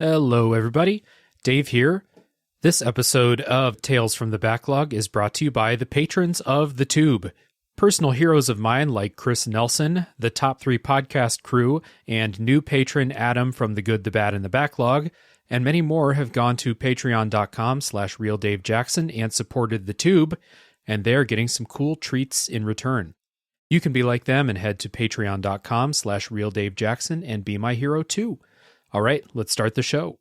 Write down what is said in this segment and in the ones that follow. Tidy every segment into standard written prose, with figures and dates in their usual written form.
Hello, everybody. Dave here. This episode of Tales from the Backlog is brought to you by the patrons of The Tube. Personal heroes of mine like Chris Nelson, the Top 3 podcast crew, and new patron Adam from The Good, the Bad, and the Backlog, and many more have gone to patreon.com/RealDaveJackson and supported The Tube, and they're getting some cool treats in return. You can be like them and head to patreon.com/RealDaveJackson and be my hero too. All right, let's start the show.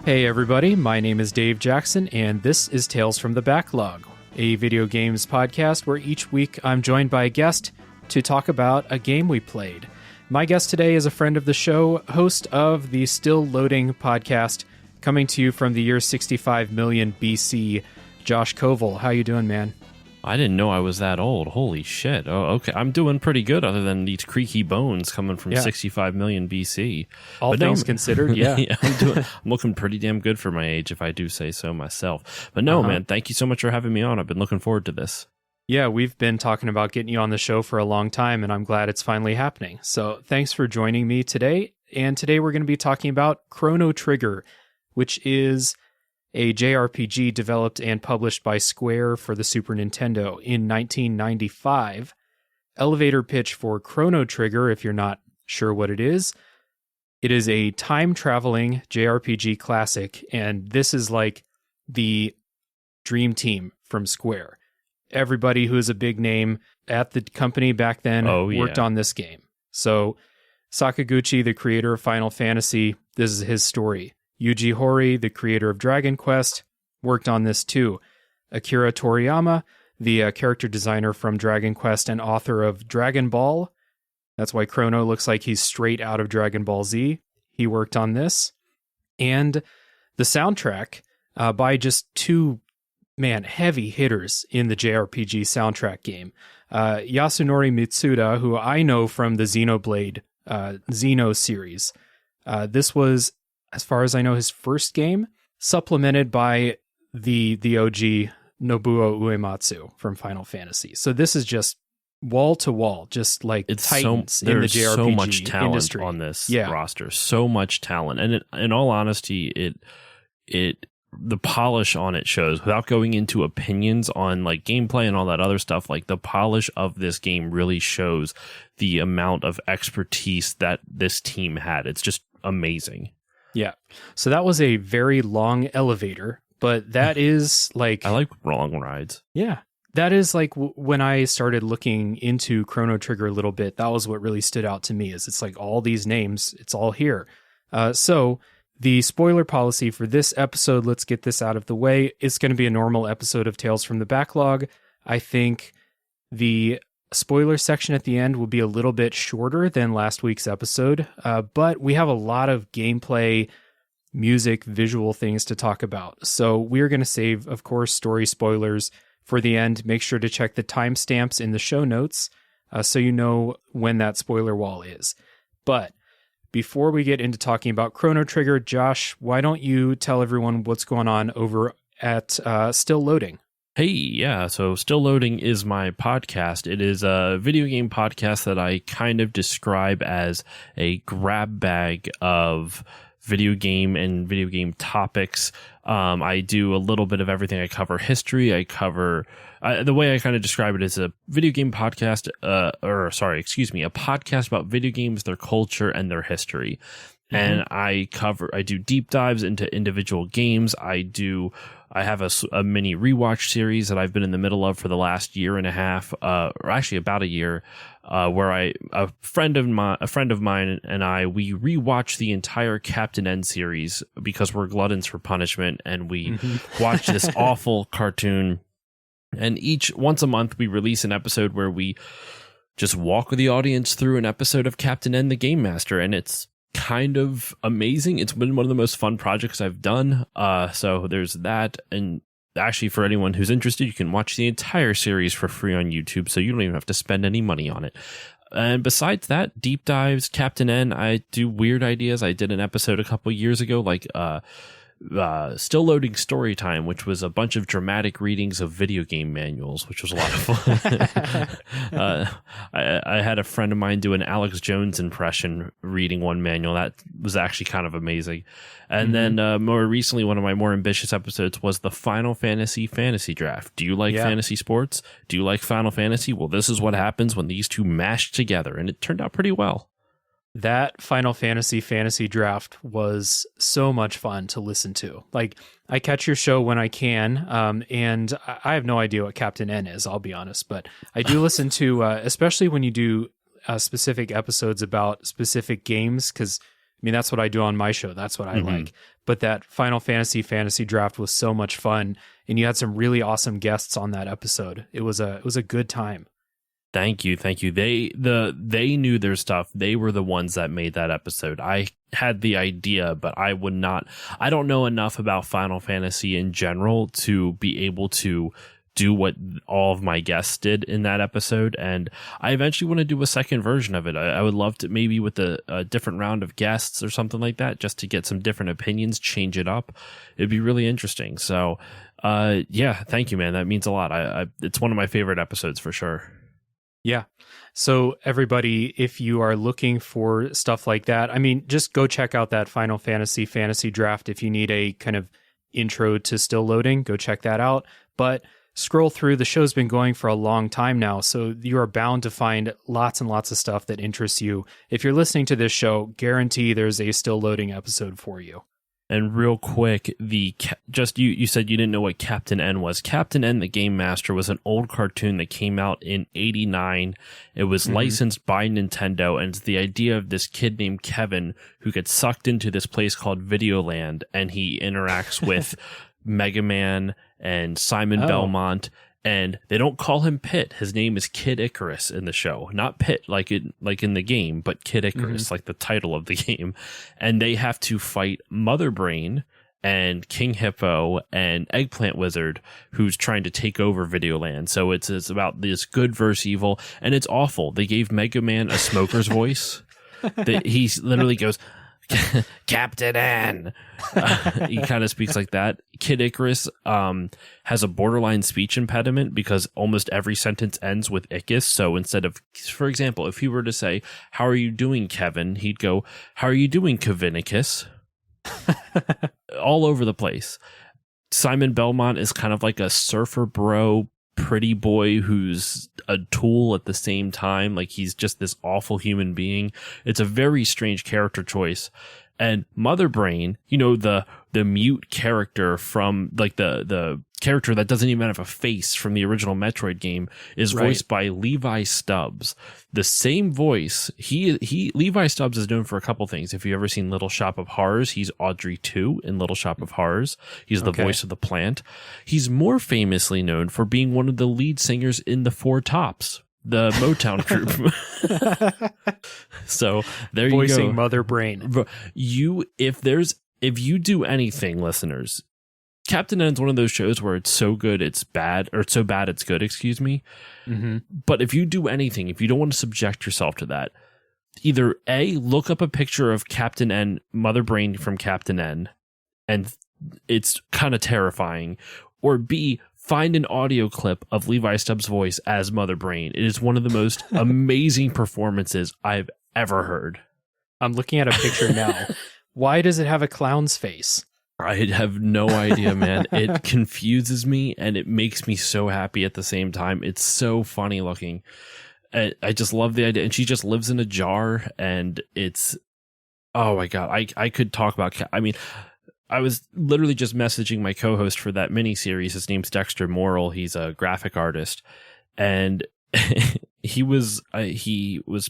Hey everybody, my name is Dave Jackson, and this is Tales from the Backlog, a video games podcast where each week I'm joined by a guest to talk about a game we played. My guest today is a friend of the show, host of the Still Loading podcast, coming to you from the year 65 million BC, Josh Covel. How you doing, man? I didn't know I was that old. Holy shit. Oh, okay. I'm doing pretty good other than these creaky bones coming from 65 million BC. All things considered, yeah. I'm looking pretty damn good for my age, if I do say so myself. But no, man, thank you so much for having me on. I've been looking forward to this. Yeah, we've been talking about getting you on the show for a long time, and I'm glad it's finally happening. So thanks for joining me today. And today we're going to be talking about Chrono Trigger, which is a JRPG developed and published by Square for the Super Nintendo in 1995. Elevator pitch for Chrono Trigger, if you're not sure what it is a time-traveling JRPG classic, and this is like the dream team from Square. Everybody who is a big name at the company back then worked on this game. So Sakaguchi, the creator of Final Fantasy, this is his story. Yuji Horii, the creator of Dragon Quest, worked on this too. Akira Toriyama, the character designer from Dragon Quest and author of Dragon Ball. That's why Chrono looks like he's straight out of Dragon Ball Z. He worked on this. And the soundtrack by just two, heavy hitters in the JRPG soundtrack game. Yasunori Mitsuda, who I know from the Xenoblade Xeno series. This was, as far as I know, his first game, supplemented by the OG Nobuo Uematsu from Final Fantasy. So this is just wall to wall, just like it's titans in the JRPG industry. There's so much talent on this roster, so much talent, and in all honesty, the polish on it shows. Without going into opinions on like gameplay and all that other stuff, like the polish of this game really shows the amount of expertise that this team had. It's just amazing. Yeah. So that was a very long elevator, but that is like... I like long rides. Yeah. That is like when I started looking into Chrono Trigger a little bit, that was what really stood out to me, is it's like all these names, it's all here. So the spoiler policy for this episode, let's get this out of the way. It's going to be a normal episode of Tales from the Backlog. I think the spoiler section at the end will be a little bit shorter than last week's episode, but we have a lot of gameplay, music, visual things to talk about. So we're going to save, of course, story spoilers for the end. Make sure to check the timestamps in the show notes so you know when that spoiler wall is. But before we get into talking about Chrono Trigger, Josh, why don't you tell everyone what's going on over at Still Loading? Hey, yeah, so Still Loading is my podcast. It is a video game podcast that I kind of describe as a grab bag of video game and video game topics. I do a little bit of everything. I cover history. I cover... the way I kind of describe it is a video game podcast, a podcast about video games, their culture, and their history. and I do deep dives into individual games. I have a mini rewatch series that I've been in the middle of for the last year and a half, or actually about a year, where a friend of mine and I, we rewatch the entire Captain N series because we're gluttons for punishment, and we watch this awful cartoon. And once a month, we release an episode where we just walk with the audience through an episode of Captain N, the Game Master, and it's kind of amazing. It's been one of the most fun projects I've done. So there's that. And actually, for anyone who's interested, you can watch the entire series for free on YouTube, so you don't even have to spend any money on it. And besides that, deep dives, Captain N, I do weird ideas. I did an episode a couple years ago, like Still Loading Story Time, which was a bunch of dramatic readings of video game manuals, which was a lot of fun. I had a friend of mine do an Alex Jones impression reading one manual. That was actually kind of amazing. And then more recently, one of my more ambitious episodes was the Final Fantasy Draft. Do you like fantasy sports? Do you like Final Fantasy? Well, this is what happens when these two mash together, and it turned out pretty well. That Final Fantasy Draft was so much fun to listen to. Like, I catch your show when I can, and I have no idea what Captain N is, I'll be honest, but I do listen to, especially when you do specific episodes about specific games, because, I mean, that's what I do on my show. That's what I like. But that Final Fantasy Draft was so much fun, and you had some really awesome guests on that episode. It was a good time. Thank you. They knew their stuff. They were the ones that made that episode. I had the idea, but I don't know enough about Final Fantasy in general to be able to do what all of my guests did in that episode. And I eventually want to do a second version of it. I would love to, maybe with a different round of guests or something like that, just to get some different opinions, change it up. It'd be really interesting. So, thank you, man. That means a lot. It's one of my favorite episodes for sure. Yeah. So everybody, if you are looking for stuff like that, I mean, just go check out that Final Fantasy Draft. If you need a kind of intro to Still Loading, go check that out. But scroll through. The show's been going for a long time now, so you are bound to find lots and lots of stuff that interests you. If you're listening to this show, guarantee there's a Still Loading episode for you. And real quick, you said you didn't know what Captain N was. Captain N, the Game Master, was an old cartoon that came out in '89. It was licensed by Nintendo, and it's the idea of this kid named Kevin who gets sucked into this place called Videoland, and he interacts with Mega Man and Simon Belmont. And they don't call him Pit. His name is Kid Icarus in the show. Not Pit like in the game, but Kid Icarus, like the title of the game. And they have to fight Mother Brain and King Hippo and Eggplant Wizard, who's trying to take over Videoland. So it's about this good versus evil, and it's awful. They gave Mega Man a smoker's voice. He literally goes, Captain N. He kind of speaks like that. Kid Icarus has a borderline speech impediment because almost every sentence ends with Icus. So instead of, for example, if he were to say, "How are you doing, Kevin?" he'd go, "How are you doing, Kevinicus?" All over the place. Simon Belmont is kind of like a surfer bro, pretty boy who's a tool at the same time. Like, he's just this awful human being. It's a very strange character choice. And Mother Brain, the mute character from, like, the character that doesn't even have a face from the original Metroid game, is voiced by Levi Stubbs. The same voice. Levi Stubbs is known for a couple things. If you've ever seen Little Shop of Horrors, he's Audrey 2 in Little Shop of Horrors. He's the voice of the plant. He's more famously known for being one of the lead singers in the Four Tops, the Motown group. So there you go. Voicing Mother Brain. If you do anything, listeners, Captain N is one of those shows where it's so good it's bad, or it's so bad it's good, excuse me. But if you do anything, if you don't want to subject yourself to that, either A, look up a picture of Captain N, Mother Brain from Captain N, and it's kind of terrifying, or B, find an audio clip of Levi Stubbs' voice as Mother Brain. It is one of the most amazing performances I've ever heard. I'm looking at a picture now. Why does it have a clown's face? I have no idea, man. It confuses me, and it makes me so happy at the same time. It's so funny looking. I just love the idea. And she just lives in a jar, and it's Oh my God. I could talk about, I mean, I was literally just messaging my co-host for that mini series. His name's Dexter Morrill. He's a graphic artist, and he was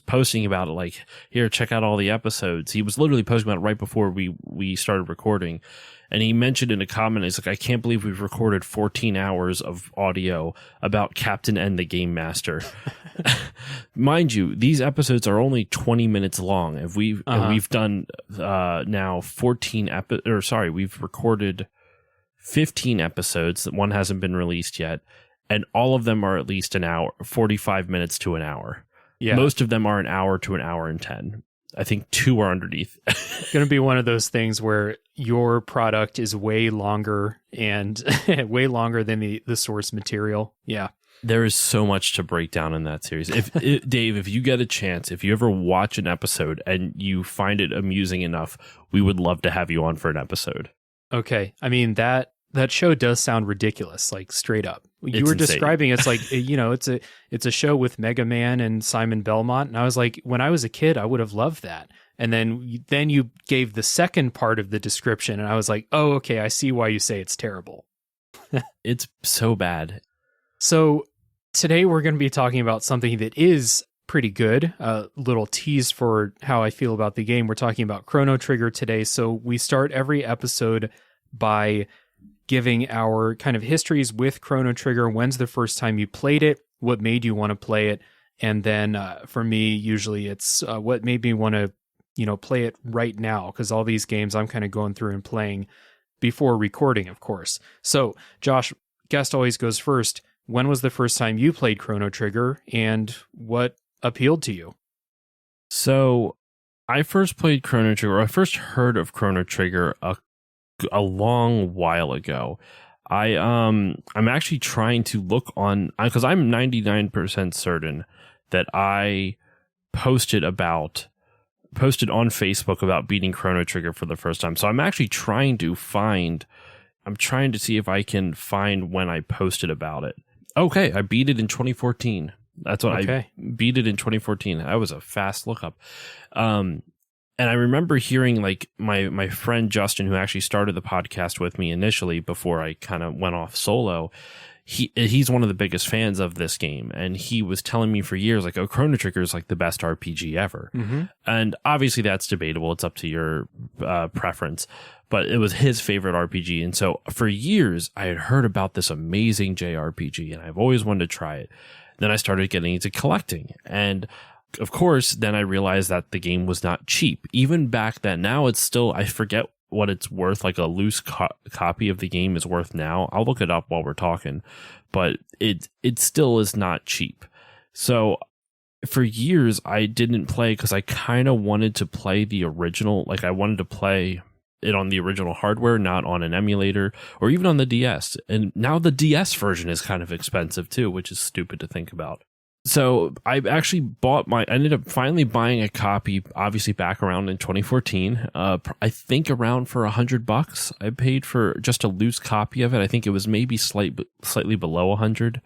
posting about it, like, here, check out all the episodes. He was literally posting about it right before we started recording. And he mentioned in a comment, he's like, I can't believe we've recorded 14 hours of audio about Captain N the Game Master. Mind you, these episodes are only 20 minutes long. If we've done now we've recorded 15 episodes. One hasn't been released yet, and all of them are at least an hour, 45 minutes to an hour. Yeah. Most of them are an hour to an hour and 10. I think 2 are underneath. It's going to be one of those things where your product is way longer and way longer than the source material. Yeah. There is so much to break down in that series. Dave, if you get a chance, if you ever watch an episode and you find it amusing enough, we would love to have you on for an episode. Okay. I mean, that show does sound ridiculous, like straight up. You were insane. Describing it's like, it's a show with Mega Man and Simon Belmont. And I was like, when I was a kid, I would have loved that. And then you gave the second part of the description, and I was like, oh, okay, I see why you say it's terrible. It's so bad. So today we're going to be talking about something that is pretty good. A little tease for how I feel about the game. We're talking about Chrono Trigger today. So we start every episode by giving our kind of histories with Chrono Trigger. When's the first time you played it? What made you want to play it? And then for me, usually it's what made me want to, play it right now, because all these games I'm kind of going through and playing before recording, of course. So, Josh, guest always goes first. When was the first time you played Chrono Trigger, and what appealed to you? So, I first played Chrono Trigger. I first heard of Chrono Trigger a long while ago. I'm actually trying to look on, because I'm 99% certain that I posted on Facebook about beating Chrono Trigger for the first time. So I'm actually trying to see if I can find when I posted about it. Okay, I beat it in 2014. That's what I beat it in 2014. That was a fast lookup. And I remember hearing, like, my friend Justin, who actually started the podcast with me initially before I kind of went off solo, he's one of the biggest fans of this game. And he was telling me for years, like, oh, Chrono Trigger is like the best RPG ever. Mm-hmm. And obviously that's debatable. It's up to your preference. But it was his favorite RPG. And so for years, I had heard about this amazing JRPG, and I've always wanted to try it. Then I started getting into collecting, and of course, then I realized that the game was not cheap. Even back then, now it's still, I forget what it's worth, like a loose copy of the game is worth now. I'll look it up while we're talking, but it still is not cheap. So for years, I didn't play because I kind of wanted to play the original. Like, I wanted to play it on the original hardware, not on an emulator or even on the DS. And now the DS version is kind of expensive too, which is stupid to think about. So I actually I ended up finally buying a copy, obviously back around in 2014. I think around for $100. I paid for just a loose copy of it. I think it was maybe slightly below 100.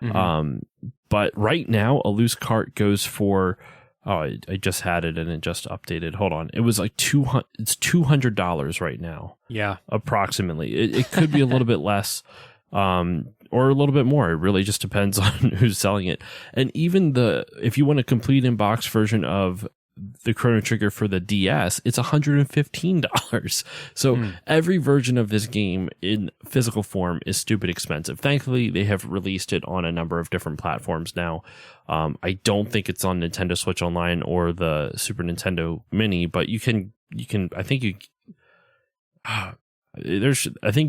Mm-hmm. But right now a loose cart goes for, I just had it and it just updated. Hold on. It was like it's $200 right now. Yeah. Approximately. It could be a little bit less. Or a little bit more. It really just depends on who's selling it. And even if you want a complete in-box version of the Chrono Trigger for the DS, it's $115. So every version of this game in physical form is stupid expensive. Thankfully, they have released it on a number of different platforms now. I don't think it's on Nintendo Switch Online or the Super Nintendo Mini, but I think you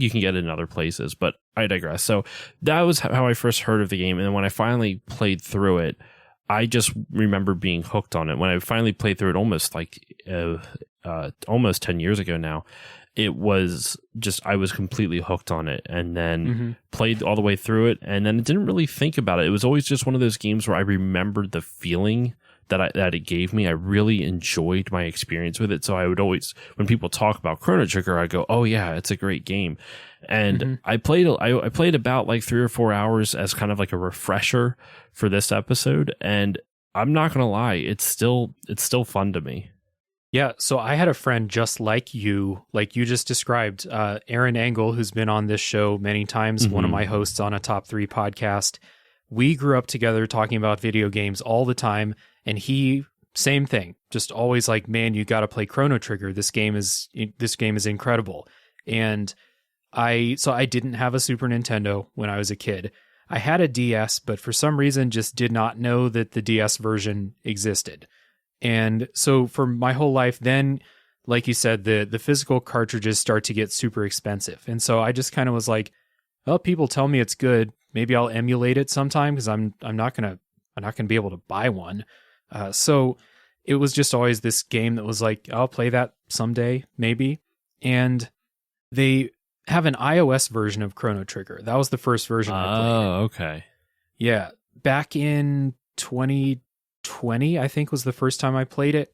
can get it in other places, but I digress. So that was how I first heard of the game. And then when I finally played through it, I just remember being hooked on it. When I finally played through it almost 10 years ago now, it was just, I was completely hooked on it, and then played all the way through it. And then didn't really think about it. It was always just one of those games where I remembered the feeling that it gave me. I really enjoyed my experience with it. So I would always, when people talk about Chrono Trigger, I go, oh yeah, it's a great game. And I played about like 3 or 4 hours as kind of like a refresher for this episode. And I'm not going to lie, it's still fun to me. Yeah, so I had a friend just like you just described, Aaron Engel, who's been on this show many times, one of my hosts on a Top 3 podcast. We grew up together talking about video games all the time, and he, same thing, just always like, man, you got to play Chrono Trigger. This game is incredible. And I didn't have a Super Nintendo when I was a kid. I had a DS, but for some reason just did not know that the DS version existed. And so for my whole life, then, like you said, the physical cartridges start to get super expensive. And so I just kind of was like, well, people tell me it's good. Maybe I'll emulate it sometime because I'm not gonna be able to buy one. So it was just always this game that was like, I'll play that someday, maybe. And they have an iOS version of Chrono Trigger. That was the first version I played. Oh, okay. Yeah. Back in 2020, I think was the first time I played it.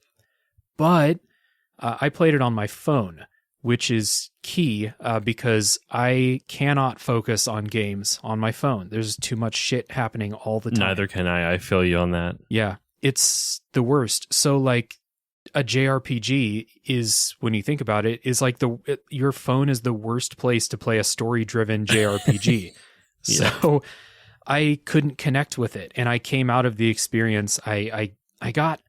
But I played it on my phone, which is key because I cannot focus on games on my phone. There's too much shit happening all the time. Neither can I. I feel you on that. Yeah. It's the worst. So like a JRPG is, when you think about it, is like your phone is the worst place to play a story-driven JRPG. Yeah. So I couldn't connect with it. And I came out of the experience. I got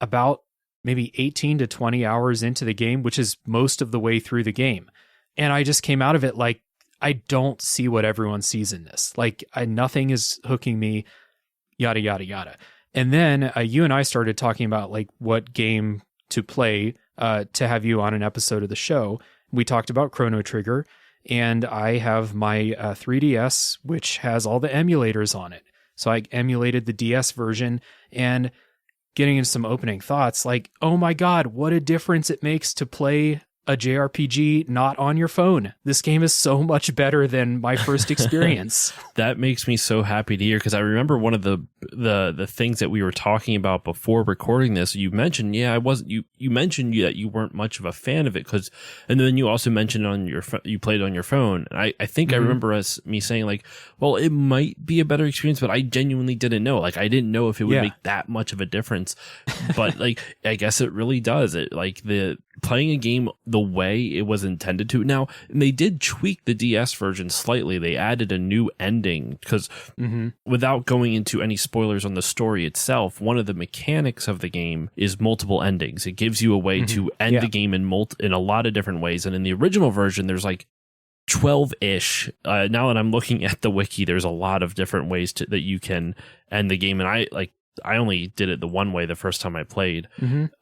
about maybe 18 to 20 hours into the game, which is most of the way through the game. And I just came out of it like, I don't see what everyone sees in this. Like nothing is hooking me, yada, yada, yada. And then you and I started talking about like what game to play to have you on an episode of the show. We talked about Chrono Trigger, and I have my 3DS, which has all the emulators on it. So I emulated the DS version, and getting into some opening thoughts, like, oh my God, what a difference it makes to play a JRPG not on your phone. This game is so much better than my first experience. That makes me so happy to hear, because I remember one of the things that we were talking about before recording this. You mentioned, you mentioned that you weren't much of a fan of it, and then you also mentioned you played on your phone. And I think I remember me saying like, well, it might be a better experience, but I genuinely didn't know. Like I didn't know if it would make that much of a difference, but like I guess it really does. It like playing a game the way it was intended to. Now, they did tweak the DS version slightly. They added a new ending because without going into any spoilers on the story itself, one of the mechanics of the game is multiple endings. It gives you a way to end the game in a lot of different ways. And in the original version, there's like 12-ish. Now that I'm looking at the wiki, there's a lot of different ways that you can end the game. And I only did it the one way the first time I played.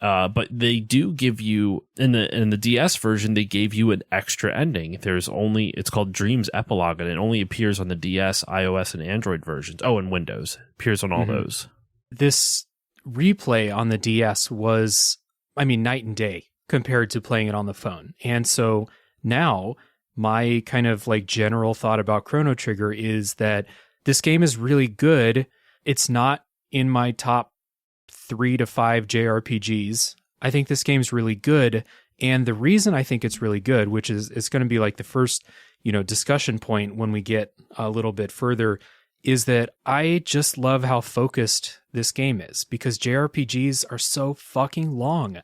But they do give you in the DS version, they gave you an extra ending. It's called Dreams Epilogue, and it only appears on the DS, iOS, and Android versions. Oh, and Windows. It appears on all those. This replay on the DS was, night and day compared to playing it on the phone. And so now my kind of like general thought about Chrono Trigger is that this game is really good. It's not in my top 3 to 5 JRPGs. I think this game's really good. And the reason I think it's really good, which is it's going to be like the first, discussion point when we get a little bit further, is that I just love how focused this game is, because JRPGs are so fucking long.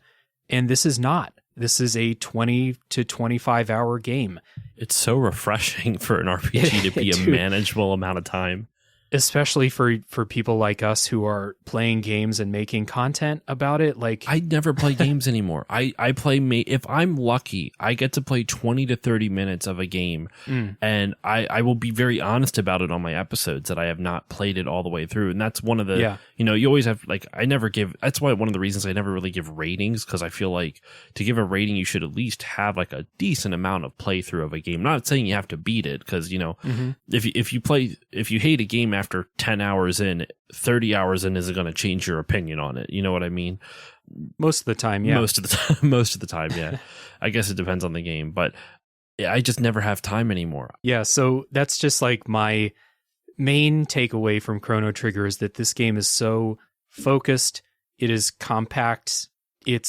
And this is not. This is a 20 to 25 hour game. It's so refreshing for an RPG to be a manageable amount of time. Especially for people like us who are playing games and making content about it. Like, I never play games anymore. I play, if I'm lucky, I get to play 20 to 30 minutes of a game. And I will be very honest about it on my episodes that I have not played it all the way through. And that's one of the, you always have, like, that's why one of the reasons I never really give ratings, because I feel like to give a rating, you should at least have like a decent amount of playthrough of a game. I'm not saying you have to beat it, because, if you hate a game after 10 hours in, 30 hours in isn't going to change your opinion on it. You know what I mean? Most of the time, yeah. Most of the time, yeah. I guess it depends on the game, but I just never have time anymore. Yeah, so that's just like my main takeaway from Chrono Trigger, is that this game is so focused. It is compact. It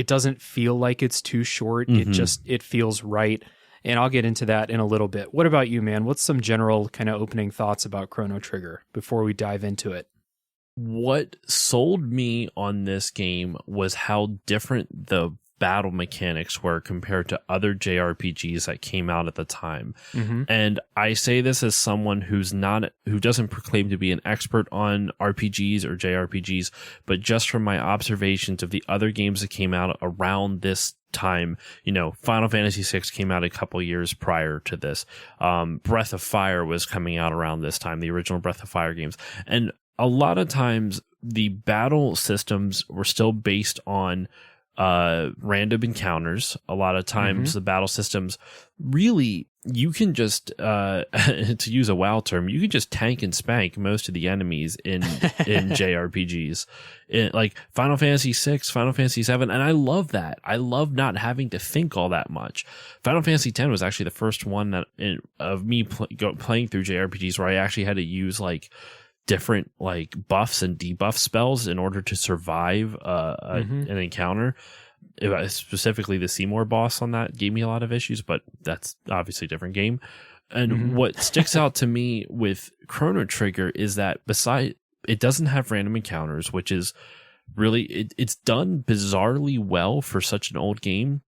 doesn't feel like it's too short. It feels right. And I'll get into that in a little bit. What about you, man? What's some general kind of opening thoughts about Chrono Trigger before we dive into it? what sold me on this game was how different the battle mechanics were compared to other JRPGs that came out at the time. Mm-hmm. And I say this as someone who doesn't proclaim to be an expert on RPGs or JRPGs, but just from my observations of the other games that came out around this time. Final Fantasy VI came out a couple years prior to this. Breath of Fire was coming out around this time, the original Breath of Fire games. And a lot of times the battle systems were still based on random encounters. A lot of times the battle systems really, you can just to use a WoW term, you can just tank and spank most of the enemies in JRPGs, like Final Fantasy VI, Final Fantasy VII, and I love that. I love not having to think all that much. Final Fantasy X was actually the first one of me playing through JRPGs where I actually had to use like different like buffs and debuff spells in order to survive an encounter. Specifically the Seymour boss on that gave me a lot of issues, but that's obviously a different game. And what sticks out to me with Chrono Trigger is that it doesn't have random encounters, which is really, it's done bizarrely well for such an old game.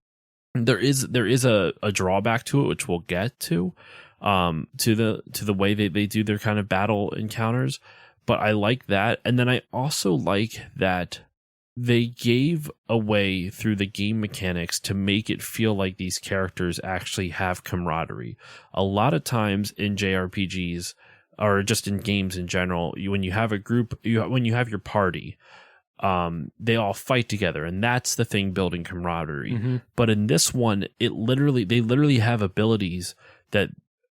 There is a drawback to it, which we'll get to the way they do their kind of battle encounters, but I like that. And then I also like that they gave a way through the game mechanics to make it feel like these characters actually have camaraderie. A lot of times in JRPGs, or just in games in general, when you have a group, when you have your party, they all fight together, and that's the thing building camaraderie. But in this one, they literally have abilities that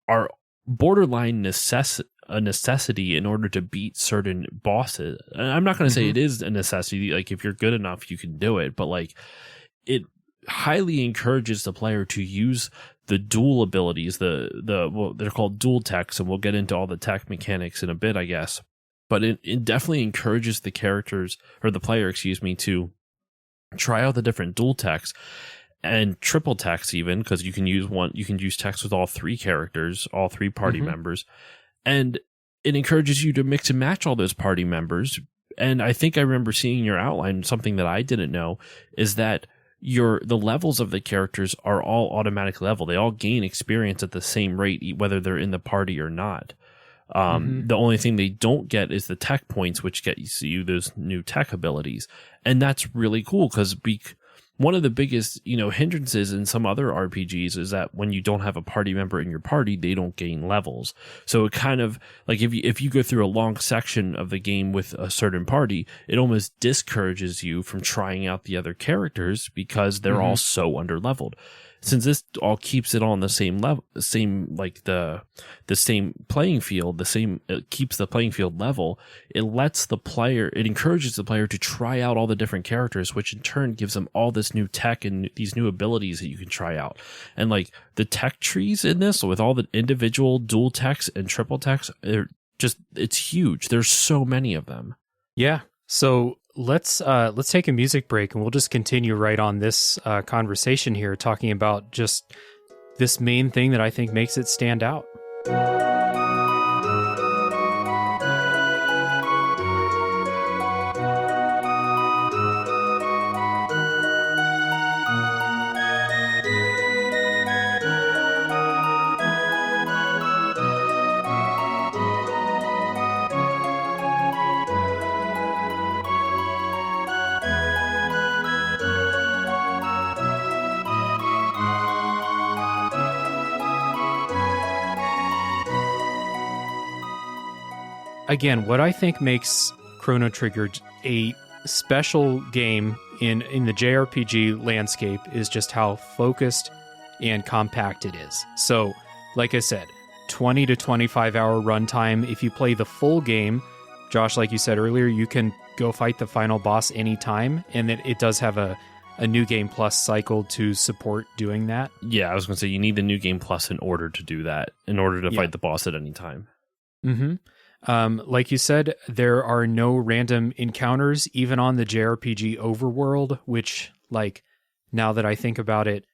are borderline a necessity in order to beat certain bosses. And I'm not going to say it is a necessity. Like, if you're good enough, you can do it. But like, it highly encourages the player to use the dual abilities. Well, they're called dual techs, and we'll get into all the tech mechanics in a bit, I guess. But it definitely encourages the characters, or the player, to try out the different dual techs and triple techs, even, because you can use techs with all three characters, all three party members. And it encourages you to mix and match all those party members. And I think I remember seeing in your outline, something that I didn't know, is that the levels of the characters are all automatic level. They all gain experience at the same rate, whether they're in the party or not. The only thing they don't get is the tech points, which get you those new tech abilities. And that's really cool, because one of the biggest, hindrances in some other RPGs is that when you don't have a party member in your party, they don't gain levels. So it kind of, like, if you go through a long section of the game with a certain party, it almost discourages you from trying out the other characters because they're all so underleveled. Since this all keeps it on the same level, the same playing field, it keeps the playing field level. It encourages the player to try out all the different characters, which in turn gives them all this new tech and these new abilities that you can try out. And like the tech trees in this, with all the individual dual techs and triple techs, it's huge. There's so many of them. Yeah. So let's take a music break, and we'll just continue right on this conversation here, talking about just this main thing that I think makes it stand out. Again, what I think makes Chrono Trigger a special game in the JRPG landscape is just how focused and compact it is. So, like I said, 20 to 25 hour runtime. If you play the full game, Josh, like you said earlier, you can go fight the final boss anytime, and it does have a New Game Plus cycle to support doing that. Yeah, I was going to say, you need the New Game Plus in order to do that, in order to fight the boss at any time. Like you said, there are no random encounters, even on the JRPG overworld, which, like, now that I think about it,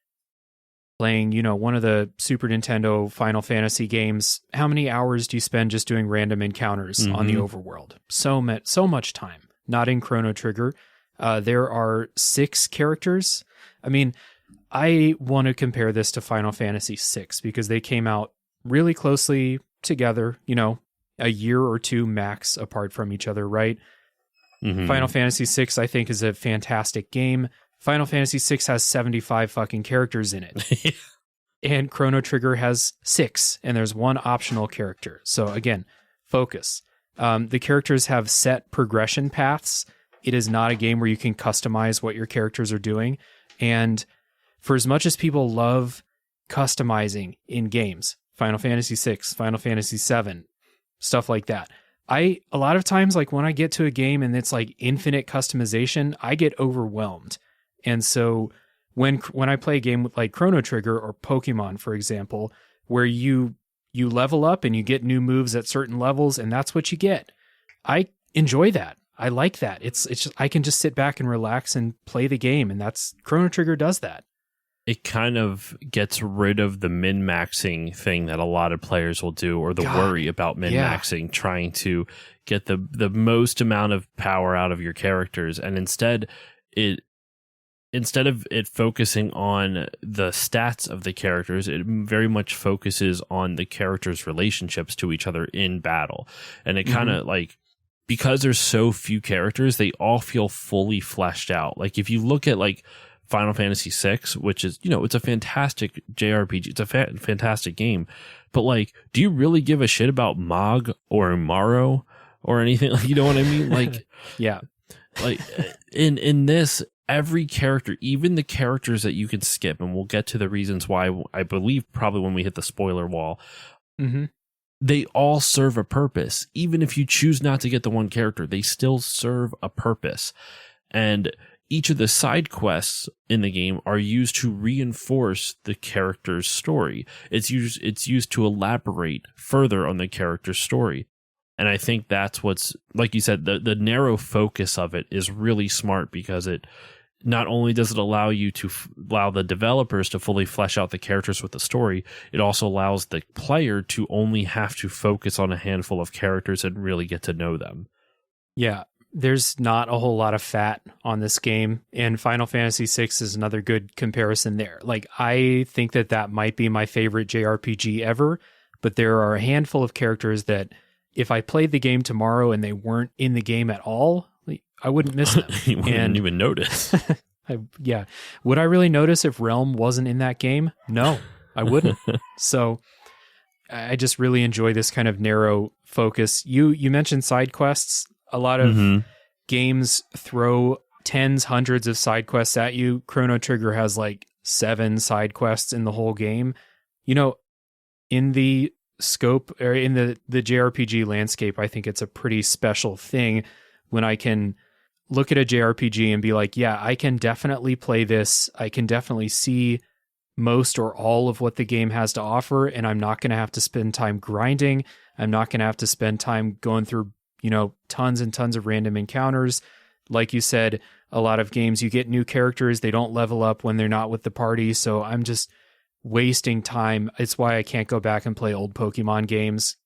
playing, one of the Super Nintendo Final Fantasy games, how many hours do you spend just doing random encounters on the overworld? So much time. Not in Chrono Trigger. There are 6 characters. I mean, I want to compare this to Final Fantasy VI because they came out really closely together, a year or 2 max apart from each other, right? Final Fantasy VI, I think, is a fantastic game. Final Fantasy VI has 75 fucking characters in it. And Chrono Trigger has 6, and there's 1 optional character. So again, focus. The characters have set progression paths. It is not a game where you can customize what your characters are doing. And for as much as people love customizing in games, Final Fantasy VI, Final Fantasy VII, stuff like that, a lot of times, like when I get to a game and it's like infinite customization, I get overwhelmed. And so when I play a game like Chrono Trigger or Pokemon, for example, where you level up and you get new moves at certain levels and that's what you get, I enjoy that. I like that. It's just, I can just sit back and relax and play the game, and that's Chrono Trigger does that. It kind of gets rid of the min-maxing thing that a lot of players will do, or the worry about min-maxing, trying to get the most amount of power out of your characters. And instead of it focusing on the stats of the characters, it very much focuses on the characters' relationships to each other in battle. And it kind of like, because there's so few characters, they all feel fully fleshed out. Like if you look at like Final Fantasy VI, which is, it's a fantastic JRPG. It's a fantastic game. But like, do you really give a shit about Mog or Umaro or anything? Like, you know what I mean? Like, yeah. Like in this, every character, even the characters that you can skip, and we'll get to the reasons why, I believe probably when we hit the spoiler wall, they all serve a purpose. Even if you choose not to get the one character, they still serve a purpose. And each of the side quests in the game are used to reinforce the character's story. It's used to elaborate further on the character's story. And I think that's what's, like you said, the narrow focus of it is really smart, because it not only does it allow you to allow the developers to fully flesh out the characters with the story, it also allows the player to only have to focus on a handful of characters and really get to know them. Yeah. There's not a whole lot of fat on this game, and Final Fantasy VI is another good comparison there. Like, I think that might be my favorite JRPG ever, but there are a handful of characters that if I played the game tomorrow and they weren't in the game at all, I wouldn't miss them. You wouldn't even notice. Yeah. Would I really notice if Realm wasn't in that game? No, I wouldn't. So I just really enjoy this kind of narrow focus. You mentioned side quests. A lot of games throw tens, hundreds of side quests at you. Chrono Trigger has like 7 side quests in the whole game. In the scope, or in the JRPG landscape, I think it's a pretty special thing when I can look at a JRPG and be like, yeah, I can definitely play this. I can definitely see most or all of what the game has to offer, and I'm not going to have to spend time grinding. I'm not going to have to spend time going through tons and tons of random encounters. Like you said, a lot of games, you get new characters, they don't level up when they're not with the party, so I'm just wasting time. It's why I can't go back and play old Pokemon games.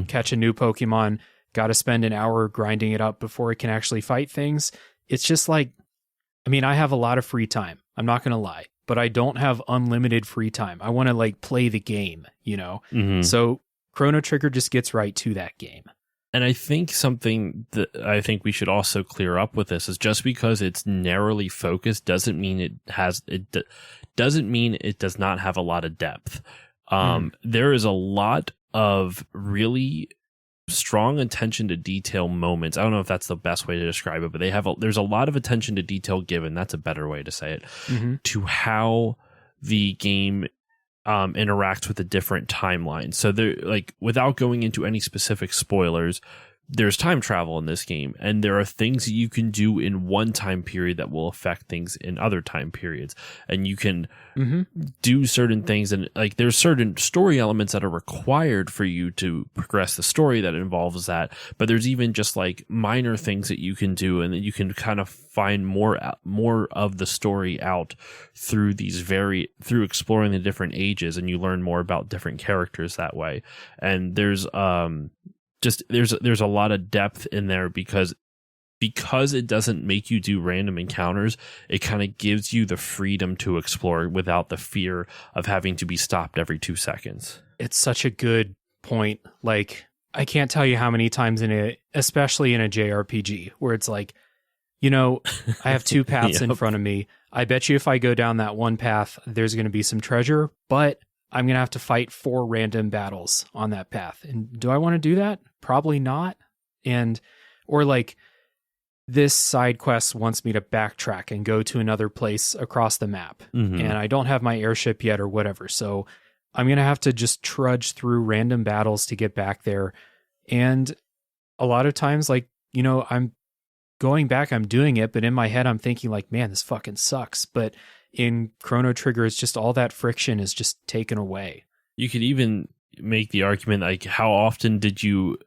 Catch a new Pokemon, got to spend an hour grinding it up before it can actually fight things. It's just like, I have a lot of free time, I'm not going to lie, but I don't have unlimited free time. I want to like play the game, So Chrono Trigger just gets right to that game. And I think something that I think we should also clear up with this is, just because it's narrowly focused doesn't mean it does not have a lot of depth. There is a lot of really strong attention to detail moments. I don't know if that's the best way to describe it, but there's a lot of attention to detail given. That's a better way to say it, to how the game interacts with the different timelines. So there, like, without going into any specific spoilers, there's time travel in this game, and there are things that you can do in one time period that will affect things in other time periods, and you can do certain things, and like there's certain story elements that are required for you to progress the story that involves that, but there's even just like minor things that you can do, and that you can kind of find more of the story out through through exploring the different ages, and you learn more about different characters that way. And there's there's a lot of depth in there because it doesn't make you do random encounters. It kind of gives you the freedom to explore without the fear of having to be stopped every 2 seconds. It's such a good point. Like, I can't tell you how many times especially in a JRPG, where it's like, I have 2 paths in front of me. I bet you if I go down that one path, there's going to be some treasure, but I'm going to have to fight 4 random battles on that path. And do I want to do that? Probably not. Or like, this side quest wants me to backtrack and go to another place across the map. And I don't have my airship yet or whatever. So I'm going to have to just trudge through random battles to get back there. And a lot of times, like, I'm going back, I'm doing it, but in my head, I'm thinking like, man, this fucking sucks. But in Chrono Trigger, it's just all that friction is just taken away. You could even make the argument, like, how often did you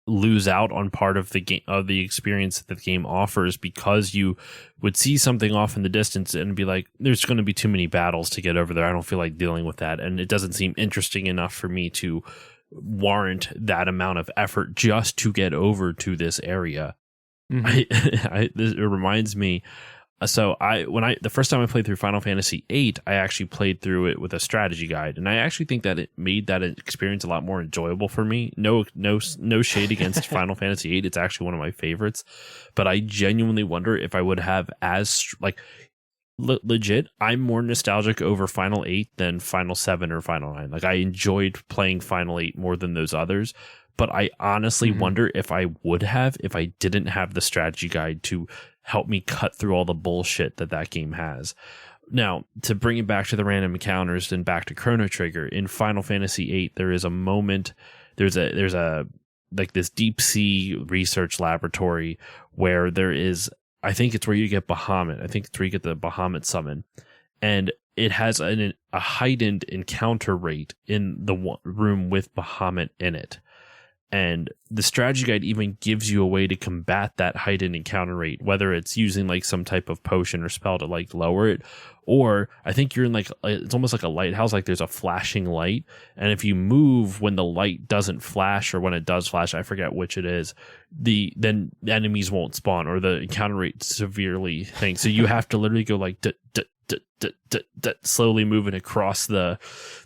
lose out on part of the game, of the experience that the game offers, because you would see something off in the distance and be like, there's going to be too many battles to get over there. I don't feel like dealing with that. And it doesn't seem interesting enough for me to warrant that amount of effort just to get over to this area. It reminds me. So the first time I played through Final Fantasy VIII, I actually played through it with a strategy guide, and I actually think that it made that experience a lot more enjoyable for me. No shade against Final Fantasy VIII; it's actually one of my favorites. But I genuinely wonder if I would have legit. I'm more nostalgic over Final 8 than Final 7 or Final 9. Like, I enjoyed playing Final 8 more than those others. But I honestly wonder if I would have if I didn't have the strategy guide to help me cut through all the bullshit that game has. Now, to bring it back to the random encounters and back to Chrono Trigger, in Final Fantasy VIII, there is a moment, there's a like this deep sea research laboratory where there is, I think it's where you get Bahamut. I think it's where you get the Bahamut summon. And it has a heightened encounter rate in the room with Bahamut in it. And the strategy guide even gives you a way to combat that heightened encounter rate, whether it's using like some type of potion or spell to like lower it, or I think you're in like, it's almost like a lighthouse, like there's a flashing light. And if you move when the light doesn't flash, or when it does flash, I forget which it is, then the enemies won't spawn, or the encounter rate severely things. So you have to literally go like slowly moving across the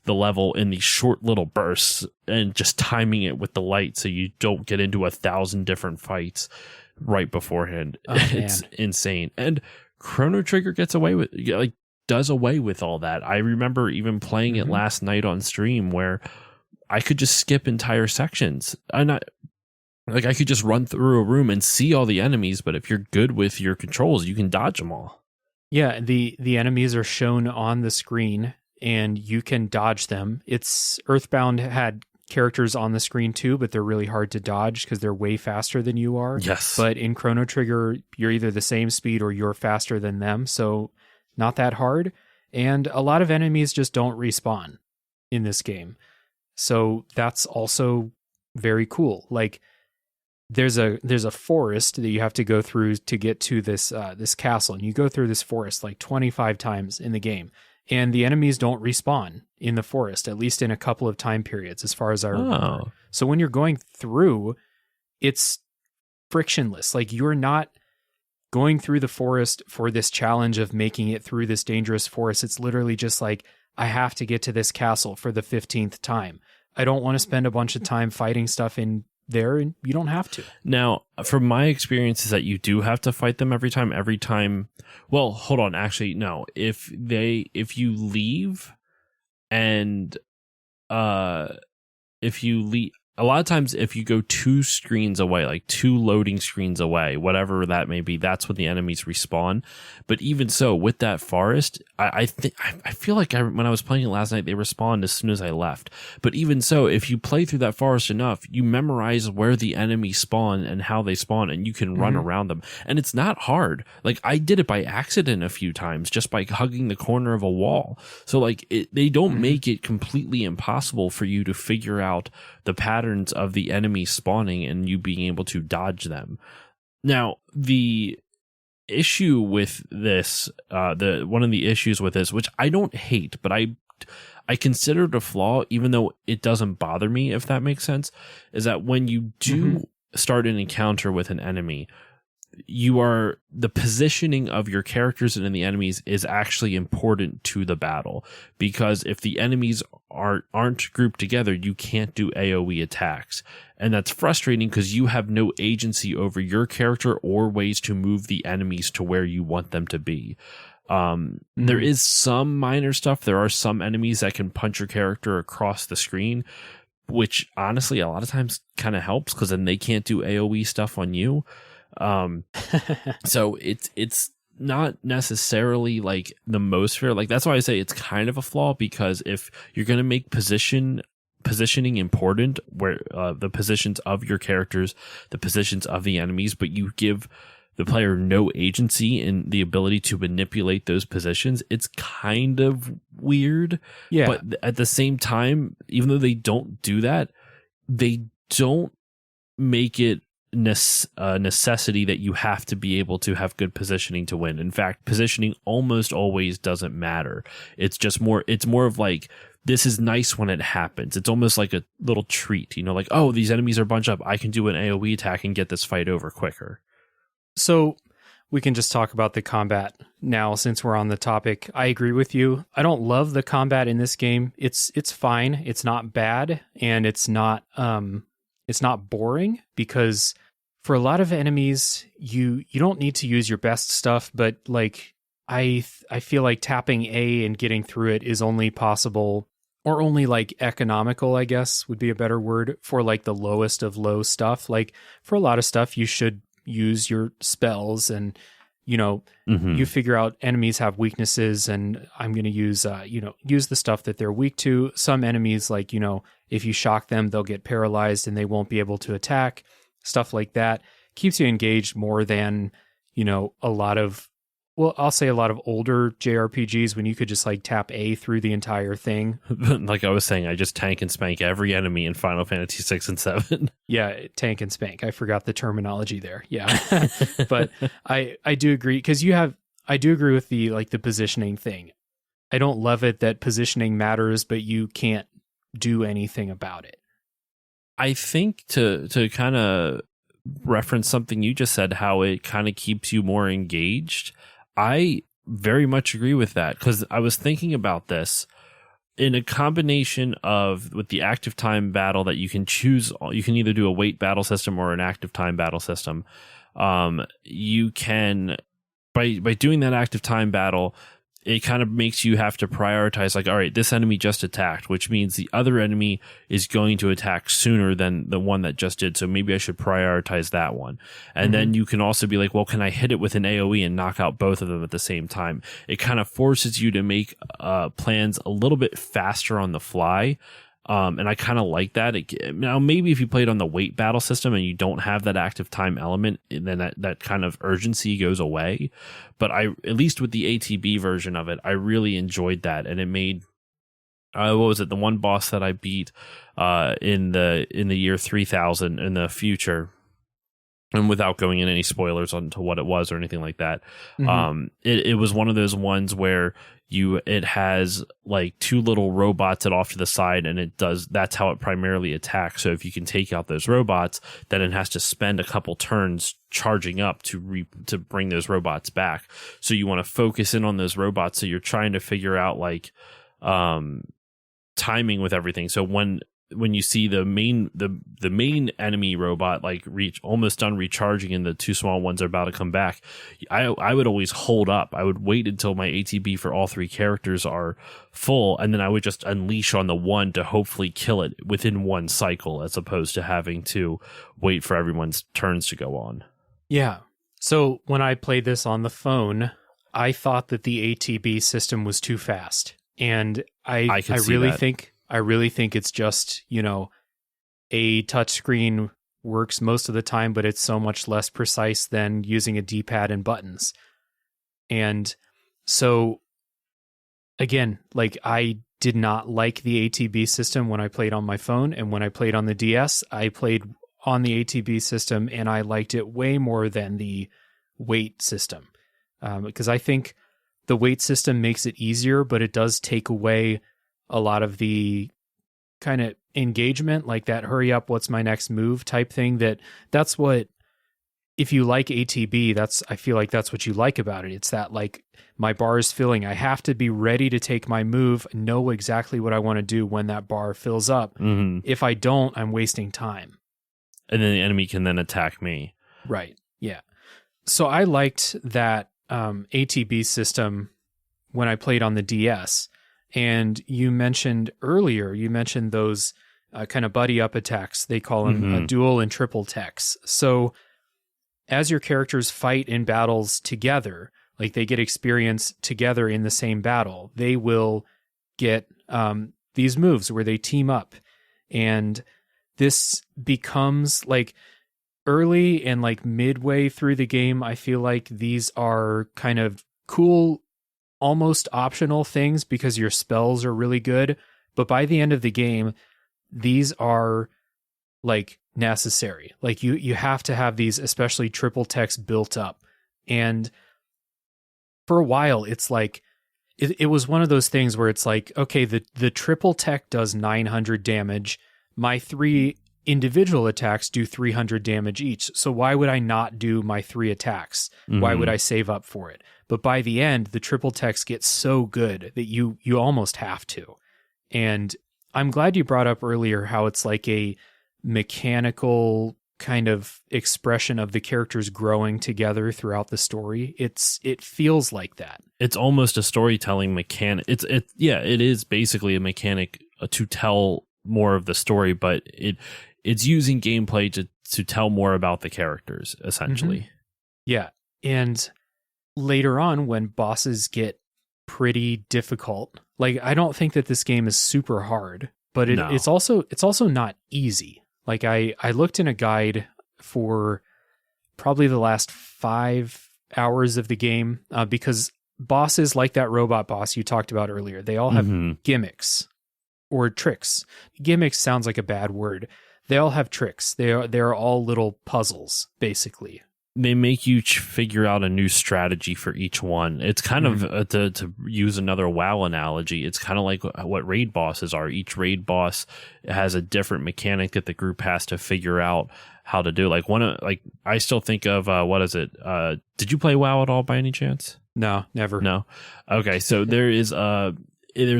level in these short little bursts, and just timing it with the light so you don't get into 1,000 different fights right beforehand. It's insane. And Chrono Trigger does away with all that. I remember even playing it last night on stream where I could just skip entire sections. I could just run through a room and see all the enemies, but if you're good with your controls, you can dodge them all. Yeah, the enemies are shown on the screen and you can dodge them. Earthbound had characters on the screen too, but they're really hard to dodge because they're way faster than you are. Yes. But in Chrono Trigger, you're either the same speed or you're faster than them, so not that hard. And a lot of enemies just don't respawn in this game. So that's also very cool. Like, there's a forest that you have to go through to get to this castle, and you go through this forest like 25 times in the game, and the enemies don't respawn in the forest, at least in a couple of time periods, as far as I remember. Oh. So when you're going through, it's frictionless. Like, you're not going through the forest for this challenge of making it through this dangerous forest. It's literally just like, I have to get to this castle for the 15th time. I don't want to spend a bunch of time fighting stuff in there, and you don't have to. Now, from my experience, is that you do have to fight them every time. Well, hold on. Actually, no. If you leave and if you leave, a lot of times if you go 2 screens away, like 2 loading screens away, whatever that may be, that's when the enemies respawn. But even so, with that forest, I feel like when I was playing it last night, they respawned as soon as I left. But even so, if you play through that forest enough, you memorize where the enemies spawn and how they spawn, and you can run around them. And it's not hard. Like, I did it by accident a few times, just by hugging the corner of a wall. So like, they don't make it completely impossible for you to figure out the patterns of the enemy spawning and you being able to dodge them. Now, the issue with this, one of the issues with this, which I don't hate, but I consider it a flaw, even though it doesn't bother me, if that makes sense, is that when you do start an encounter with an enemy, the positioning of your characters and the enemies is actually important to the battle, because if the enemies aren't grouped together, you can't do AoE attacks. And that's frustrating because you have no agency over your character or ways to move the enemies to where you want them to be. There is some minor stuff. There are some enemies that can punch your character across the screen, which honestly a lot of times kind of helps, because then they can't do AoE stuff on you. So it's not necessarily like the most fair. Like, that's why I say it's kind of a flaw, because if you're going to make positioning important, where the positions of your characters, the positions of the enemies, but you give the player no agency in the ability to manipulate those positions, it's kind of weird. Yeah. But at the same time, even though they don't do that, they don't make it necessity that you have to be able to have good positioning to win. In fact, positioning almost always doesn't matter. It's more of like, this is nice when it happens. It's almost like a little treat, like, oh, these enemies are bunched up, I can do an AoE attack and get this fight over quicker. So we can just talk about the combat now, since we're on the topic. I agree with you. I don't love the combat in this game. It's fine. It's not bad, and it's not boring, because for a lot of enemies, you don't need to use your best stuff, but like I feel like tapping A and getting through it is only possible, or only like economical, I guess would be a better word, for like the lowest of low stuff. Like, for a lot of stuff, you should use your spells, and you figure out enemies have weaknesses, and I'm going to use the stuff that they're weak to. Some enemies, like, if you shock them, they'll get paralyzed and they won't be able to attack. Stuff like that keeps you engaged more than, a lot of older JRPGs, when you could just like tap A through the entire thing. Like I was saying, I just tank and spank every enemy in Final Fantasy 6 and 7. Yeah, tank and spank. I forgot the terminology there. Yeah. But I do agree, because I do agree with the positioning thing. I don't love it that positioning matters, but you can't do anything about it. I think to kind of reference something you just said, how it kind of keeps you more engaged, I very much agree with that, because I was thinking about this in a combination of with the active time battle that you can choose. You can either do a wait battle system or an active time battle system. You can, by doing that active time battle, it kind of makes you have to prioritize, like, all right, this enemy just attacked, which means the other enemy is going to attack sooner than the one that just did. So maybe I should prioritize that one. And then you can also be like, well, can I hit it with an AoE and knock out both of them at the same time? It kind of forces you to make plans a little bit faster on the fly. And I kind of like that. Now, maybe if you played on the wait battle system and you don't have that active time element, then that kind of urgency goes away. But at least with the ATB version of it, I really enjoyed that. And it made, what was it? The one boss that I beat in the year 3000 in the future, and without going in any spoilers onto what it was or anything like that, it was one of those ones where it has like 2 little robots off to the side, and that's how it primarily attacks. So if you can take out those robots, then it has to spend a couple turns charging up to bring those robots back. So you want to focus in on those robots. So you're trying to figure out like timing with everything. So when when you see the main enemy robot like reach almost done recharging and the two small ones are about to come back, I would always hold up. I would wait until my ATB for all three characters are full, and then I would just unleash on the one to hopefully kill it within one cycle, as opposed to having to wait for everyone's turns to go on. Yeah. So when I played this on the phone, I thought that the ATB system was too fast. And I really think it's just, a touchscreen works most of the time, but it's so much less precise than using a D-pad and buttons. And so, again, like, I did not like the ATB system when I played on my phone, and when I played on the DS, I played on the ATB system, and I liked it way more than the wait system. Because I think the wait system makes it easier, but it does take away a lot of the kind of engagement, like that hurry up, what's my next move type thing. That's what, if you like ATB, I feel like that's what you like about it. It's that, like, my bar is filling. I have to be ready to take my move, know exactly what I want to do when that bar fills up. Mm-hmm. If I don't, I'm wasting time. And then the enemy can then attack me. Right. Yeah. So I liked that ATB system when I played on the DS. And you mentioned those kind of buddy up attacks. They call them dual and triple techs. So as your characters fight in battles together, like they get experience together in the same battle, they will get these moves where they team up. And this becomes like early and like midway through the game, I feel like these are kind of cool, almost optional things because your spells are really good. But by the end of the game, these are like necessary. Like you have to have these, especially triple techs, built up. And for a while, it's like, it was one of those things where it's like, okay, the triple tech does 900 damage. My 3 individual attacks do 300 damage each. So why would I not do my 3 attacks? Mm-hmm. Why would I save up for it? But by the end, the triple techs get so good that you almost have to. And I'm glad you brought up earlier how it's like a mechanical kind of expression of the characters growing together throughout the story. It feels like that. It's almost a storytelling mechanic. It is basically a mechanic to tell more of the story, but it's using gameplay to tell more about the characters, essentially. Mm-hmm. Yeah. And later on, when bosses get pretty difficult, like, I don't think that this game is super hard, but it's also not easy. Like, I looked in a guide for probably the last 5 hours of the game, because bosses like that robot boss you talked about earlier, they all have gimmicks or tricks. Gimmicks sounds like a bad word. They all have tricks. They're all little puzzles, basically. They make you figure out a new strategy for each one. It's kind of, to use another WoW analogy, it's kind of like what raid bosses are. Each raid boss has a different mechanic that the group has to figure out how to do. Like I still think of, what is it? Did you play WoW at all by any chance? No, never. No. Okay. So there's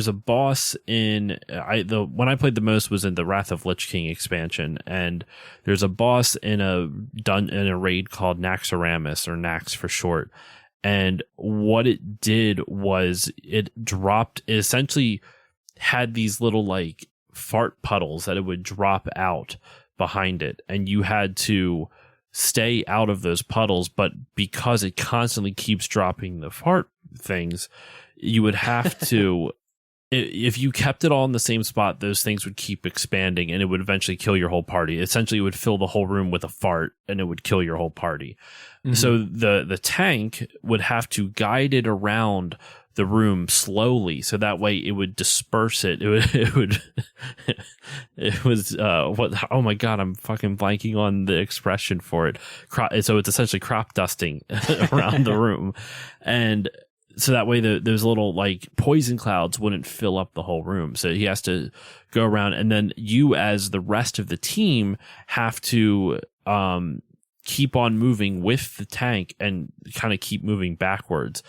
a boss in when I played the most was in the Wrath of Lich King expansion, and there's a boss in a raid called Naxxramas, or Nax for short. And what it did was it essentially had these little like fart puddles that it would drop out behind it, and you had to stay out of those puddles, but because it constantly keeps dropping the fart things, you would have to if you kept it all in the same spot, those things would keep expanding and it would eventually kill your whole party. Essentially, it would fill the whole room with a fart and it would kill your whole party. Mm-hmm. So the tank would have to guide it around the room slowly, so that way it would disperse it. It was what? Oh my god, I'm fucking blanking on the expression for it. So it's essentially crop dusting around the room, and so that way those little like poison clouds wouldn't fill up the whole room. So he has to go around, and then you, as the rest of the team, have to keep on moving with the tank and kind of keep moving backwards.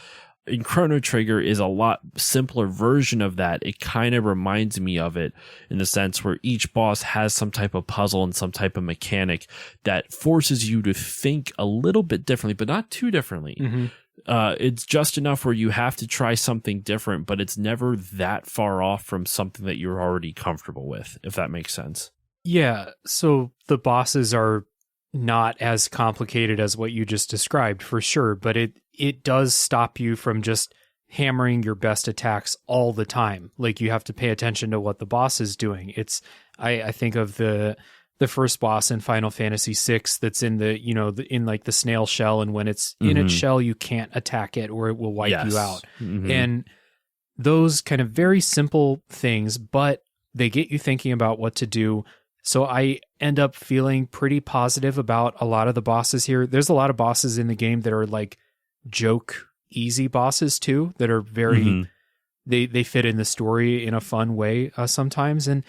in Chrono Trigger is a lot simpler version of that. It kind of reminds me of it in the sense where each boss has some type of puzzle and some type of mechanic that forces you to think a little bit differently, but not too differently. It's just enough where you have to try something different, but it's never that far off from something that you're already comfortable with, if that makes sense. Yeah, so the bosses are not as complicated as what you just described, for sure, but it does stop you from just hammering your best attacks all the time. Like, you have to pay attention to what the boss is doing. I think of the first boss in Final Fantasy VI that's in in like the snail shell, and when it's in its shell, you can't attack it or it will wipe you out. And those kind of very simple things, but they get you thinking about what to do. So I end up feeling pretty positive about a lot of the bosses here. There's a lot of bosses in the game that are like joke easy bosses too, that are very, they fit in the story in a fun way sometimes. And,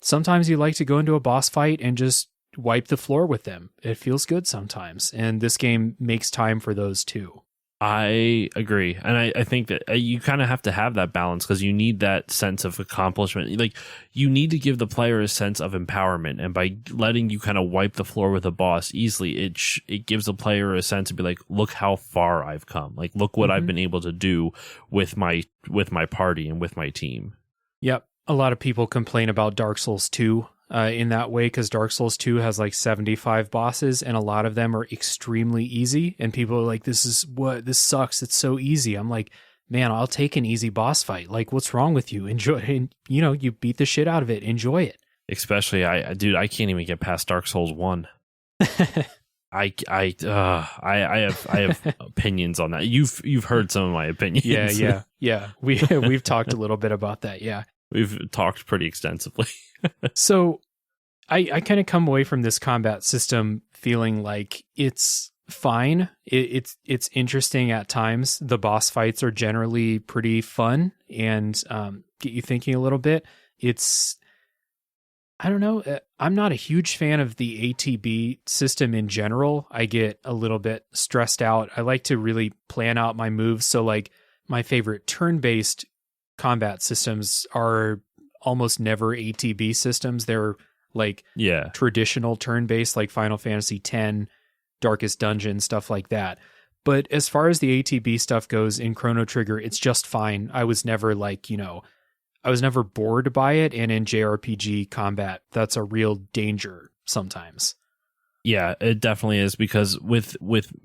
sometimes you like to go into a boss fight and just wipe the floor with them. It feels good sometimes. And this game makes time for those too. I agree. And I think that you kind of have to have that balance because you need that sense of accomplishment. Like, you need to give the player a sense of empowerment. And by letting you kind of wipe the floor with a boss easily, it gives the player a sense to be like, look how far I've come. Like, look what I've been able to do with my party and with my team. Yep. A lot of people complain about Dark Souls 2 in that way, because Dark Souls 2 has like 75 bosses and a lot of them are extremely easy, and people are like, this sucks, it's so easy. I'm like, man, I'll take an easy boss fight. Like, what's wrong with you? Enjoy it. And, you beat the shit out of it. Enjoy it. Especially, I can't even get past Dark Souls 1. I have opinions on that. You've heard some of my opinions. Yeah. We've talked a little bit about that. Yeah. We've talked pretty extensively. So I kind of come away from this combat system feeling like it's fine. It's interesting at times. The boss fights are generally pretty fun and get you thinking a little bit. I don't know. I'm not a huge fan of the ATB system in general. I get a little bit stressed out. I like to really plan out my moves. So like my favorite turn-based combat systems are almost never ATB systems. They're like traditional turn-based, like Final Fantasy X, Darkest Dungeon, stuff like that. But as far as the ATB stuff goes in Chrono Trigger, it's just fine. I was never like, I was never bored by it. And in JRPG combat, that's a real danger sometimes. Yeah, it definitely is, because with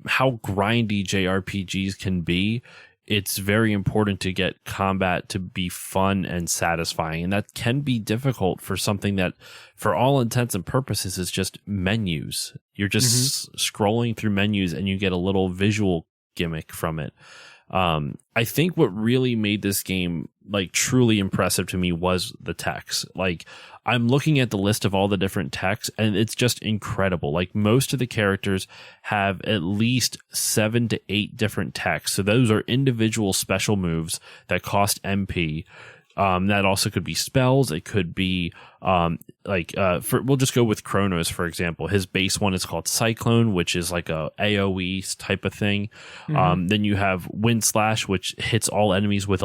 how grindy JRPGs can be, it's very important to get combat to be fun and satisfying. And that can be difficult for something that, for all intents and purposes, is just menus. You're just scrolling through menus and you get a little visual gimmick from it. I think what really made this game like truly impressive to me was the text. Like, I'm looking at the list of all the different texts and it's just incredible. Like, most of the characters have at least 7 to 8 different texts. So those are individual special moves that cost MP. That also could be spells. It could be we'll just go with Chronos, for example. His base one is called Cyclone, which is like a AoE type of thing. Then you have Wind Slash, which hits all enemies with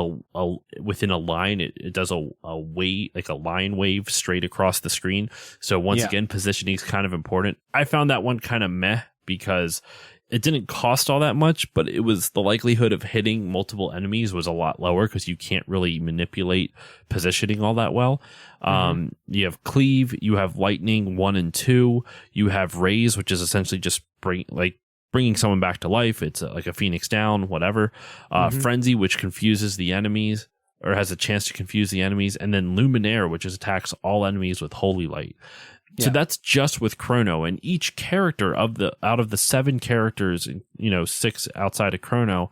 within a line. It does a wave, like a line wave straight across the screen. So once again, positioning is kind of important. I found that one kind of meh because it didn't cost all that much, but it was the likelihood of hitting multiple enemies was a lot lower because you can't really manipulate positioning all that well. You have Cleave, you have Lightning 1 and 2, you have Raise, which is essentially just bringing someone back to life. It's like a Phoenix Down, whatever. Frenzy, which confuses the enemies or has a chance to confuse the enemies, and then Luminaire, which attacks all enemies with Holy Light. So that's just with Chrono, and each character out of the 7 characters, 6 outside of Chrono,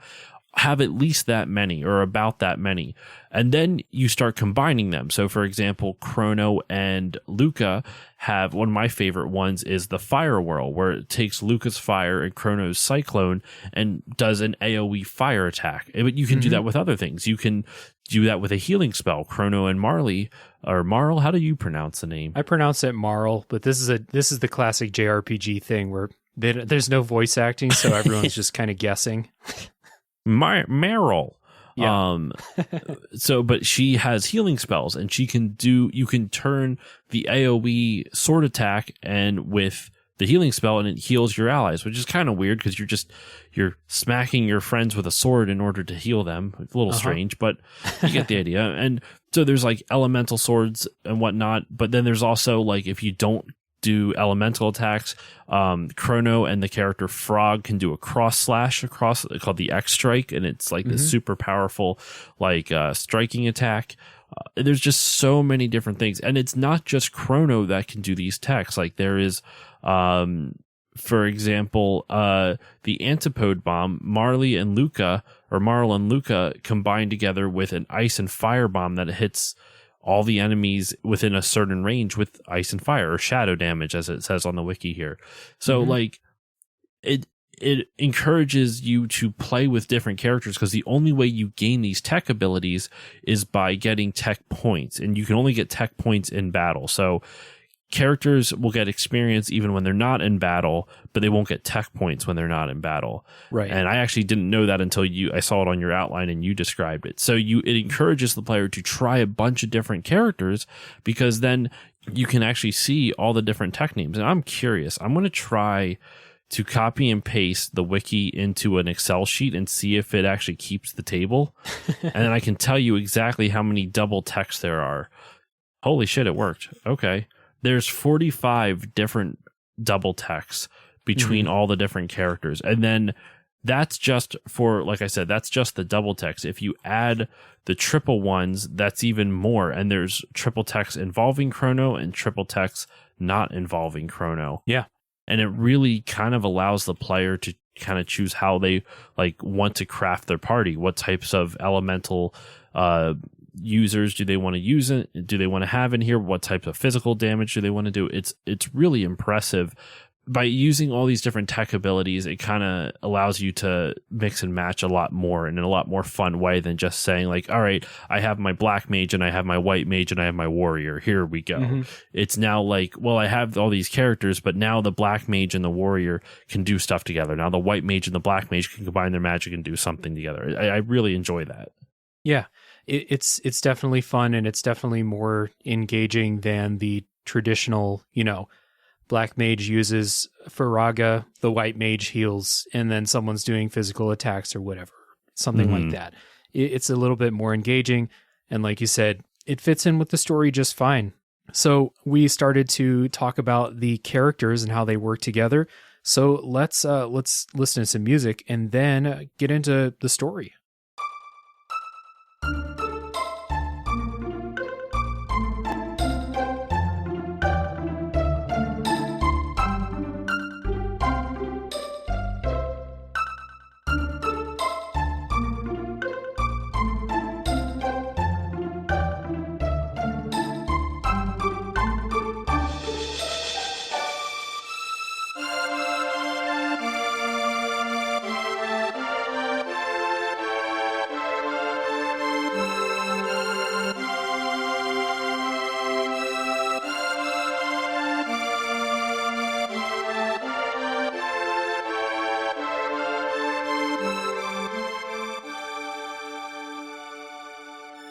have at least that many or about that many. And then you start combining them. So for example, Chrono and Luca have, one of my favorite ones is the Fire Whirl, where it takes Luca's fire and Chrono's cyclone and does an AoE fire attack. But you can do that with other things. You can do that with a healing spell. Chrono and Marley, or Marl, how do you pronounce the name? I pronounce it Marl, but this is the classic JRPG thing where there's no voice acting, so everyone's just kind of guessing. Meryl. Yeah. But she has healing spells, and you can turn the AoE sword attack and with the healing spell, and it heals your allies, which is kind of weird because you're smacking your friends with a sword in order to heal them. It's a little strange, but you get the idea. And so there's like elemental swords and whatnot, but then there's also like if you don't do elemental attacks, Chrono and the character Frog can do a cross slash across called the X strike, and it's like this super powerful like striking attack. There's just so many different things, and it's not just Chrono that can do these attacks. Like there is for example, the Antipode Bomb, Marl and Luca combine together with an Ice and Fire Bomb that hits all the enemies within a certain range with ice and fire, or shadow damage, as it says on the wiki here. So like it encourages you to play with different characters, because the only way you gain these tech abilities is by getting tech points, and you can only get tech points in battle. So characters will get experience even when they're not in battle, but they won't get tech points when they're not in battle. Right. And I actually didn't know that until I saw it on your outline and you described it. So it encourages the player to try a bunch of different characters, because then you can actually see all the different tech names. And I'm curious. I'm going to try to copy and paste the wiki into an Excel sheet and see if it actually keeps the table. And then I can tell you exactly how many double techs there are. Holy shit, it worked. Okay. There's 45 different double techs between all the different characters. And then that's just for, like I said, that's just the double techs. If you add the triple ones, that's even more. And there's triple techs involving Chrono and triple techs not involving Chrono. Yeah. And it really kind of allows the player to kind of choose how they like want to craft their party. What types of elemental users do they want to use it? Do they want to have in here? What types of physical damage do they want to do? It's really impressive. By using all these different tech abilities, it kind of allows you to mix and match a lot more in a lot more fun way than just saying like, all right, I have my black mage and I have my white mage and I have my warrior. Here we go. It's now like, well, I have all these characters, but now the black mage and the warrior can do stuff together. Now the white mage and the black mage can combine their magic and do something together. I really enjoy that. Yeah. It's definitely fun, and it's definitely more engaging than the traditional, black mage uses Faraga, the white mage heals, and then someone's doing physical attacks or whatever, something like that. It's a little bit more engaging, and like you said, it fits in with the story just fine. So we started to talk about the characters and how they work together. So let's listen to some music and then get into the story.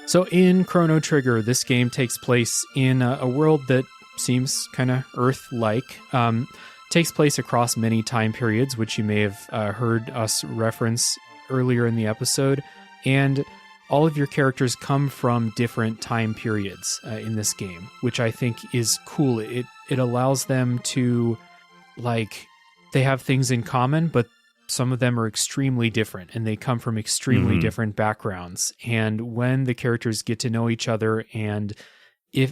So in Chrono Trigger, this game takes place in a world that seems kind of Earth-like. Takes place across many time periods, which you may have heard us reference earlier in the episode. And all of your characters come from different time periods in this game, which I think is cool. It allows them to, they have things in common, but some of them are extremely different, and they come from extremely different backgrounds. And when the characters get to know each other, and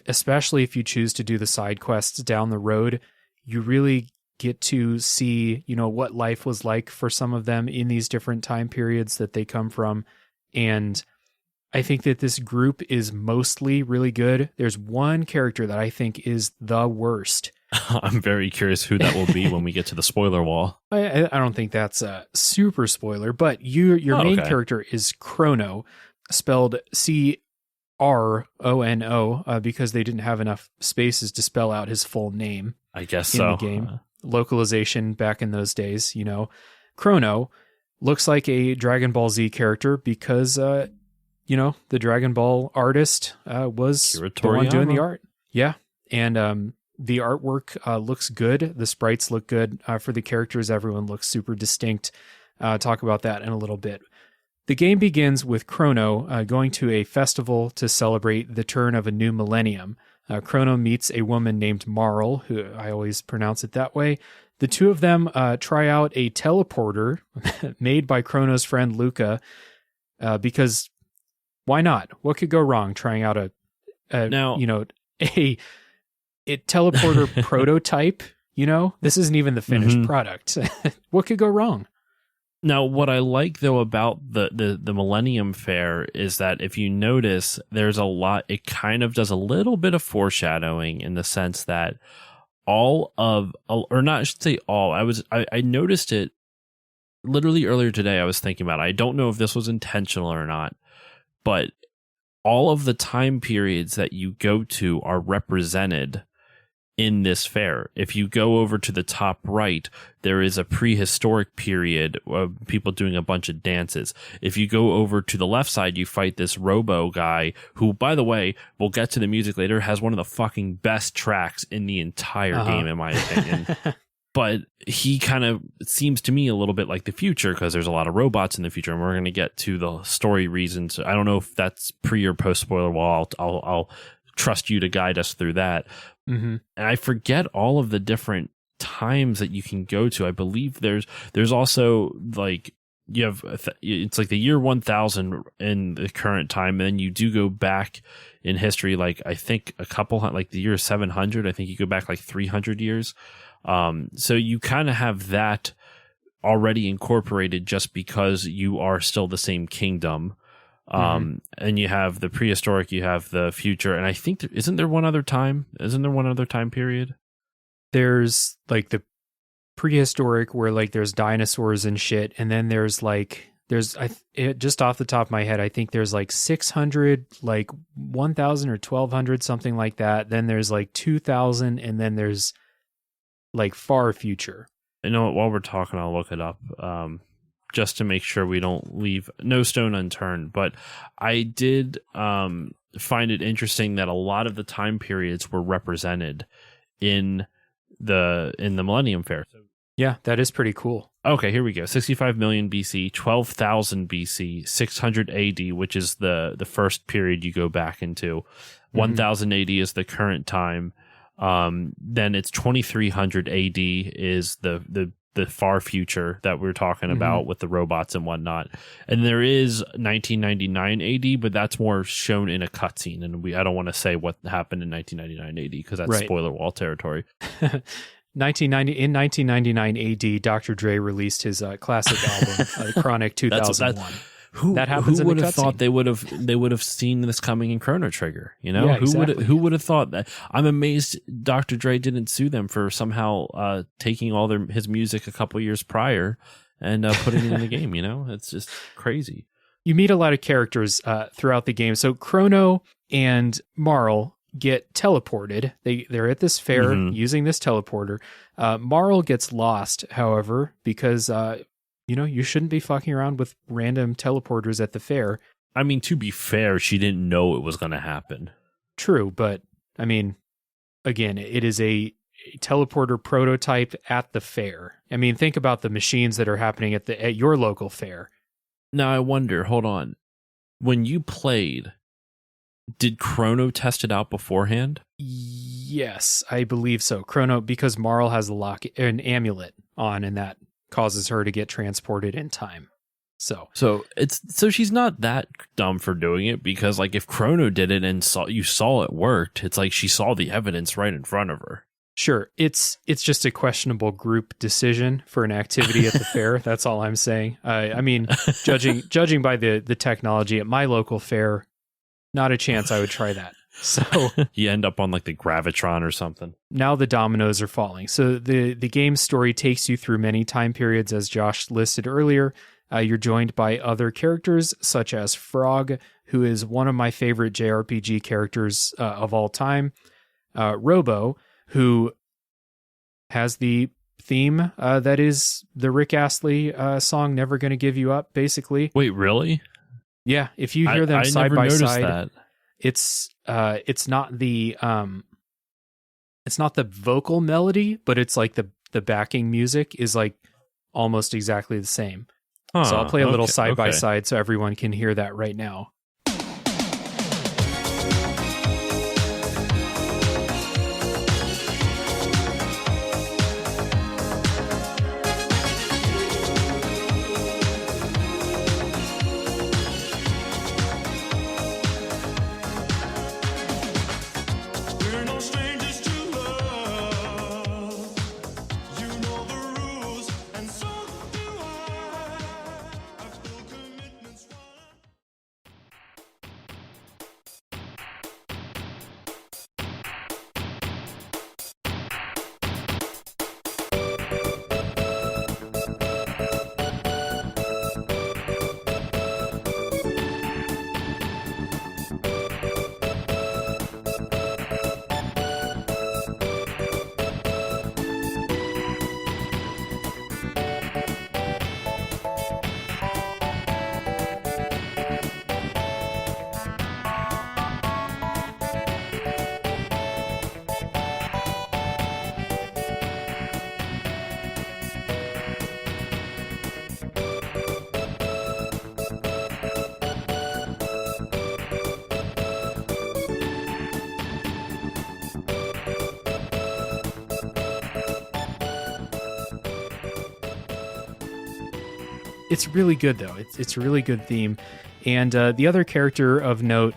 especially if you choose to do the side quests down the road, you really get to see, what life was like for some of them in these different time periods that they come from. And I think that this group is mostly really good. There's one character that I think is the worst. I'm very curious who that will be when we get to the spoiler wall. I don't think that's a super spoiler, but your main character is Chrono, spelled Chrono, because they didn't have enough spaces to spell out his full name. I guess in the game. Localization back in those days, Chrono looks like a Dragon Ball Z character because, the Dragon Ball artist was the one doing the art. Yeah. And the artwork looks good. The sprites look good for the characters. Everyone looks super distinct. Talk about that in a little bit. The game begins with Chrono going to a festival to celebrate the turn of a new millennium. Chrono meets a woman named Marl, who I always pronounce it that way. The two of them try out a teleporter made by Chrono's friend Luca, because why not? What could go wrong trying out a teleporter prototype? This isn't even the finished product. What could go wrong? Now, what I like, though, about the Millennium Fair is that if you notice, there's a lot, it kind of does a little bit of foreshadowing in the sense that I noticed it literally earlier today. I was thinking about it. I don't know if this was intentional or not, but all of the time periods that you go to are represented in this fair. If you go over to the top right, there is a prehistoric period of people doing a bunch of dances. If you go over to the left side, you fight this Robo guy who, by the way, we'll get to the music later, has one of the fucking best tracks in the entire game, in my opinion. But he kind of seems to me a little bit like the future because there's a lot of robots in the future, and we're going to get to the story reasons. I don't know if that's pre or post spoiler. Well, I'll trust you to guide us through that. Mm-hmm. And I forget all of the different times that you can go to. I believe there's also like you have it's like the year 1000 in the current time, and then you do go back in history. Like I think like the year 700. I think you go back like 300 years. So you kind of have that already incorporated just because you are still the same kingdom. And you have the prehistoric, you have the future, and I think isn't there one other time period? There's like the prehistoric where like there's dinosaurs and shit, and then there's just off the top of my head, I think there's like 600, like 1000 or 1200, something like that. Then there's like 2000, and then there's like far future. I know while we're talking, I'll look it up. Just to make sure we don't leave no stone unturned. But I did find it interesting that a lot of the time periods were represented in the Millennium Fair. Yeah, that is pretty cool. Okay, here we go. 65 million BC, 12,000 BC, 600 AD, which is the first period you go back into. 1000 AD is the current time. Then it's 2300 AD is the far future that we're talking about with the robots and whatnot. And there is 1999 AD, but that's more shown in a cutscene. And I don't want to say what happened in 1999 AD because that's spoiler wall territory. In 1999 AD, Dr. Dre released his classic album, Chronic 2001. Who would have thought they would have seen this coming in Chrono Trigger? Yeah, who would have thought that? I'm amazed Dr. Dre didn't sue them for somehow taking all his music a couple years prior and putting it in the game. It's just crazy. You meet a lot of characters throughout the game. So Chrono and Marl get teleported. They're at this fair using this teleporter. Marl gets lost, however, because you shouldn't be fucking around with random teleporters at the fair. I mean, to be fair, she didn't know it was going to happen. True, but I mean, again, it is a teleporter prototype at the fair. I mean, think about the machines that are happening at your local fair. Now, I wonder, hold on. When you played, did Chrono test it out beforehand? Yes, I believe so. Chrono, because Marl has an amulet on, and that causes her to get transported in time. So she's not that dumb for doing it, because like if Chrono did it and you saw it worked, it's like she saw the evidence right in front of her. Sure, it's just a questionable group decision for an activity at the fair. That's all I'm saying. I mean, judging by the technology at my local fair, not a chance I would try that. So you end up on like the Gravitron or something. Now the dominoes are falling. So the game's story takes you through many time periods, as Josh listed earlier. You're joined by other characters such as Frog, who is one of my favorite JRPG characters of all time. Robo, who has the theme that is the Rick Astley song "Never Gonna Give You Up." Basically, Wait, really? Yeah, if you hear them I side never by noticed side, that. it's not the vocal melody, but it's like the backing music is like almost exactly the same. So I'll play a little side by side so everyone can hear that right now. It's really good, though. It's a really good theme. And the other character of note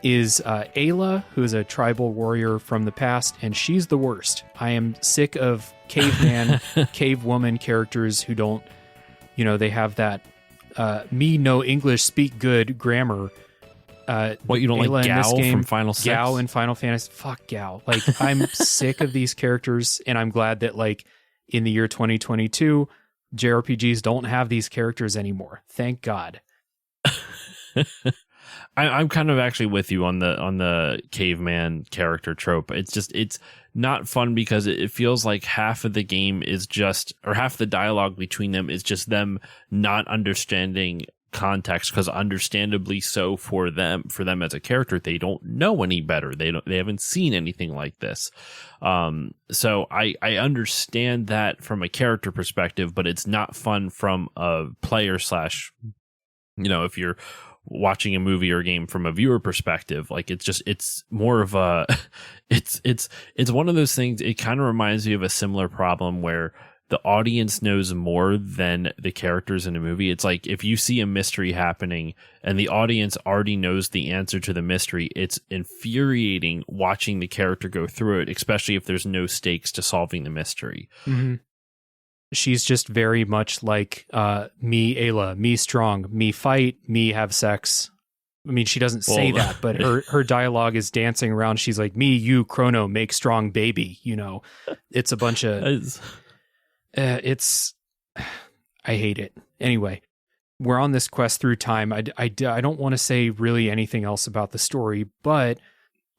is Ayla, who is a tribal warrior from the past, and she's the worst. I am sick of caveman, cavewoman characters who don't, they have that me no English speak good grammar. What, you don't Ayla like Gal from Final Six? Gal in Final Fantasy. Fuck Gal. Like, I'm sick of these characters, and I'm glad that, like, in the year 2022, JRPGs don't have these characters anymore. Thank God. I'm kind of actually with you on the caveman character trope. It's not fun because it feels like half of the game is just, or half the dialogue between them is just them not understanding context, because understandably so for them as a character, they don't know any better. They haven't seen anything like this. So I understand that from a character perspective, but it's not fun from a player slash, if you're watching a movie or game from a viewer perspective. Like, it's more of a it's one of those things. It kind of reminds me of a similar problem where the audience knows more than the characters in a movie. It's like if you see a mystery happening and the audience already knows the answer to the mystery, it's infuriating watching the character go through it, especially if there's no stakes to solving the mystery. Mm-hmm. She's just very much like me, Ayla, me strong, me fight, me have sex. I mean, she doesn't say that, but her dialogue is dancing around. She's like, me, you, Chrono, make strong baby. It's a bunch of... I hate it. Anyway, we're on this quest through time. I don't want to say really anything else about the story, but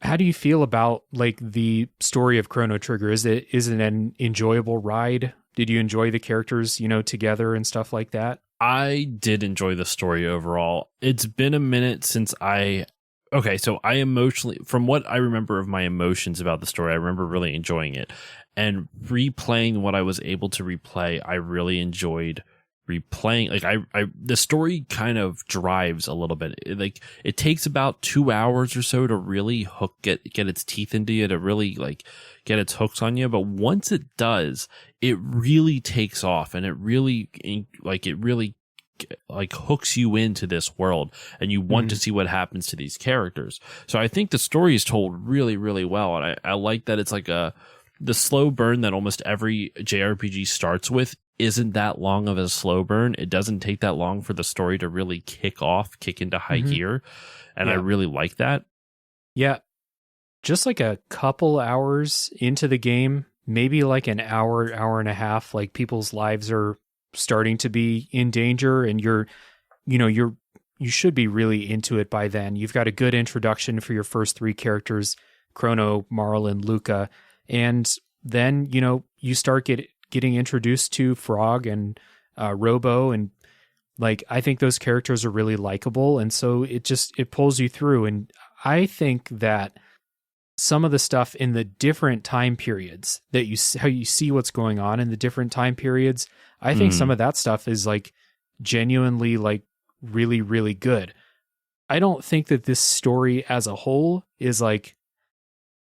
how do you feel about like the story of Chrono Trigger? Is it an enjoyable ride? Did you enjoy the characters, together and stuff like that? I did enjoy the story overall. It's been a minute since so I emotionally, from what I remember of my emotions about the story, I remember really enjoying it. And replaying what I was able to replay, I really enjoyed replaying. Like the story kind of drives a little bit. It takes about 2 hours or so to really get its teeth into you, to really like get its hooks on you. But once it does, it really takes off, and it really hooks you into this world, and you want to see what happens to these characters. So I think the story is told really, really well. And I like that it's like the slow burn that almost every JRPG starts with isn't that long of a slow burn. It doesn't take that long for the story to really kick into high gear. And I really like that. Yeah. Just like a couple hours into the game, maybe like an hour and a half, like people's lives are starting to be in danger, and you should be really into it by then. You've got a good introduction for your first three characters, Chrono, Marl, and Luca. And then, you start getting introduced to Frog and Robo, and like I think those characters are really likable, and so it pulls you through. And I think that some of the stuff in the different time periods that how you see what's going on in the different time periods, I think some of that stuff is like genuinely like really, really good. I don't think that this story as a whole is like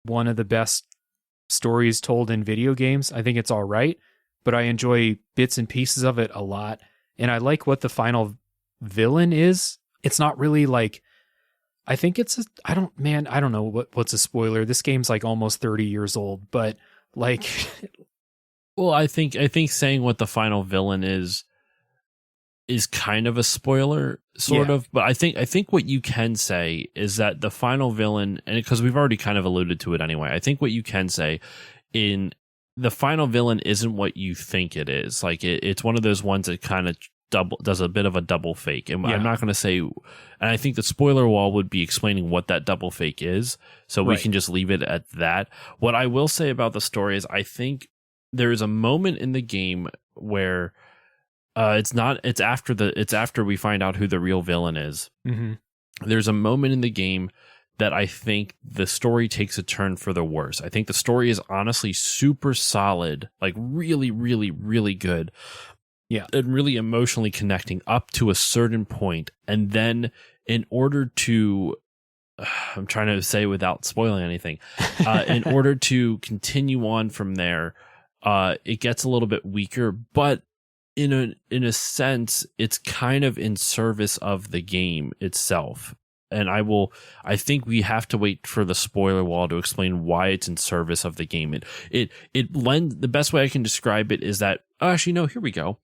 one of the best stories told in video games. I think it's all right, but I enjoy bits and pieces of it a lot. And I like what the final villain is. It's not really like, I think I don't know what's a spoiler. This game's like almost 30 years old, but like, well, I think saying what the final villain is kind of a spoiler, sort of. But I think what you can say is that the final villain, and because we've already kind of alluded to it anyway, I think what you can say in the final villain isn't what you think it is. Like it's one of those ones that kind of does a bit of a double fake. And I'm not going to say, and I think the spoiler wall would be explaining what that double fake is. So we can just leave it at that. What I will say about the story is I think there is a moment in the game where it's after we find out who the real villain is. Mm-hmm. There's a moment in the game that I think the story takes a turn for the worse. I think the story is honestly super solid, like really, really, really good. Yeah. And really emotionally connecting up to a certain point. And then in order to, I'm trying to say without spoiling anything, in order to continue on from there, it gets a little bit weaker, but in a sense, it's kind of in service of the game itself. And I think we have to wait for the spoiler wall to explain why it's in service of the game. It lends, the best way I can describe it is that, here we go.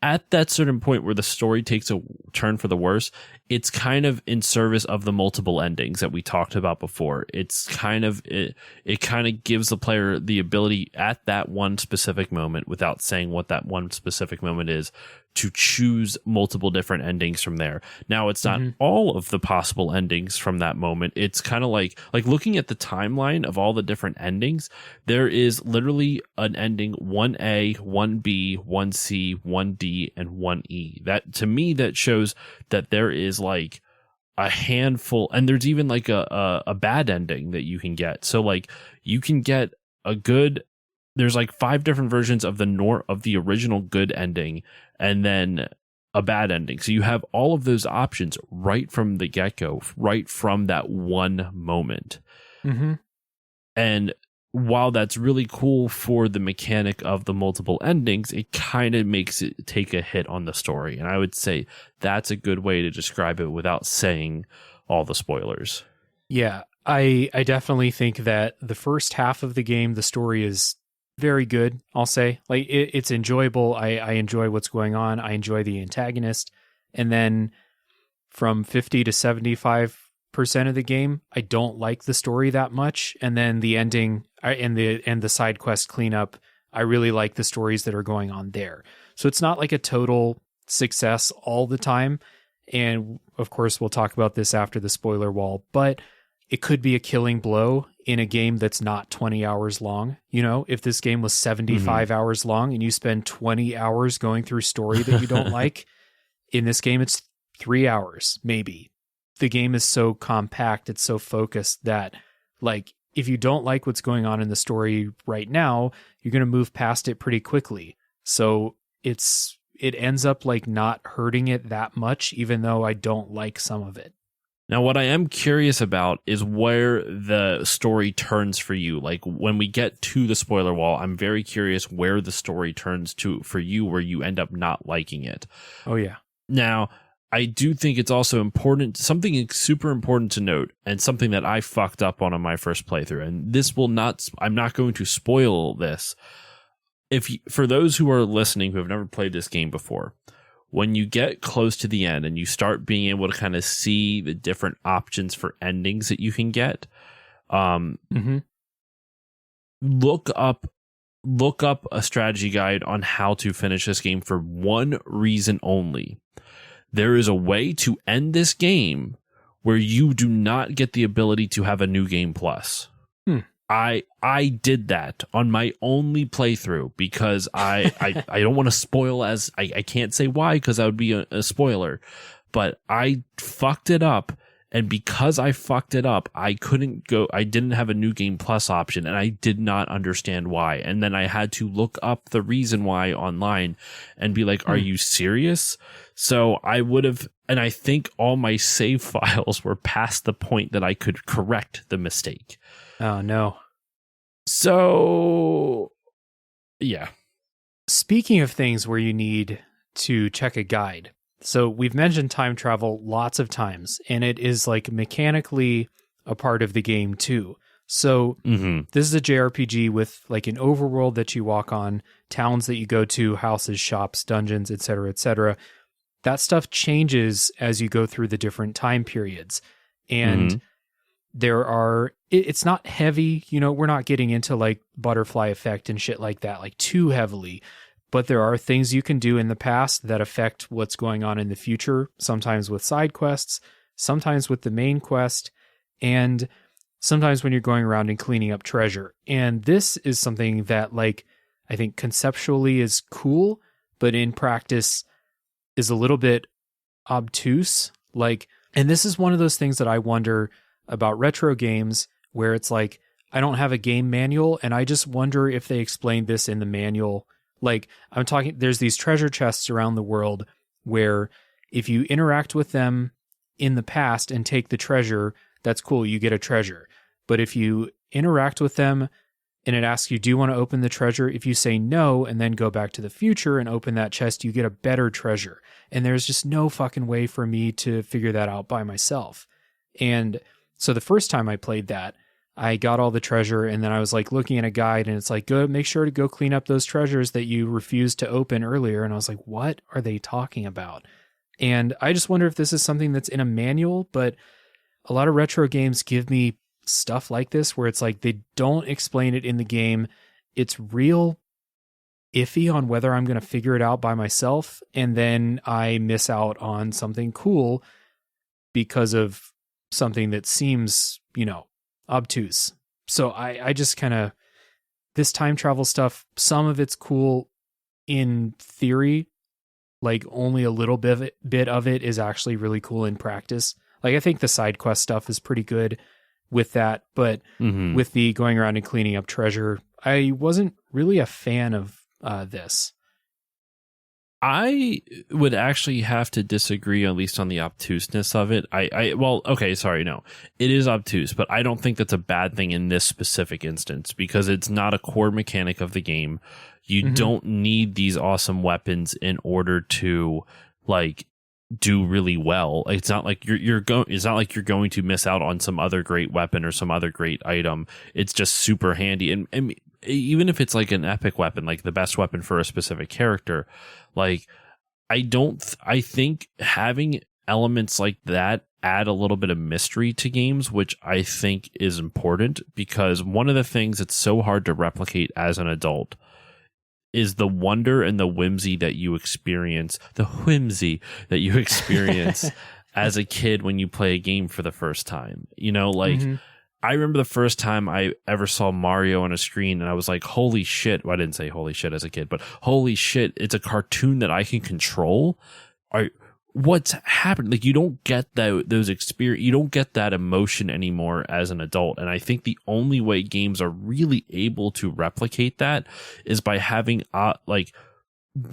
At that certain point where the story takes a turn for the worse, it's kind of in service of the multiple endings that we talked about before. It's kind of, it kind of gives the player the ability at that one specific moment, without saying what that one specific moment is, to choose multiple different endings from there. Now, it's not all of the possible endings from that moment. It's kind of like looking at the timeline of all the different endings. There is literally an ending 1A, 1B, 1C, 1D, and 1E. That, to me, that shows that there is like a handful, and there's even like a bad ending that you can get. So like you can get there's like 5 different versions of the original good ending, and then a bad ending. So you have all of those options right from the get-go, right from that one moment. Mm-hmm. And while that's really cool for the mechanic of the multiple endings, it kind of makes it take a hit on the story. And I would say that's a good way to describe it without saying all the spoilers. Yeah, I definitely think that the first half of the game, the story is very good, I'll say. Like it's enjoyable. I enjoy what's going on. I enjoy the antagonist. And then from 50 to 75% of the game, I don't like the story that much. And then the ending and the side quest cleanup, I really like the stories that are going on there. So it's not like a total success all the time. And of course, we'll talk about this after the spoiler wall, but it could be a killing blow in a game that's not 20 hours long. You know, if this game was 75 hours long and you spend 20 hours going through story that you don't like, in this game, it's 3 hours, maybe. The game is so compact, it's so focused that, like, if you don't like what's going on in the story right now, you're going to move past it pretty quickly. So it ends up like not hurting it that much, even though I don't like some of it. Now, what I am curious about is where the story turns for you. Like when we get to the spoiler wall, I'm very curious where the story turns to for you, where you end up not liking it. Oh, yeah. Now, I do think it's also important, something super important to note, and something that I fucked up on my first playthrough. And I'm not going to spoil this. For those who are listening who have never played this game before, when you get close to the end and you start being able to kind of see the different options for endings that you can get, look up a strategy guide on how to finish this game for one reason only. There is a way to end this game where you do not get the ability to have a new game plus. I did that on my only playthrough because I don't want to spoil as I can't say why because that would be a spoiler, but I fucked it up. And because I fucked it up, I didn't have a New Game Plus option, and I did not understand why. And then I had to look up the reason why online and be like, are you serious? So I would have, and I think all my save files were past the point that I could correct the mistake. Oh, no. So, yeah. Speaking of things where you need to check a guide, so we've mentioned time travel lots of times, and it is like mechanically a part of the game too. So this is a JRPG with like an overworld that you walk on, towns that you go to, houses, shops, dungeons, etc., etc. That stuff changes as you go through the different time periods. And it's not heavy, we're not getting into like butterfly effect and shit like that, like too heavily. But there are things you can do in the past that affect what's going on in the future, sometimes with side quests, sometimes with the main quest, and sometimes when you're going around and cleaning up treasure. And this is something that, like, I think conceptually is cool, but in practice is a little bit obtuse. Like, and this is one of those things that I wonder about retro games where it's like, I don't have a game manual, and I just wonder if they explained this in the manual. Like, there's these treasure chests around the world where if you interact with them in the past and take the treasure, that's cool, you get a treasure. But if you interact with them and it asks you, do you want to open the treasure? If you say no and then go back to the future and open that chest, you get a better treasure. And there's just no fucking way for me to figure that out by myself. And so the first time I played that, I got all the treasure, and then I was like looking at a guide, and it's like, go make sure to go clean up those treasures that you refused to open earlier. And I was like, what are they talking about? And I just wonder if this is something that's in a manual, but a lot of retro games give me stuff like this where it's like they don't explain it in the game. It's real iffy on whether I'm going to figure it out by myself, and then I miss out on something cool because of something that seems, obtuse. So I just kind of, this time travel stuff, some of it's cool in theory, like only a little bit of it is actually really cool in practice. Like, I think the side quest stuff is pretty good with that, but with the going around and cleaning up treasure, I wasn't really a fan of this. I would actually have to disagree, at least on the obtuseness of it. No, it is obtuse, but I don't think that's a bad thing in this specific instance because it's not a core mechanic of the game. You don't need these awesome weapons in order to like do really well. It's not like it's not like you're going to miss out on some other great weapon or some other great item. It's just super handy, and even if it's like an epic weapon, like the best weapon for a specific character, like I think having elements like that add a little bit of mystery to games, which I think is important, because one of the things that's so hard to replicate as an adult is the wonder and the whimsy that you experience, as a kid when you play a game for the first time. I remember the first time I ever saw Mario on a screen, and I was like, holy shit. Well, I didn't say holy shit as a kid, but holy shit, it's a cartoon that I can control. What's happened? Like, you don't get those experience, you don't get that emotion anymore as an adult. And I think the only way games are really able to replicate that is by having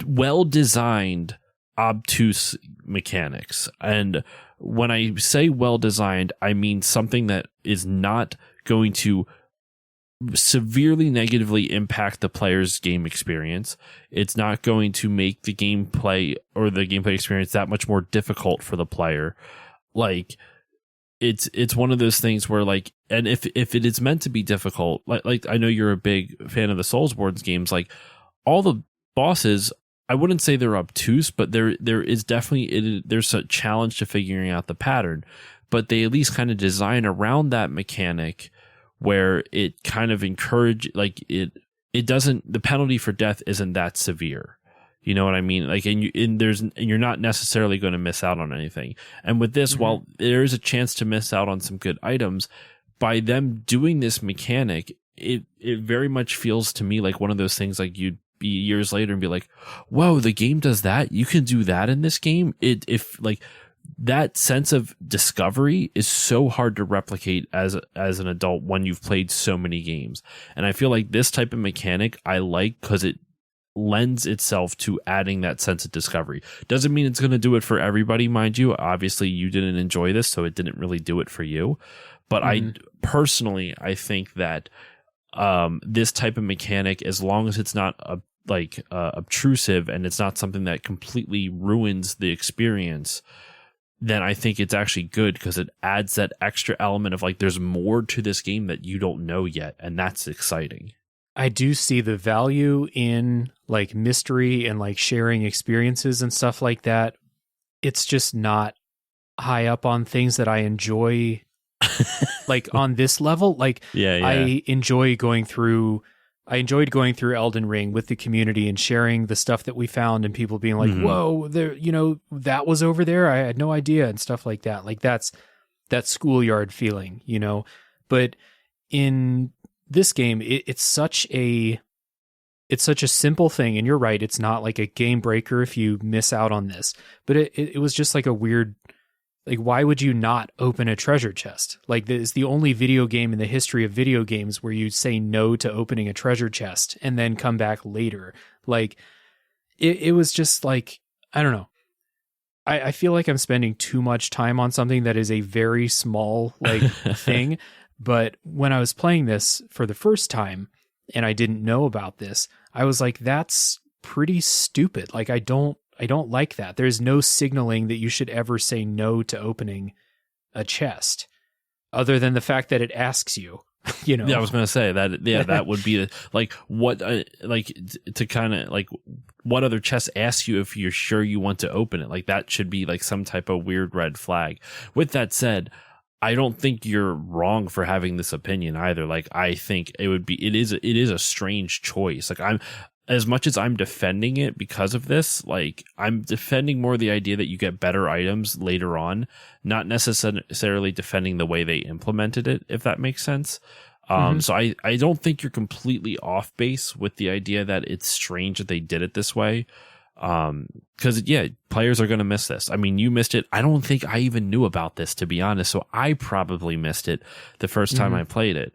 well-designed, obtuse mechanics. And when I say well-designed, I mean something that is not going to severely negatively impact the player's game experience. It's not going to make the gameplay or the gameplay experience that much more difficult for the player. Like, it's one of those things where, like, and if it is meant to be difficult, like I know you're a big fan of the Soulsborne games, like all the bosses, I wouldn't say they're obtuse, but there is definitely there's a challenge to figuring out the pattern, but they at least kind of design around that mechanic where it kind of it doesn't, the penalty for death isn't that severe. You know what I mean? Like, and you're not necessarily going to miss out on anything. And with this, while there is a chance to miss out on some good items, by them doing this mechanic, it very much feels to me like one of those things like you'd be years later and be like, whoa, the game does that? You can do that in this game? If like that sense of discovery is so hard to replicate as an adult when you've played so many games. And I feel like this type of mechanic I like because it lends itself to adding that sense of discovery. Doesn't mean it's going to do it for everybody, mind you. Obviously, you didn't enjoy this, so it didn't really do it for you. But I think that this type of mechanic, as long as it's not obtrusive and it's not something that completely ruins the experience, then I think it's actually good because it adds that extra element of like there's more to this game that you don't know yet, and that's exciting. I do see the value in like mystery and like sharing experiences and stuff like that. It's just not high up on things that I enjoy like on this level. Like I enjoyed going through Elden Ring with the community and sharing the stuff that we found and people being like, whoa, there, that was over there. I had no idea and stuff like that. Like that's that schoolyard feeling, but in this game, it's such a simple thing. And you're right. It's not like a game breaker if you miss out on this, but it was just like a weird, like, why would you not open a treasure chest? Like, it's the only video game in the history of video games where you say no to opening a treasure chest and then come back later. Like, it was just like, I don't know. I feel like I'm spending too much time on something that is a very small, like, thing. But when I was playing this for the first time and I didn't know about this, I was like, that's pretty stupid. Like, I don't like that. There's no signaling that you should ever say no to opening a chest other than the fact that it asks you, Yeah, I was going to say that. Yeah, that would be like what, to kind of like what other chest asks you if you're sure you want to open it. Like that should be like some type of weird red flag. With that said, I don't think you're wrong for having this opinion either. Like I think it is a strange choice. Like as much as I'm defending it because of this, like I'm defending more the idea that you get better items later on, not necessarily defending the way they implemented it, if that makes sense. So I don't think you're completely off base with the idea that it's strange that they did it this way. Cause players are going to miss this. I mean, you missed it. I don't think I even knew about this, to be honest. So I probably missed it the first time I played it.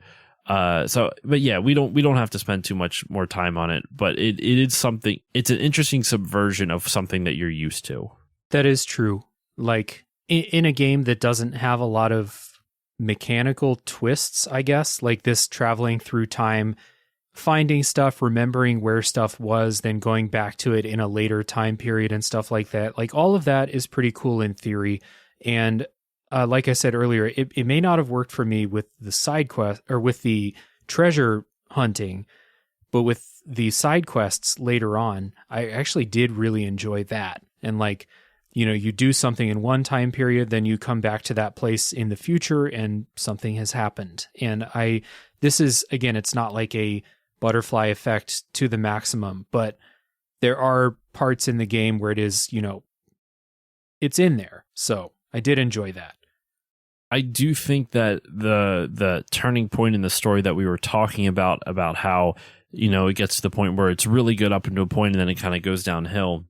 But yeah, we don't have to spend too much more time on it, but it is something, it's an interesting subversion of something that you're used to. That is true. Like in a game that doesn't have a lot of mechanical twists, I guess, like this traveling through time, finding stuff, remembering where stuff was, then going back to it in a later time period and stuff like that. Like all of that is pretty cool in theory. And like I said earlier, it may not have worked for me with the side quest or with the treasure hunting, but with the side quests later on, I actually did really enjoy that. And like, you do something in one time period, then you come back to that place in the future and something has happened. And this is, again, it's not like a butterfly effect to the maximum, but there are parts in the game where it is, it's in there. So I did enjoy that. I do think that the turning point in the story that we were talking about how, it gets to the point where it's really good up into a point and then it kind of goes downhill.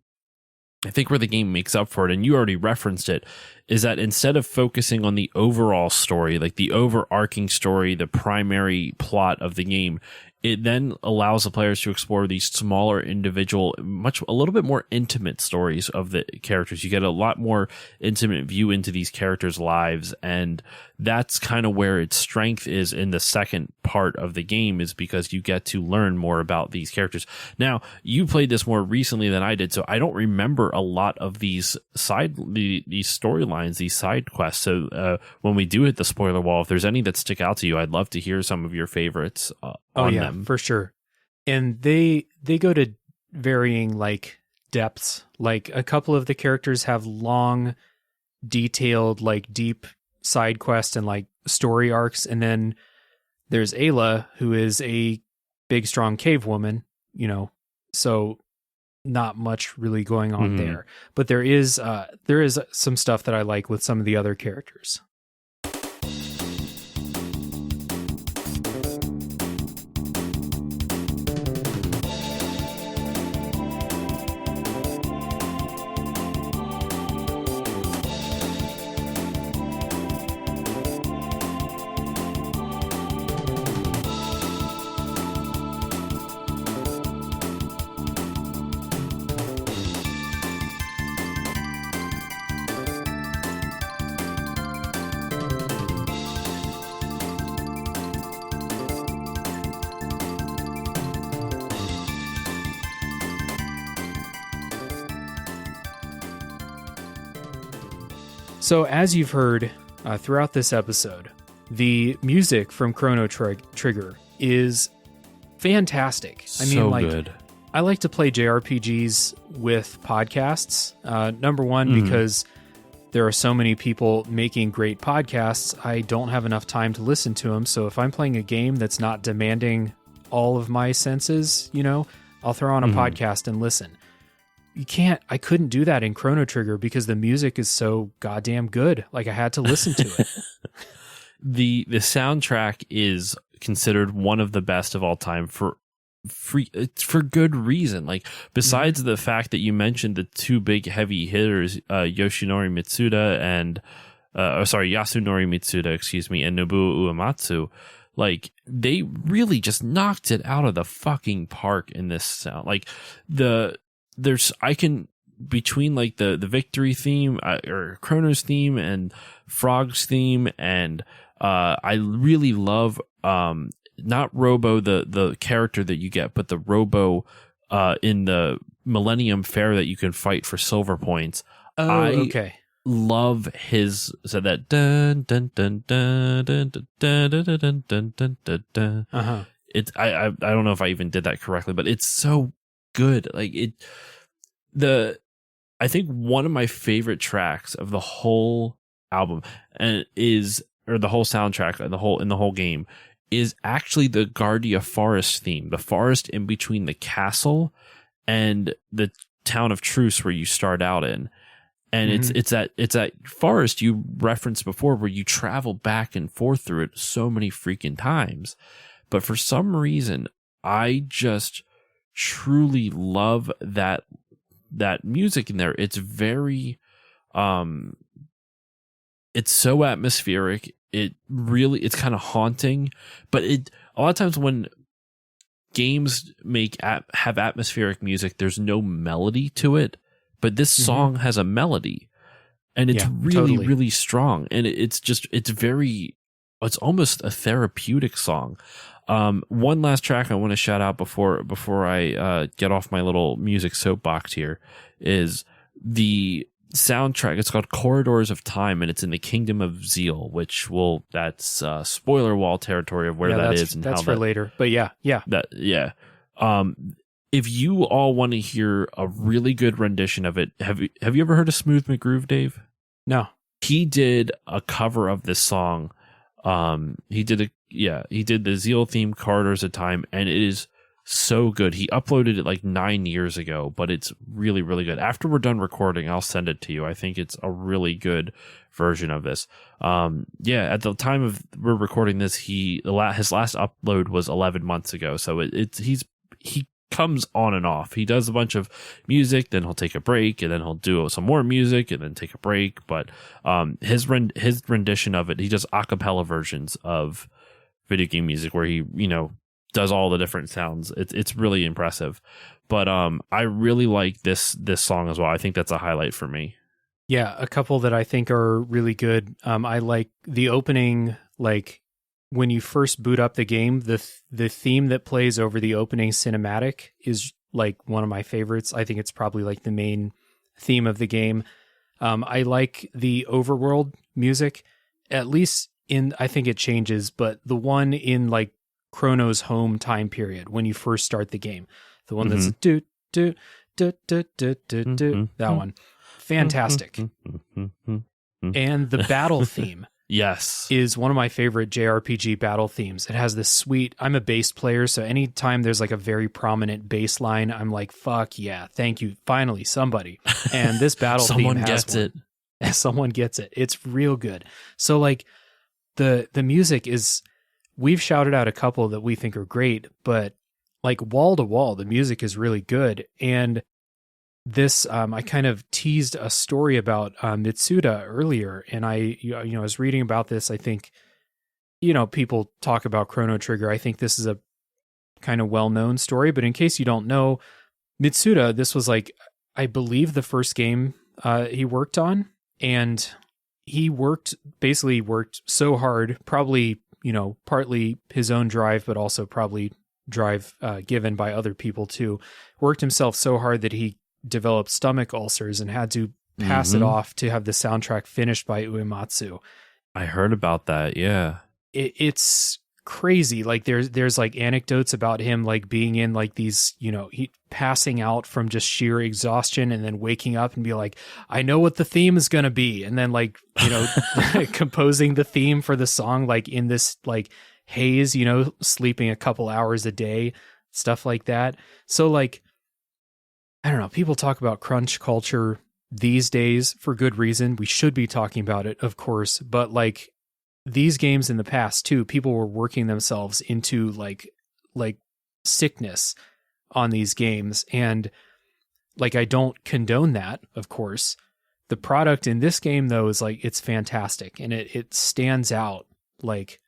I think where the game makes up for it, and you already referenced it, is that instead of focusing on the overall story, like the overarching story, the primary plot of the game, it then allows the players to explore these smaller individual, a little bit more intimate stories of the characters. You get a lot more intimate view into these characters' lives, and that's kind of where its strength is in the second part of the game, is because you get to learn more about these characters. Now, you played this more recently than I did, so I don't remember a lot of these storylines, these side quests. So when we do hit the spoiler wall, if there's any that stick out to you, I'd love to hear some of your favorites on them. For sure. And they go to varying like depths. Like a couple of the characters have long, detailed, like deep side quests and like story arcs. And then there's Ayla, who is a big, strong cave woman, so not much really going on there. But there is some stuff that I like with some of the other characters. So as you've heard throughout this episode, the music from Chrono Trigger is fantastic. Good. I like to play JRPGs with podcasts. Number one, because there are so many people making great podcasts, I don't have enough time to listen to them. So if I'm playing a game that's not demanding all of my senses, I'll throw on a podcast and listen. I couldn't do that in Chrono Trigger because the music is so goddamn good. Like, I had to listen to it. The soundtrack is considered one of the best of all time for good reason. Like, besides the fact that you mentioned the two big heavy hitters, Yasunori Mitsuda and Nobuo Uematsu, like, they really just knocked it out of the fucking park in this sound. Like, between like the victory theme or Chrono's theme and Frog's theme, and I really love not Robo the character that you get, but the Robo in the Millennium Fair that you can fight for silver points. Okay. Love his that dun dun dun dun dun dun dun dun dun dun dun dun. It's I don't know if I even did that correctly, but it's so good. Like, I think one of my favorite tracks of the whole album or the whole soundtrack in the whole game is actually the Guardia Forest theme, the forest in between the castle and the town of Truce where you start out in. And it's that forest you referenced before where you travel back and forth through it so many freaking times. But for some reason, I just truly love that music in there. It's very it's so atmospheric. It's kind of haunting, but a lot of times when games have atmospheric music, there's no melody to it, but this song has a melody, and it's really strong, and it's almost a therapeutic song. One last track I want to shout out before I get off my little music soapbox here is the soundtrack. It's called Corridors of Time, and it's in the Kingdom of Zeal, that's spoiler wall territory of where that is, and that's how for later. But yeah. If you all want to hear a really good rendition of it, have you ever heard of Smooth McGroove, Dave? No. He did a cover of this song. He did the Zeal theme, Corridors of Time, and it is so good. He uploaded it like 9 years ago, but it's really, really good. After we're done recording, I'll send it to you. I think it's a really good version of this. At the time of we're recording this, his last upload was 11 months ago. So he comes on and off. He does a bunch of music, then he'll take a break, and then he'll do some more music, and then take a break. But his rendition of it, he does a cappella versions of video game music where he, does all the different sounds. It's really impressive. But I really like this song as well. I think that's a highlight for me. Yeah, a couple that I think are really good. I like the opening, like when you first boot up the game, the theme that plays over the opening cinematic is like one of my favorites. I think it's probably like the main theme of the game. I like the overworld music, at least I think it changes, but the one in like Chrono's home time period when you first start the game, the one that's do do do do do do do, that one, fantastic. And the battle theme, yes, is one of my favorite JRPG battle themes. It has this sweet. I'm a bass player, so anytime there's like a very prominent bass line, I'm like, fuck yeah, thank you, finally somebody. And this battle someone theme has gets it. Someone gets it. It's real good. So like the music is. We've shouted out a couple that we think are great, but like wall to wall, the music is really good. And this, I kind of teased a story about Mitsuda earlier, and I was reading about this. I think, people talk about Chrono Trigger. I think this is a kind of well-known story, but in case you don't know, Mitsuda, this was like, I believe the first game he worked on, and he worked so hard, probably, partly his own drive, but also probably drive given by other people too, worked himself so hard that he developed stomach ulcers and had to pass it off to have the soundtrack finished by Uematsu. I heard about that. Yeah. It's crazy. Like there's like anecdotes about him like being in like these, he passing out from just sheer exhaustion and then waking up and be like, I know what the theme is going to be. And then like, composing the theme for the song, like in this like haze, sleeping a couple hours a day, stuff like that. So like, I don't know, people talk about crunch culture these days for good reason. We should be talking about it, of course, but like these games in the past too, people were working themselves into like sickness on these games. And like, I don't condone that, of course. The product in this game though is like, it's fantastic and it stands out. Like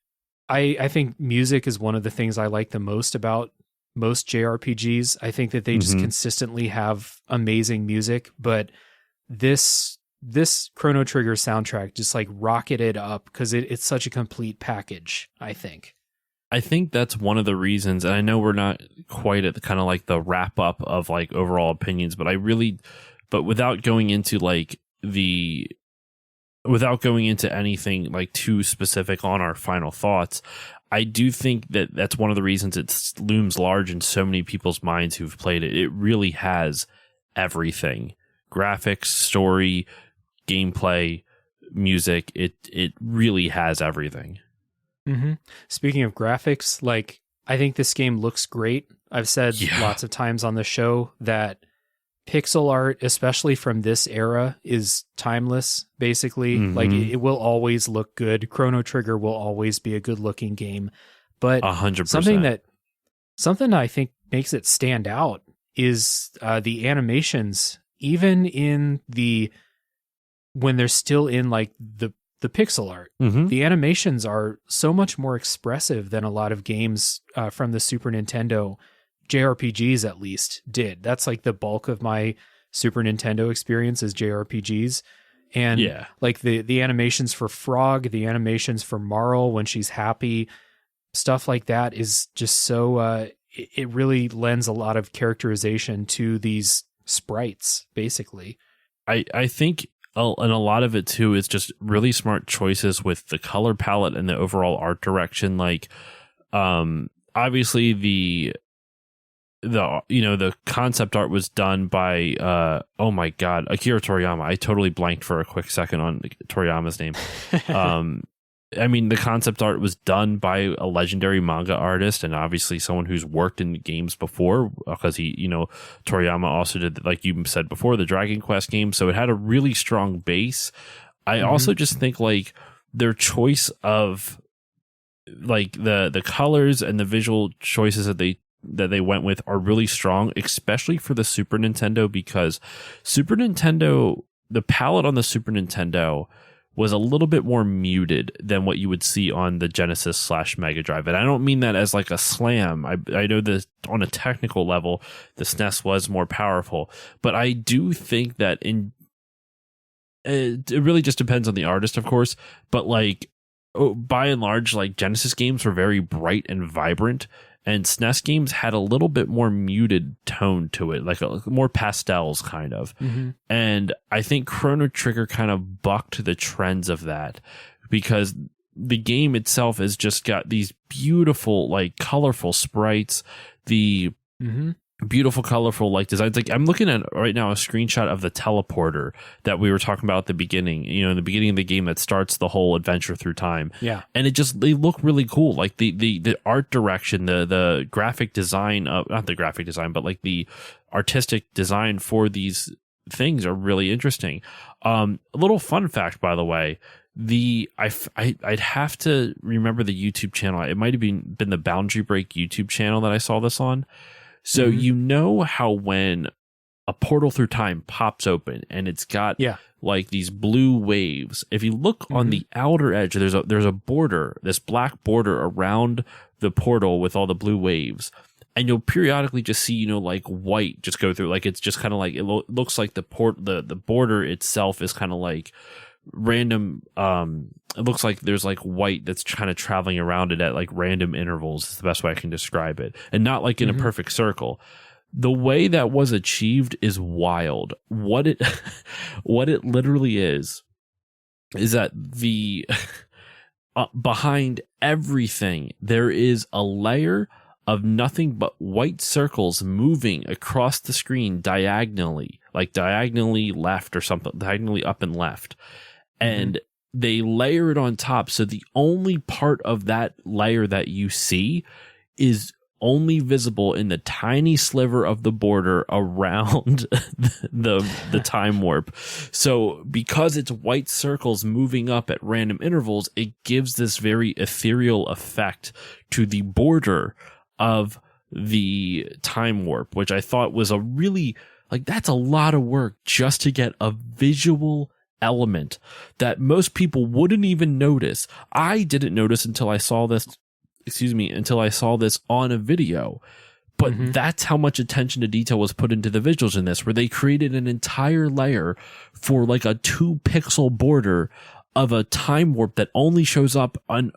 I think music is one of the things I like the most about most JRPGs. I think that they just consistently have amazing music, but this Chrono Trigger soundtrack just like rocketed up because it's such a complete package, I think. I think that's one of the reasons, and I know we're not quite at the kind of like the wrap up of like overall opinions, but without going into without going into anything like too specific on our final thoughts, I do think that that's one of the reasons it looms large in so many people's minds who've played it. It really has everything. Graphics, story, gameplay, music. It really has everything. Mm-hmm. Speaking of graphics, like I think this game looks great. I've said lots of times on the show that pixel art, especially from this era, is timeless, basically. Like it will always look good. Chrono Trigger will always be a good looking game. But 100%. Something I think makes it stand out is the animations, even when they're still in like the pixel art. The animations are so much more expressive than a lot of games from the Super Nintendo, JRPGs at least, did. That's like the bulk of my Super Nintendo experience is JRPGs. And like the animations for Frog, the animations for Marle when she's happy, stuff like that is just so it really lends a lot of characterization to these sprites, basically. I think and a lot of it too is just really smart choices with the color palette and the overall art direction. Like obviously the concept art was done by oh my god, Akira Toriyama. I totally blanked for a quick second on Toriyama's name. I mean, the concept art was done by a legendary manga artist and obviously someone who's worked in games before, because Toriyama also did, like you said before, the Dragon Quest game. So it had a really strong base. I also just think like their choice of like the colors and the visual choices that they went with are really strong, especially for the Super Nintendo, because the palette on the Super Nintendo was a little bit more muted than what you would see on the Genesis / Mega Drive. And I don't mean that as like a slam. I know that on a technical level, the SNES was more powerful, but I do think that it really just depends on the artist, of course, but like by and large, like Genesis games were very bright and vibrant, and SNES games had a little bit more muted tone to it, like more pastels kind of. And I think Chrono Trigger kind of bucked the trends of that, because the game itself has just got these beautiful, like colorful sprites, the beautiful, colorful like designs. Like I'm looking at right now a screenshot of the teleporter that we were talking about at the beginning, in the beginning of the game that starts the whole adventure through time. Yeah. And they look really cool. Like the art direction, the graphic design of, not the graphic design, but like the artistic design for these things are really interesting. A little fun fact, by the way, I'd have to remember the YouTube channel. It might have been the Boundary Break YouTube channel that I saw this on. So you know how when a portal through time pops open and it's got like these blue waves, if you look on the outer edge, there's a border, this black border around the portal with all the blue waves, and you'll periodically just see like white just go through. Like it's just kind of like it looks like the border itself is kind of like random. It looks like there's like white that's kind of traveling around it at like random intervals. Is the best way I can describe it, and not like in a perfect circle. the way that was achieved is wild. What it literally is that the behind everything there is a layer of nothing but white circles moving across the screen diagonally, like diagonally left or something, diagonally up and left. And they layer it on top. So the only part of that layer that you see is only visible in the tiny sliver of the border around the time warp. So because it's white circles moving up at random intervals, it gives this very ethereal effect to the border of the time warp, which I thought was a really, like, that's a lot of work just to get a visual element that most people wouldn't even notice. I didn't notice until I saw this on a video. But that's how much attention to detail was put into the visuals in this, where they created an entire layer for like a 2-pixel border of a time warp that only shows up on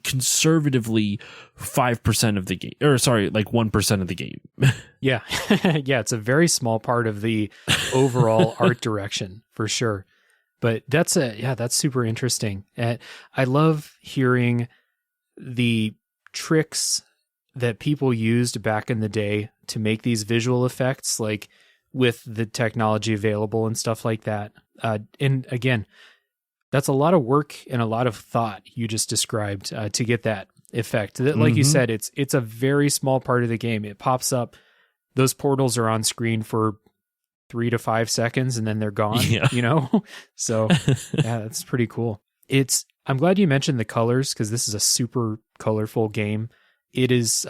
conservatively 5% of the game, or sorry, like 1% of the game. Yeah. Yeah, it's a very small part of the overall art direction for sure. But that's super interesting. And I love hearing the tricks that people used back in the day to make these visual effects, like with the technology available and stuff like that. And again, that's a lot of work and a lot of thought you just described to get that effect. That, like you said, it's a very small part of the game. It pops up. Those portals are on screen for 3 to 5 seconds and then they're gone, you know? So yeah, that's pretty cool. I'm glad you mentioned the colors, because this is a super colorful game. It is,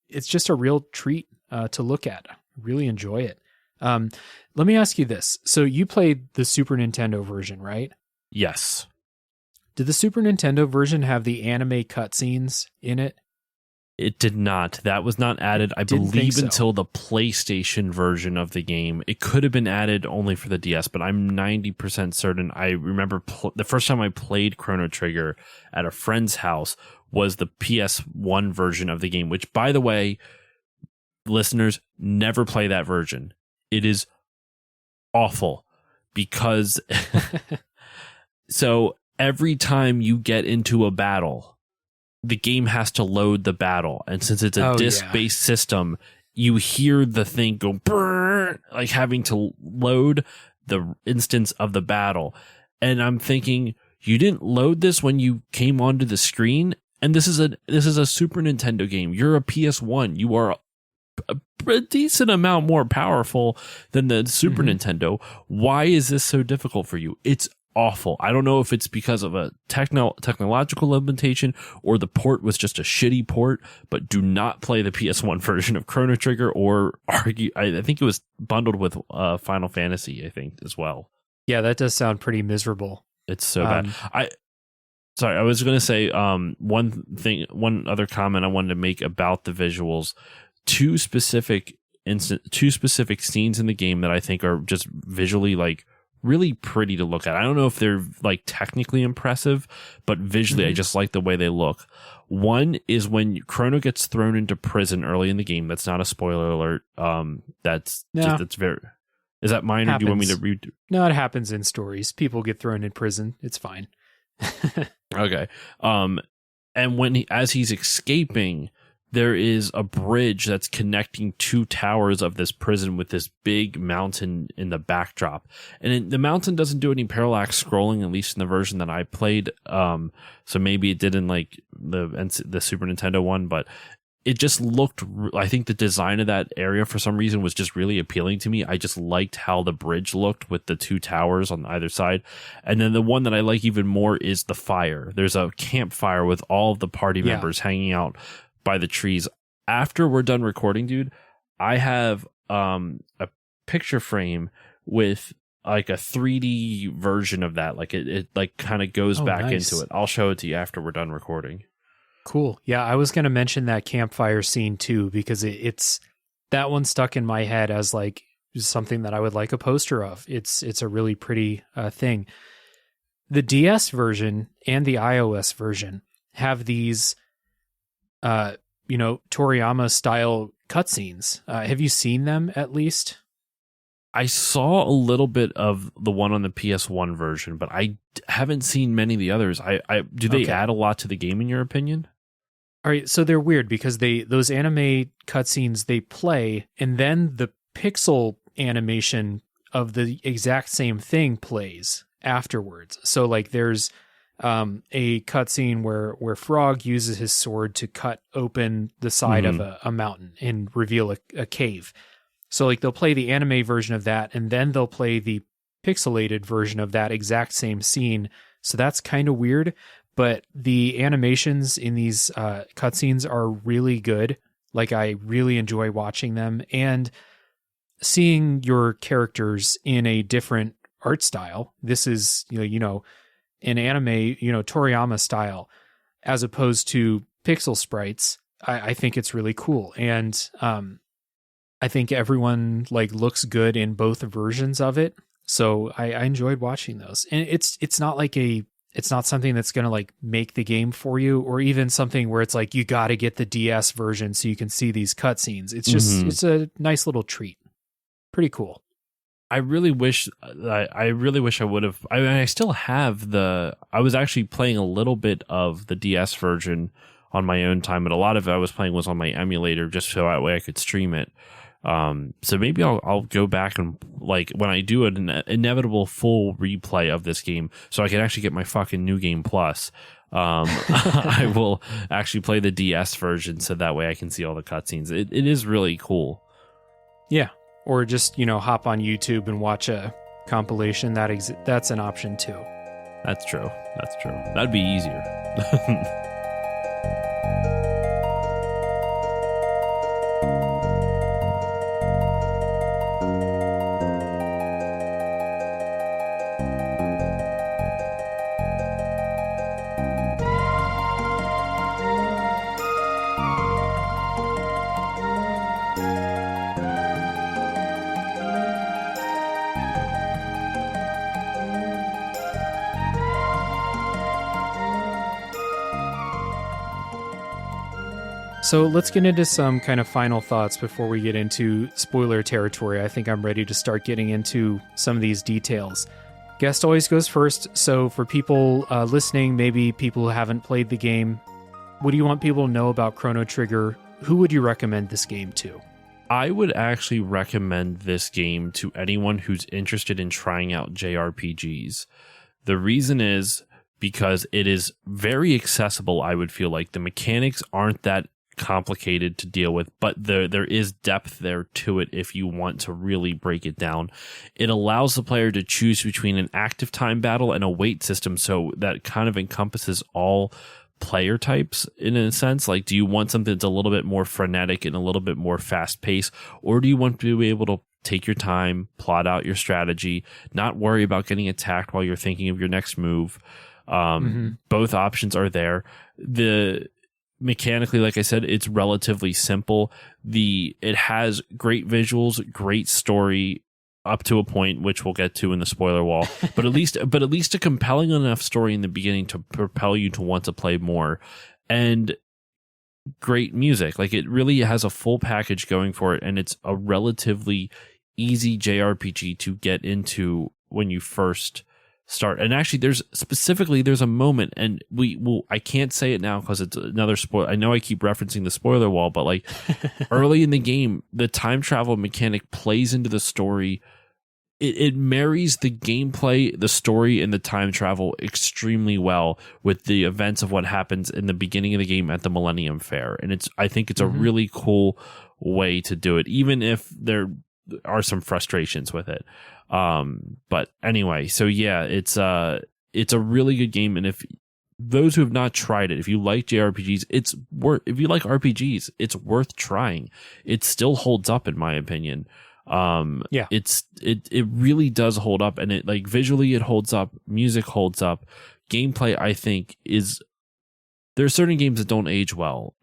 it's just a real treat to look at. I really enjoy it. Let me ask you this. So you played the Super Nintendo version, right? Yes. Did the Super Nintendo version have the anime cutscenes in it? It did not. That was not added, I believe, until the PlayStation version of the game. It could have been added only for the DS, but I'm 90% certain. I remember the first time I played Chrono Trigger at a friend's house was the PS1 version of the game, which, by the way, listeners, never play that version. It is awful because so every time you get into a battle, the game has to load the battle. And since it's a disc-based system, you hear the thing go brrr, like having to load the instance of the battle. And I'm thinking, you didn't load this when you came onto the screen? And this is a Super Nintendo game. You're a PS1. You are a decent amount more powerful than the Super Nintendo. Why is this so difficult for you? It's awful. I don't know if it's because of a technological limitation or the port was just a shitty port, but do not play the PS1 version of Chrono Trigger or argue. I think it was bundled with Final Fantasy, I think, as well. Yeah, that does sound pretty miserable. It's so bad. I was going to say one other comment I wanted to make about the visuals. Two specific scenes in the game that I think are just visually like really pretty to look at. I don't know if they're like technically impressive, but visually I just like the way they look. One is when Chrono gets thrown into prison early in the game. That's not a spoiler alert. That's very. Is that mine, or do you want me to read? No, it happens in stories. People get thrown in prison. It's fine. Okay. And as he's escaping, there is a bridge that's connecting two towers of this prison with this big mountain in the backdrop. And the mountain doesn't do any parallax scrolling, at least in the version that I played. So maybe it did in like the Super Nintendo one, but it just looked, I think the design of that area for some reason was just really appealing to me. I just liked how the bridge looked with the two towers on either side. And then the one that I like even more is the fire. There's a campfire with all of the party members hanging out by the trees. After we're done recording, dude, I have a picture frame with like a 3D version of that. Like it like kind of goes back into it. I'll show it to you after we're done recording. Cool. Yeah, I was going to mention that campfire scene too, because it's that one stuck in my head as like something that I would like a poster of. It's a really pretty thing. The DS version and the iOS version have these Toriyama style cutscenes. Have you seen them at least? I saw a little bit of the one on the PS1 version, but I haven't seen many of the others. Do they add a lot to the game in your opinion? All right, so they're weird because those anime cutscenes they play, and then the pixel animation of the exact same thing plays afterwards. So like there's a cutscene where Frog uses his sword to cut open the side of a mountain and reveal a cave. So like they'll play the anime version of that, and then they'll play the pixelated version of that exact same scene. So that's kind of weird. But the animations in these cutscenes are really good. Like I really enjoy watching them and seeing your characters in a different art style. This is an anime, Toriyama style, as opposed to pixel sprites. I think it's really cool, and I think everyone like looks good in both versions of it. So I enjoyed watching those, and it's not like it's not something that's going to like make the game for you, or even something where it's like you got to get the DS version so you can see these cutscenes. It's just it's a nice little treat. Pretty cool. I really wish I would have. I mean, I still have I was actually playing a little bit of the DS version on my own time, but a lot of it I was playing was on my emulator, just so that way I could stream it. So maybe I'll go back and like when I do an inevitable full replay of this game, so I can actually get my fucking New Game Plus. I will actually play the DS version, so that way I can see all the cutscenes. It is really cool. Yeah, or just hop on YouTube and watch a compilation. That's an option too. That's true. That'd be easier. So let's get into some kind of final thoughts before we get into spoiler territory. I think I'm ready to start getting into some of these details. Guest always goes first, so for people listening, maybe people who haven't played the game, what do you want people to know about Chrono Trigger? Who would you recommend this game to? I would actually recommend this game to anyone who's interested in trying out JRPGs. The reason is because it is very accessible, I would feel like. The mechanics aren't that complicated to deal with, but there is depth there to it if you want to really break it down. It allows the player to choose between an active time battle and a wait system, so that kind of encompasses all player types in a sense. Like, do you want something that's a little bit more frenetic and a little bit more fast paced, or do you want to be able to take your time, plot out your strategy, not worry about getting attacked while you're thinking of your next move? Both options are there. Mechanically, like I said, it's relatively simple. It has great visuals, great story up to a point, which we'll get to in the spoiler wall. But at least a compelling enough story in the beginning to propel you to want to play more, and great music. Like, it really has a full package going for it, and it's a relatively easy JRPG to get into when you first start. And actually, there's a moment, and I can't say it now because it's another spoiler. I know I keep referencing the spoiler wall, but like early in the game, the time travel mechanic plays into the story. It marries the gameplay, the story, and the time travel extremely well with the events of what happens in the beginning of the game at the Millennium Fair. And I think it's a really cool way to do it, even if there are some frustrations with it. But anyway, so yeah, it's a really good game. And if those who have not tried it, if you like JRPGs, if you like RPGs, it's worth trying. It still holds up, in my opinion. It really does hold up, and it, like, visually it holds up, music holds up, gameplay, I think, there are certain games that don't age well,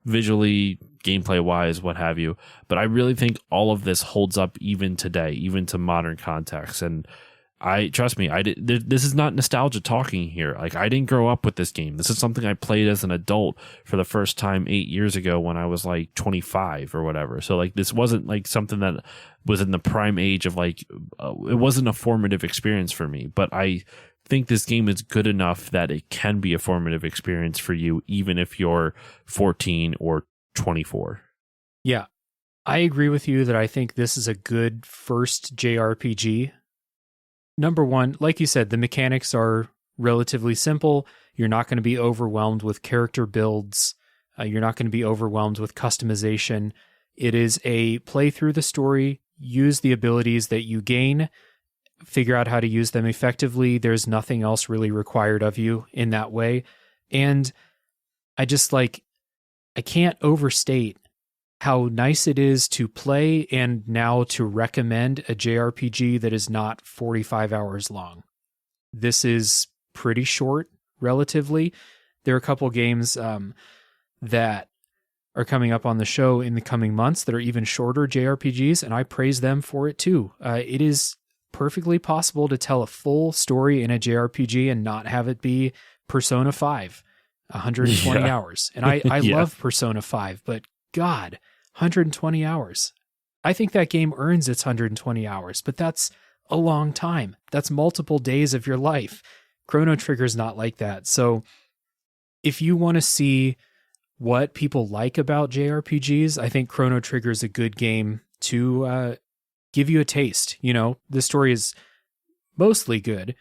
visually, gameplay wise, what have you, but I really think all of this holds up even today, even to modern context. And Trust me, this is not nostalgia talking here. Like, I didn't grow up with this game. This is something I played as an adult for the first time 8 years ago when I was like 25 or whatever. So like, this wasn't like something that was in the prime age of like, it wasn't a formative experience for me, but I think this game is good enough that it can be a formative experience for you, even if you're 14 or 24. Yeah, I agree with you that I think this is a good first JRPG. Number one, like you said, the mechanics are relatively simple. You're not going to be overwhelmed with character builds. You're not going to be overwhelmed with customization. It is a play through the story, use the abilities that you gain, figure out how to use them effectively. There's nothing else really required of you in that way. And I can't overstate how nice it is to play and now to recommend a JRPG that is not 45 hours long. This is pretty short, relatively. There are a couple games that are coming up on the show in the coming months that are even shorter JRPGs, and I praise them for it too. It is perfectly possible to tell a full story in a JRPG and not have it be Persona 5, 120 hours. And I love Persona 5, but God, 120 hours. I think that game earns its 120 hours, but that's a long time. That's multiple days of your life. Chrono Trigger's not like that. So if you want to see what people like about JRPGs, I think Chrono Trigger is a good game to give you a taste. You know, the story is mostly good.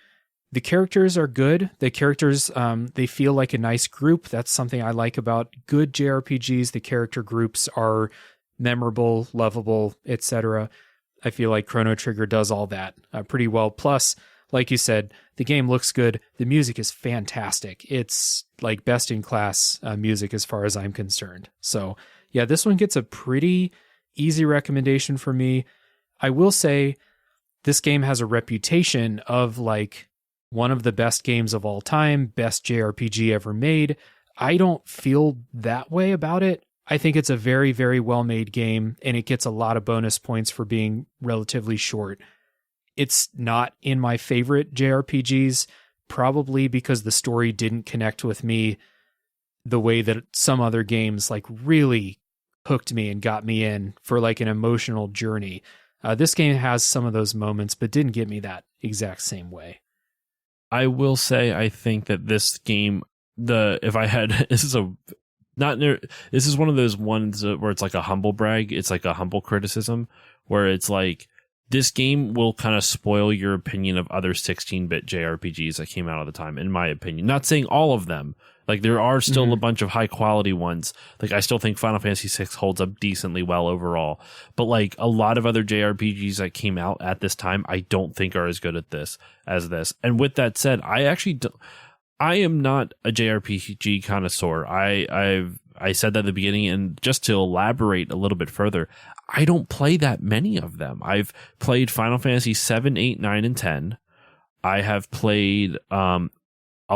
The characters are good. The characters, they feel like a nice group. That's something I like about good JRPGs. The character groups are memorable, lovable, etc. I feel like Chrono Trigger does all that pretty well. Plus, like you said, the game looks good. The music is fantastic. It's like best in class music as far as I'm concerned. So yeah, this one gets a pretty easy recommendation for me. I will say this game has a reputation of like one of the best games of all time, best JRPG ever made. I don't feel that way about it. I think it's a very, very well-made game, and it gets a lot of bonus points for being relatively short. It's not in my favorite JRPGs, probably because the story didn't connect with me the way that some other games like really hooked me and got me in for like an emotional journey. This game has some of those moments, but didn't get me that exact same way. I will say, I think that this game, this is one of those ones where it's like a humble brag. It's like a humble criticism where it's like, this game will kind of spoil your opinion of other 16-bit JRPGs that came out at the time, in my opinion. Not saying all of them. Like, there are still a bunch of high-quality ones. Like, I still think Final Fantasy VI holds up decently well overall. But, like, a lot of other JRPGs that came out at this time, I don't think are as good at this as this. And with that said, I am not a JRPG connoisseur. I said that at the beginning, and just to elaborate a little bit further, I don't play that many of them. I've played Final Fantasy 7, 8, 9, and 10. I have played a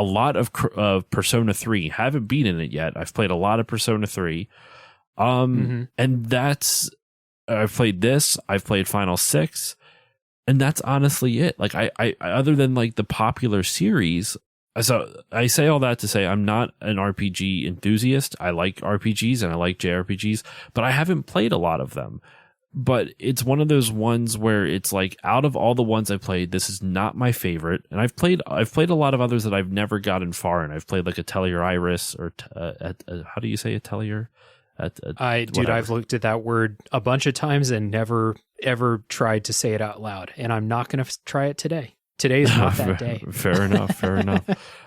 lot of Persona 3. Haven't beaten it yet. I've played a lot of Persona 3. And I've played this. I've played Final 6. And that's honestly it. Like, I other than like the popular series. So I say all that to say I'm not an RPG enthusiast. I like RPGs and I like JRPGs, but I haven't played a lot of them. But it's one of those ones where it's like, out of all the ones I played, this is not my favorite. And I've played a lot of others that I've never gotten far in. I've played like Atelier Iris or how do you say Atelier? I've looked at that word a bunch of times and never ever tried to say it out loud. And I'm not going to try it today. Today's not that day. Fair enough.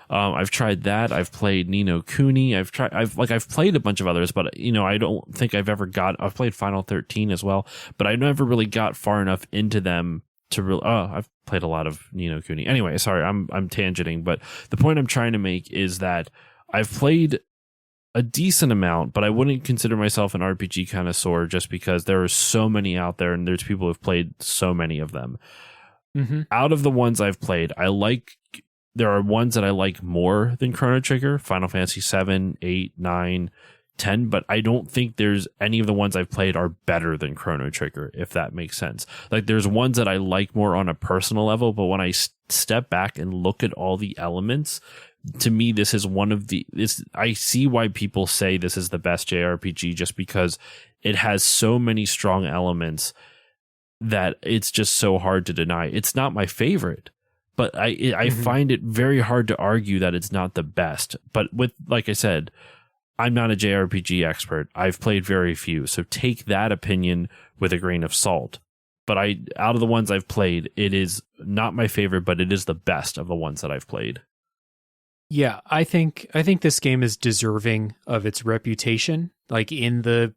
I've tried that. I've played Ni no Kuni. I've played a bunch of others, but I don't think I've played Final 13 as well, but I never really got far enough into them to really. I've played a lot of Ni no Kuni. Anyway, sorry, I'm tangenting, but the point I'm trying to make is that I've played a decent amount, but I wouldn't consider myself an RPG connoisseur just because there are so many out there and there's people who've played so many of them. Out of the ones I've played, there are ones that I like more than Chrono Trigger, Final Fantasy 7, 8, 9, 10, but I don't think there's any of the ones I've played are better than Chrono Trigger, if that makes sense. Like, there's ones that I like more on a personal level, but when I step back and look at all the elements, to me, this is one of I see why people say this is the best JRPG, just because it has so many strong elements that it's just so hard to deny. It's not my favorite, but I find it very hard to argue that it's not the best. But like I said, I'm not a JRPG expert. I've played very few, so take that opinion with a grain of salt. But out of the ones I've played, it is not my favorite, but it is the best of the ones that I've played. Yeah, I think this game is deserving of its reputation, like in the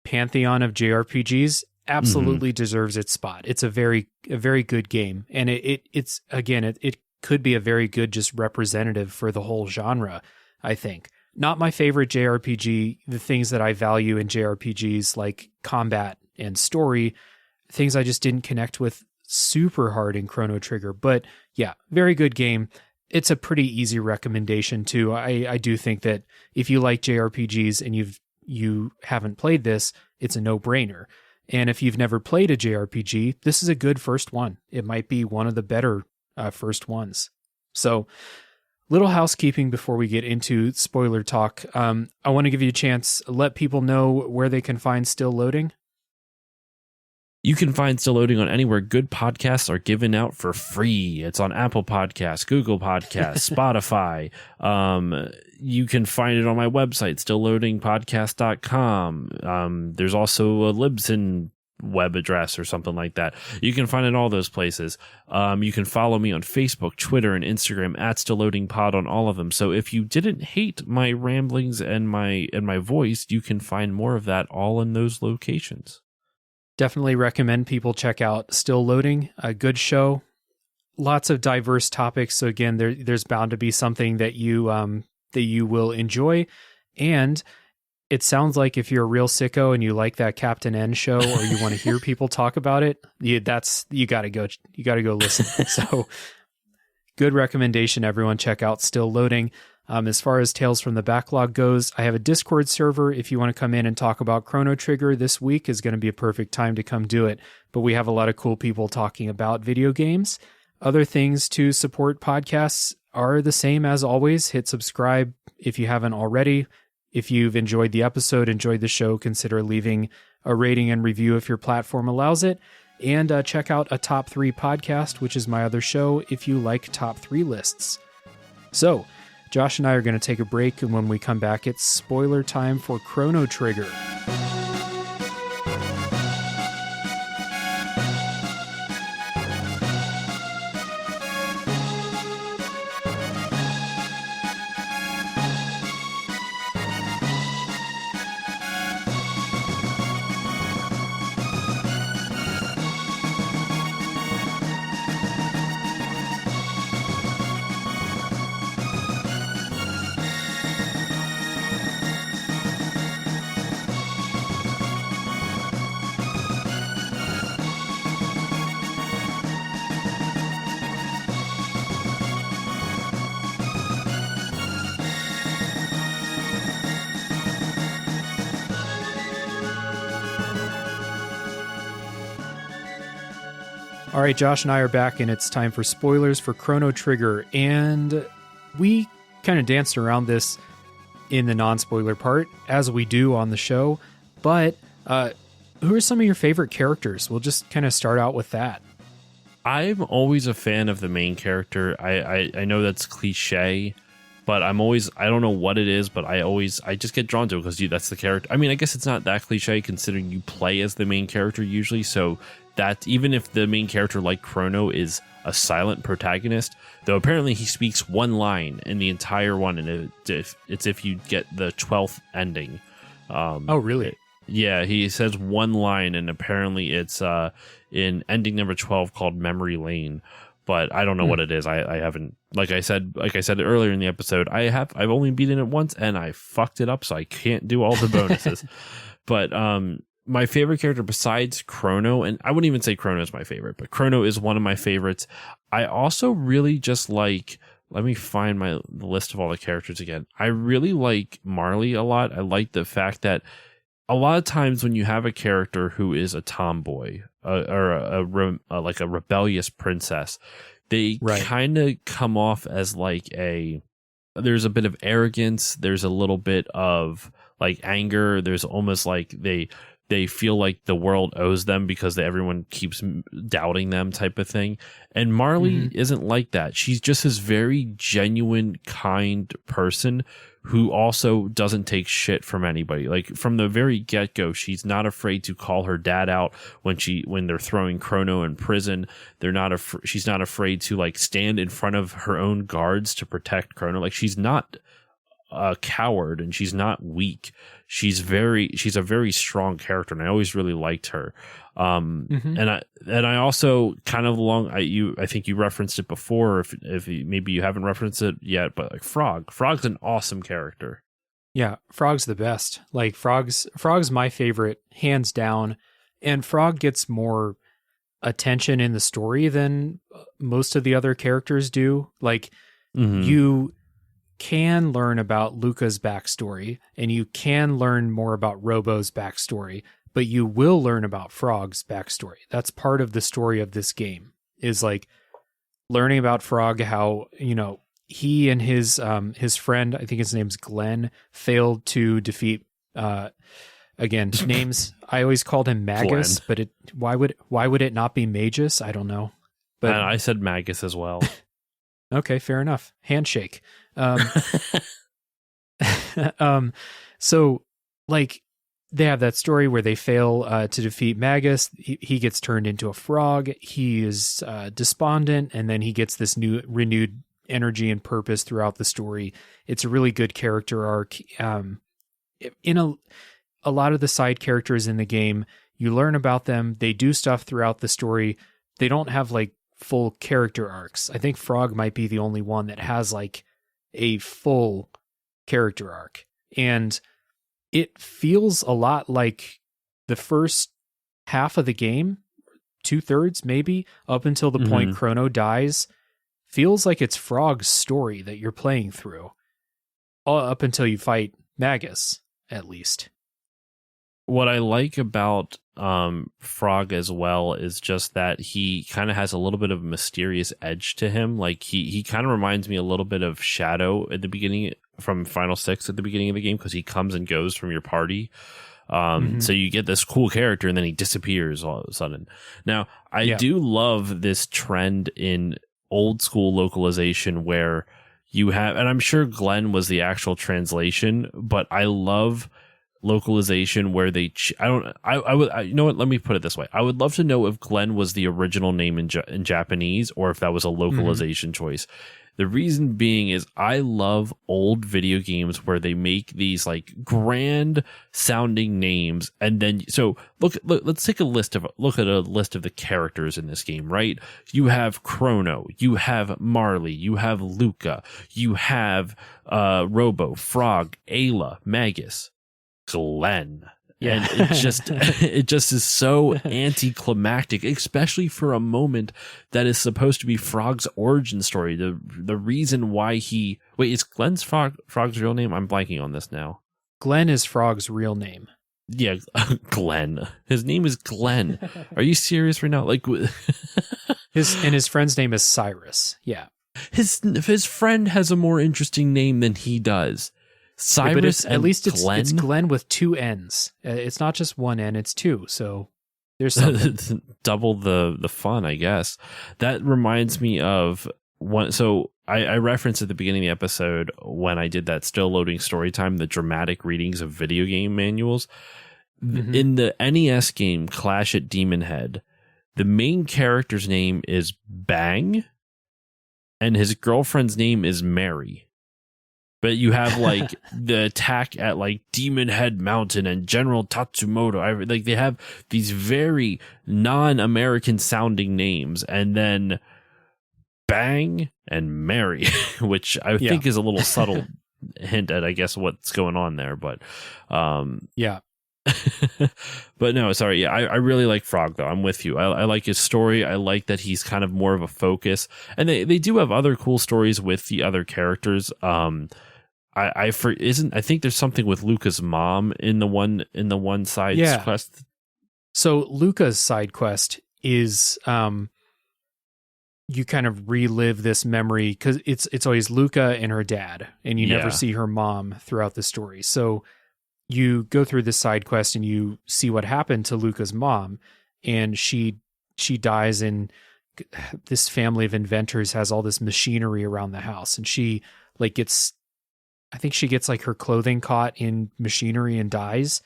pantheon of JRPGs. Absolutely deserves its spot. It's a very good game, and it's again it could be a very good just representative for the whole genre, I think. Not my favorite JRPG. The things that I value in JRPGs, like combat and story, things I just didn't connect with super hard in Chrono Trigger. But yeah, very good game. It's a pretty easy recommendation too. I do think that if you like JRPGs and you haven't played this, it's a no-brainer. And if you've never played a JRPG, this is a good first one. It might be one of the better first ones. So, little housekeeping before we get into spoiler talk. I want to give you a chance, let people know where they can find Still Loading. You can find Still Loading on anywhere good podcasts are given out for free. It's on Apple Podcasts, Google Podcasts, Spotify. You can find it on my website, stillloadingpodcast.com. There's also a Libsyn web address or something like that. You can find it in all those places. You can follow me on Facebook, Twitter, and Instagram at StillLoadingPod on all of them. So if you didn't hate my ramblings and my voice, you can find more of that all in those locations. Definitely recommend people check out Still Loading, a good show. Lots of diverse topics. So again, there's bound to be something that you will enjoy. And it sounds like if you're a real sicko and you like that Captain N show, or you want to hear people talk about it, you gotta go listen. So good recommendation, everyone. Check out Still Loading. As far as Tales from the Backlog goes, I have a Discord server. If you want to come in and talk about Chrono Trigger, this week is going to be a perfect time to come do it. But we have a lot of cool people talking about video games. Other things to support podcasts are the same as always. Hit subscribe if you haven't already. If you've enjoyed the episode, enjoyed the show, consider leaving a rating and review if your platform allows it. And check out a Top 3 podcast, which is my other show, if you like Top 3 lists. So, Josh and I are going to take a break, and when we come back, it's spoiler time for Chrono Trigger. All right, Josh and I are back, and it's time for spoilers for Chrono Trigger. And we kind of danced around this in the non-spoiler part, as we do on the show. But who are some of your favorite characters? We'll just kind of start out with that. I'm always a fan of the main character. I know that's cliche, but I don't know what it is, but I just get drawn to it because that's the character. I mean, I guess it's not that cliche considering you play as the main character usually, so that even if the main character like Chrono is a silent protagonist, though apparently he speaks one line in the entire one, and it's if you get the 12th ending. Oh, really? Yeah, he says one line, and apparently it's in ending number 12 called Memory Lane. But I don't know what it is. I haven't, like I said earlier in the episode, I've only beaten it once and I fucked it up, so I can't do all the bonuses. But my favorite character besides Chrono, and I wouldn't even say Chrono is my favorite, but Chrono is one of my favorites. I also really just like let me find the list of all the characters again. I really like Marley a lot. I like the fact that a lot of times when you have a character who is a tomboy or like a rebellious princess, they kind of come off as like there's a bit of arrogance. There's a little bit of like anger. There's almost like they feel like the world owes them because everyone keeps doubting them type of thing. And Marley isn't like that. She's just this very genuine, kind person who also doesn't take shit from anybody. Like from the very get-go, she's not afraid to call her dad out when they're throwing Chrono in prison. She's not afraid to like stand in front of her own guards to protect Chrono. Like she's not a coward and she's not weak. She's a very strong character, and I always really liked her. And I also kind of I think you referenced it before, if maybe you haven't referenced it yet, but like Frog's an awesome character. Yeah, Frog's the best. Like Frog's my favorite, hands down. And Frog gets more attention in the story than most of the other characters do. Like you can learn about Luca's backstory, and you can learn more about Robo's backstory, but you will learn about Frog's backstory. That's part of the story of this game, is like learning about Frog, how, he and his friend, I think his name's Glenn, failed to defeat, again, names. I always called him Magus, Glenn. But why would it not be Magus? I don't know. But I said Magus as well. Okay, fair enough. Handshake. So like they have that story where they fail to defeat Magus. He gets turned into a frog. He is despondent, and then he gets this new renewed energy and purpose throughout the story. It's a really good character arc. In a lot of the side characters in the game, you learn about them. They do stuff throughout the story. They don't have like full character arcs. I think Frog might be the only one that has like a full character arc, and it feels a lot like the first half of the game, 2/3 maybe, up until the point Chrono dies. Feels like it's Frog's story that you're playing through, up until you fight Magus, at least. What I like about Frog as well is just that he kind of has a little bit of a mysterious edge to him. Like he kind of reminds me a little bit of Shadow at the beginning, from Final Six at the beginning of the game, because he comes and goes from your party. So you get this cool character and then he disappears all of a sudden. Now, I do love this trend in old school localization where you have, and I'm sure Glenn was the actual translation, but I love localization where they you know what, let me put it this way. I would love to know if Glenn was the original name in Japanese, or if that was a localization choice. The reason being is I love old video games where they make these like grand sounding names, and then let's take a look at a list of the characters in this game, right? You have Chrono, you have Marley, you have Luca, you have Robo, Frog, Ayla, Magus, Glenn. Yeah. And it just is so anticlimactic, especially for a moment that is supposed to be Frog's origin story. The reason why is Glenn's Frog's real name? I'm blanking on this now. Glenn is Frog's real name. Yeah, Glenn. His name is Glenn. Are you serious right now? Like his friend's name is Cyrus. Yeah. His friend has a more interesting name than he does. Cyrus, at least Glenn? It's Glenn with two N's. It's not just one N, it's two. So there's something. Double the fun, I guess. That reminds me of one. So I referenced at the beginning of the episode when I did that still loading story time, the dramatic readings of video game manuals. In the NES game Clash at Demon Head, the main character's name is Bang, and his girlfriend's name is Mary. But you have like the attack at like Demon Head Mountain and General Tatsumoto. Like they have these very non-American sounding names, and then Bang and Mary, which I think is a little subtle hint at, I guess, what's going on there. But yeah, But no, sorry. Yeah, I really like Frog though. I'm with you. I like his story. I like that he's kind of more of a focus, and they do have other cool stories with the other characters. I think there's something with Luca's mom in the one side quest. So Luca's side quest is you kind of relive this memory because it's always Luca and her dad, and you never see her mom throughout the story. So you go through this side quest and you see what happened to Luca's mom, and she dies, and this family of inventors has all this machinery around the house, and she gets like her clothing caught in machinery and dies.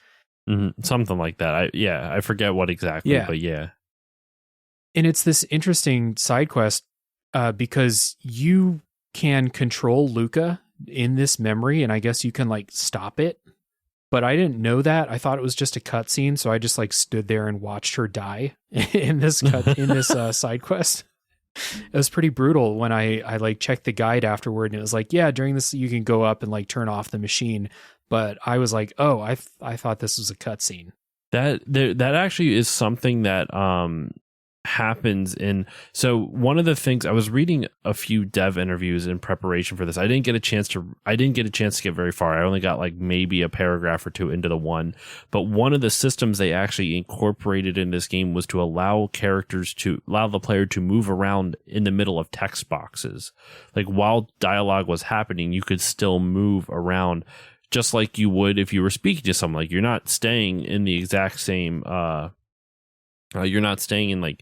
Mm-hmm. Something like that. I forget what exactly, but yeah. And it's this interesting side quest because you can control Luca in this memory, and I guess you can stop it. But I didn't know that. I thought it was just a cutscene, so I just stood there and watched her die in this side quest. It was pretty brutal when I checked the guide afterward, and it was during this you can go up and turn off the machine. But I was oh, I thought this was a cutscene. That actually is something that happens in. So one of the things, I was reading a few dev interviews in preparation for this. I didn't get a chance to get very far. I only got maybe a paragraph or two into the one. But one of the systems they actually incorporated in this game was to allow the player to move around in the middle of text boxes. While dialogue was happening, you could still move around just like you would if you were speaking to someone. You're not staying in the exact same you're not staying in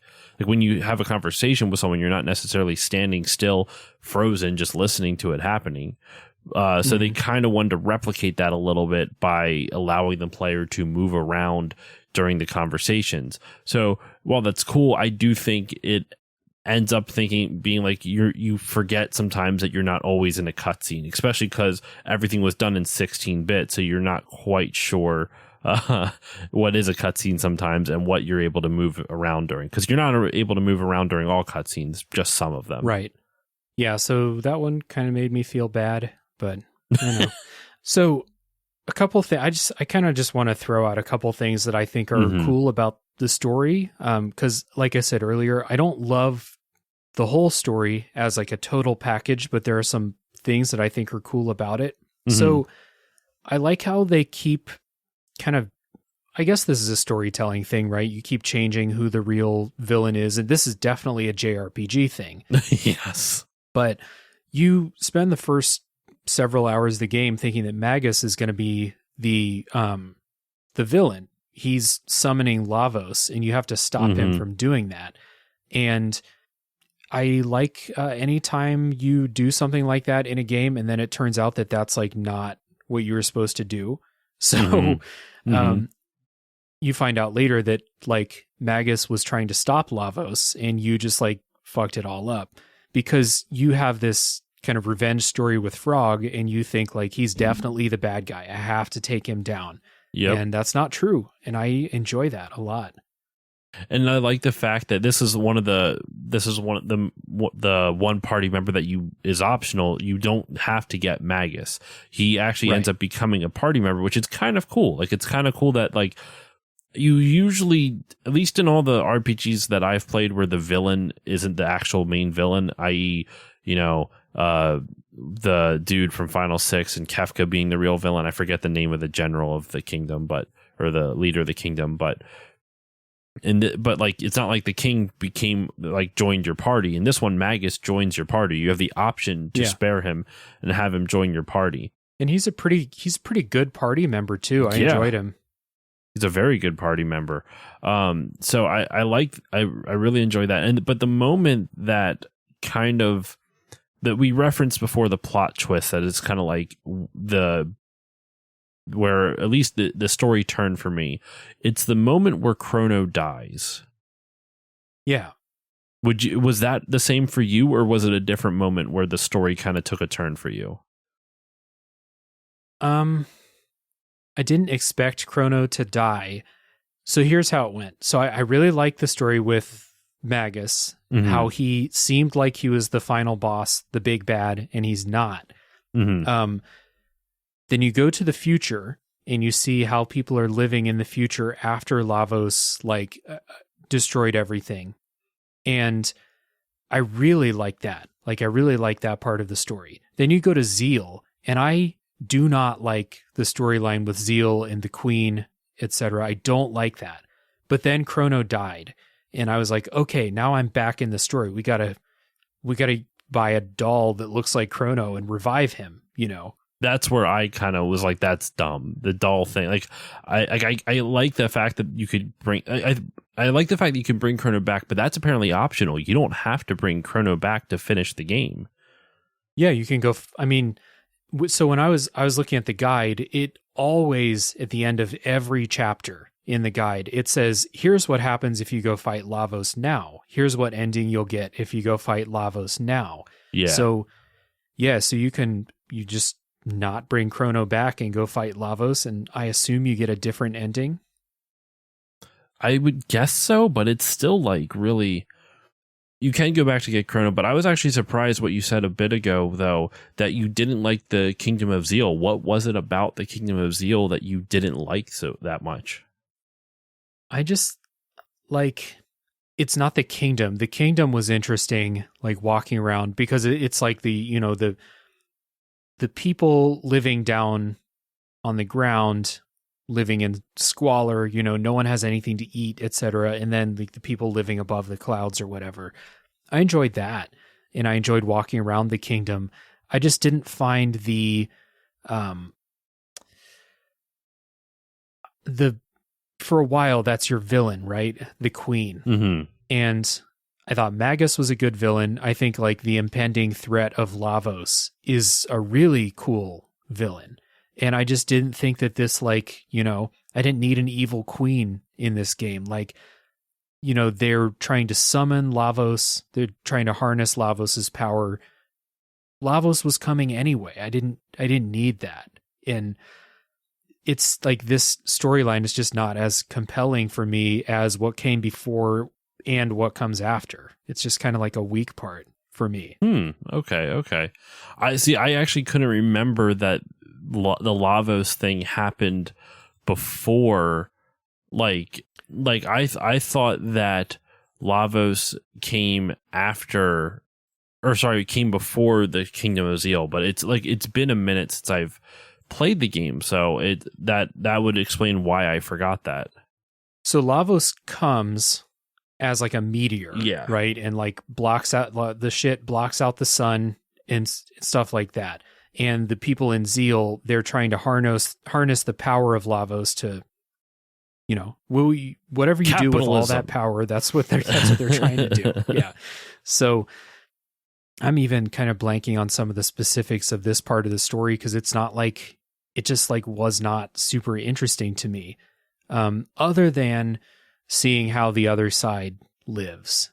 when you have a conversation with someone, you're not necessarily standing still, frozen, just listening to it happening. So they kind of wanted to replicate that a little bit by allowing the player to move around during the conversations. So while that's cool, I do think it ends up being you forget sometimes that you're not always in a cutscene, especially because everything was done in 16-bit, so you're not quite sure what is a cutscene sometimes and what you're able to move around during, because you're not able to move around during all cutscenes, just some of them. Right. Yeah. So that one kind of made me feel bad, but I know. So a couple things, I kind of just want to throw out a couple things that I think are cool about the story. Because like I said earlier, I don't love the whole story as a total package, but there are some things that I think are cool about it. So I like how they keep kind of, I guess this is a storytelling thing, right? You keep changing who the real villain is, and this is definitely a JRPG thing. Yes. But you spend the first several hours of the game thinking that Magus is going to be the villain. He's summoning Lavos, and you have to stop him from doing that. And I like anytime you do something like that in a game, and then it turns out that that's not what you were supposed to do. So you find out later that Magus was trying to stop Lavos, and you just fucked it all up because you have this kind of revenge story with Frog, and you think he's definitely the bad guy. I have to take him down. Yep. And that's not true. And I enjoy that a lot. And I like the fact that this is the one party member that is optional. You don't have to get Magus. He actually ends up becoming a party member, which is kind of cool. It's kind of cool that you usually, at least in all the RPGs that I've played where the villain isn't the actual main villain, i.e., the dude from Final Six and Kefka being the real villain. I forget the name of the general of the kingdom, or the leader of the kingdom, but it's not like the king became joined your party. In this one, Magus joins your party. You have the option to spare him and have him join your party. And he's a pretty good party member too. I enjoyed him. He's a very good party member. So I really enjoy that. But the moment that kind of that we referenced before, the plot twist, that it's kind of where at least the story turned for me. It's the moment where Chrono dies. Yeah. Was that the same for you, or was it a different moment where the story kind of took a turn for you? I didn't expect Chrono to die. So here's how it went. So I really liked the story with Magus, how he seemed like he was the final boss, the big bad, and he's not. Then you go to the future, and you see how people are living in the future after Lavos destroyed everything. And I really like that. I really like that part of the story. Then you go to Zeal, and I do not like the storyline with Zeal and the Queen, etc. I don't like that. But then Chrono died, and I was like, okay, now I'm back in the story. We gotta buy a doll that looks like Chrono and revive him, That's where I kind of was like, that's dumb. The doll thing. I like the fact that you could bring, I like the fact that you can bring Chrono back, but that's apparently optional. You don't have to bring Chrono back to finish the game. Yeah, you can go. So when I was looking at the guide, it always, at the end of every chapter in the guide, it says, here's what happens if you go fight Lavos now. Here's what ending you'll get if you go fight Lavos now. Yeah. So you just not bring Chrono back and go fight Lavos, and I assume you get a different ending. I would guess so, but it's still really, you can go back to get Chrono, but I was actually surprised what you said a bit ago, though, that you didn't like the Kingdom of Zeal. What was it about the Kingdom of Zeal that you didn't like that much? I just it's not the kingdom. The kingdom was interesting, walking around, because it's like the people living down on the ground, living in squalor, no one has anything to eat, etc. And then the people living above the clouds or whatever. I enjoyed that. And I enjoyed walking around the kingdom. I just didn't find for a while, that's your villain, right? The queen. Mm-hmm. And I thought Magus was a good villain. I think the impending threat of Lavos is a really cool villain. And I just didn't think that this, I didn't need an evil queen in this game. They're trying to summon Lavos. They're trying to harness Lavos's power. Lavos was coming anyway. I didn't need that. And it's this storyline is just not as compelling for me as what came before and what comes after. It's just kind of a weak part for me. Okay. I actually couldn't remember that the Lavos thing happened before. I thought that Lavos came came before the Kingdom of Zeal, but it's been a minute since I've played the game, so that would explain why I forgot that. So Lavos comes as a meteor, yeah, right, and blocks out blocks out the sun and stuff like that. And the people in Zeal, they're trying to harness the power of Lavos to, whatever you do with all that power, that's what they're trying to do. Yeah. So I'm even kind of blanking on some of the specifics of this part of the story, because it's not it just was not super interesting to me, other than seeing how the other side lives,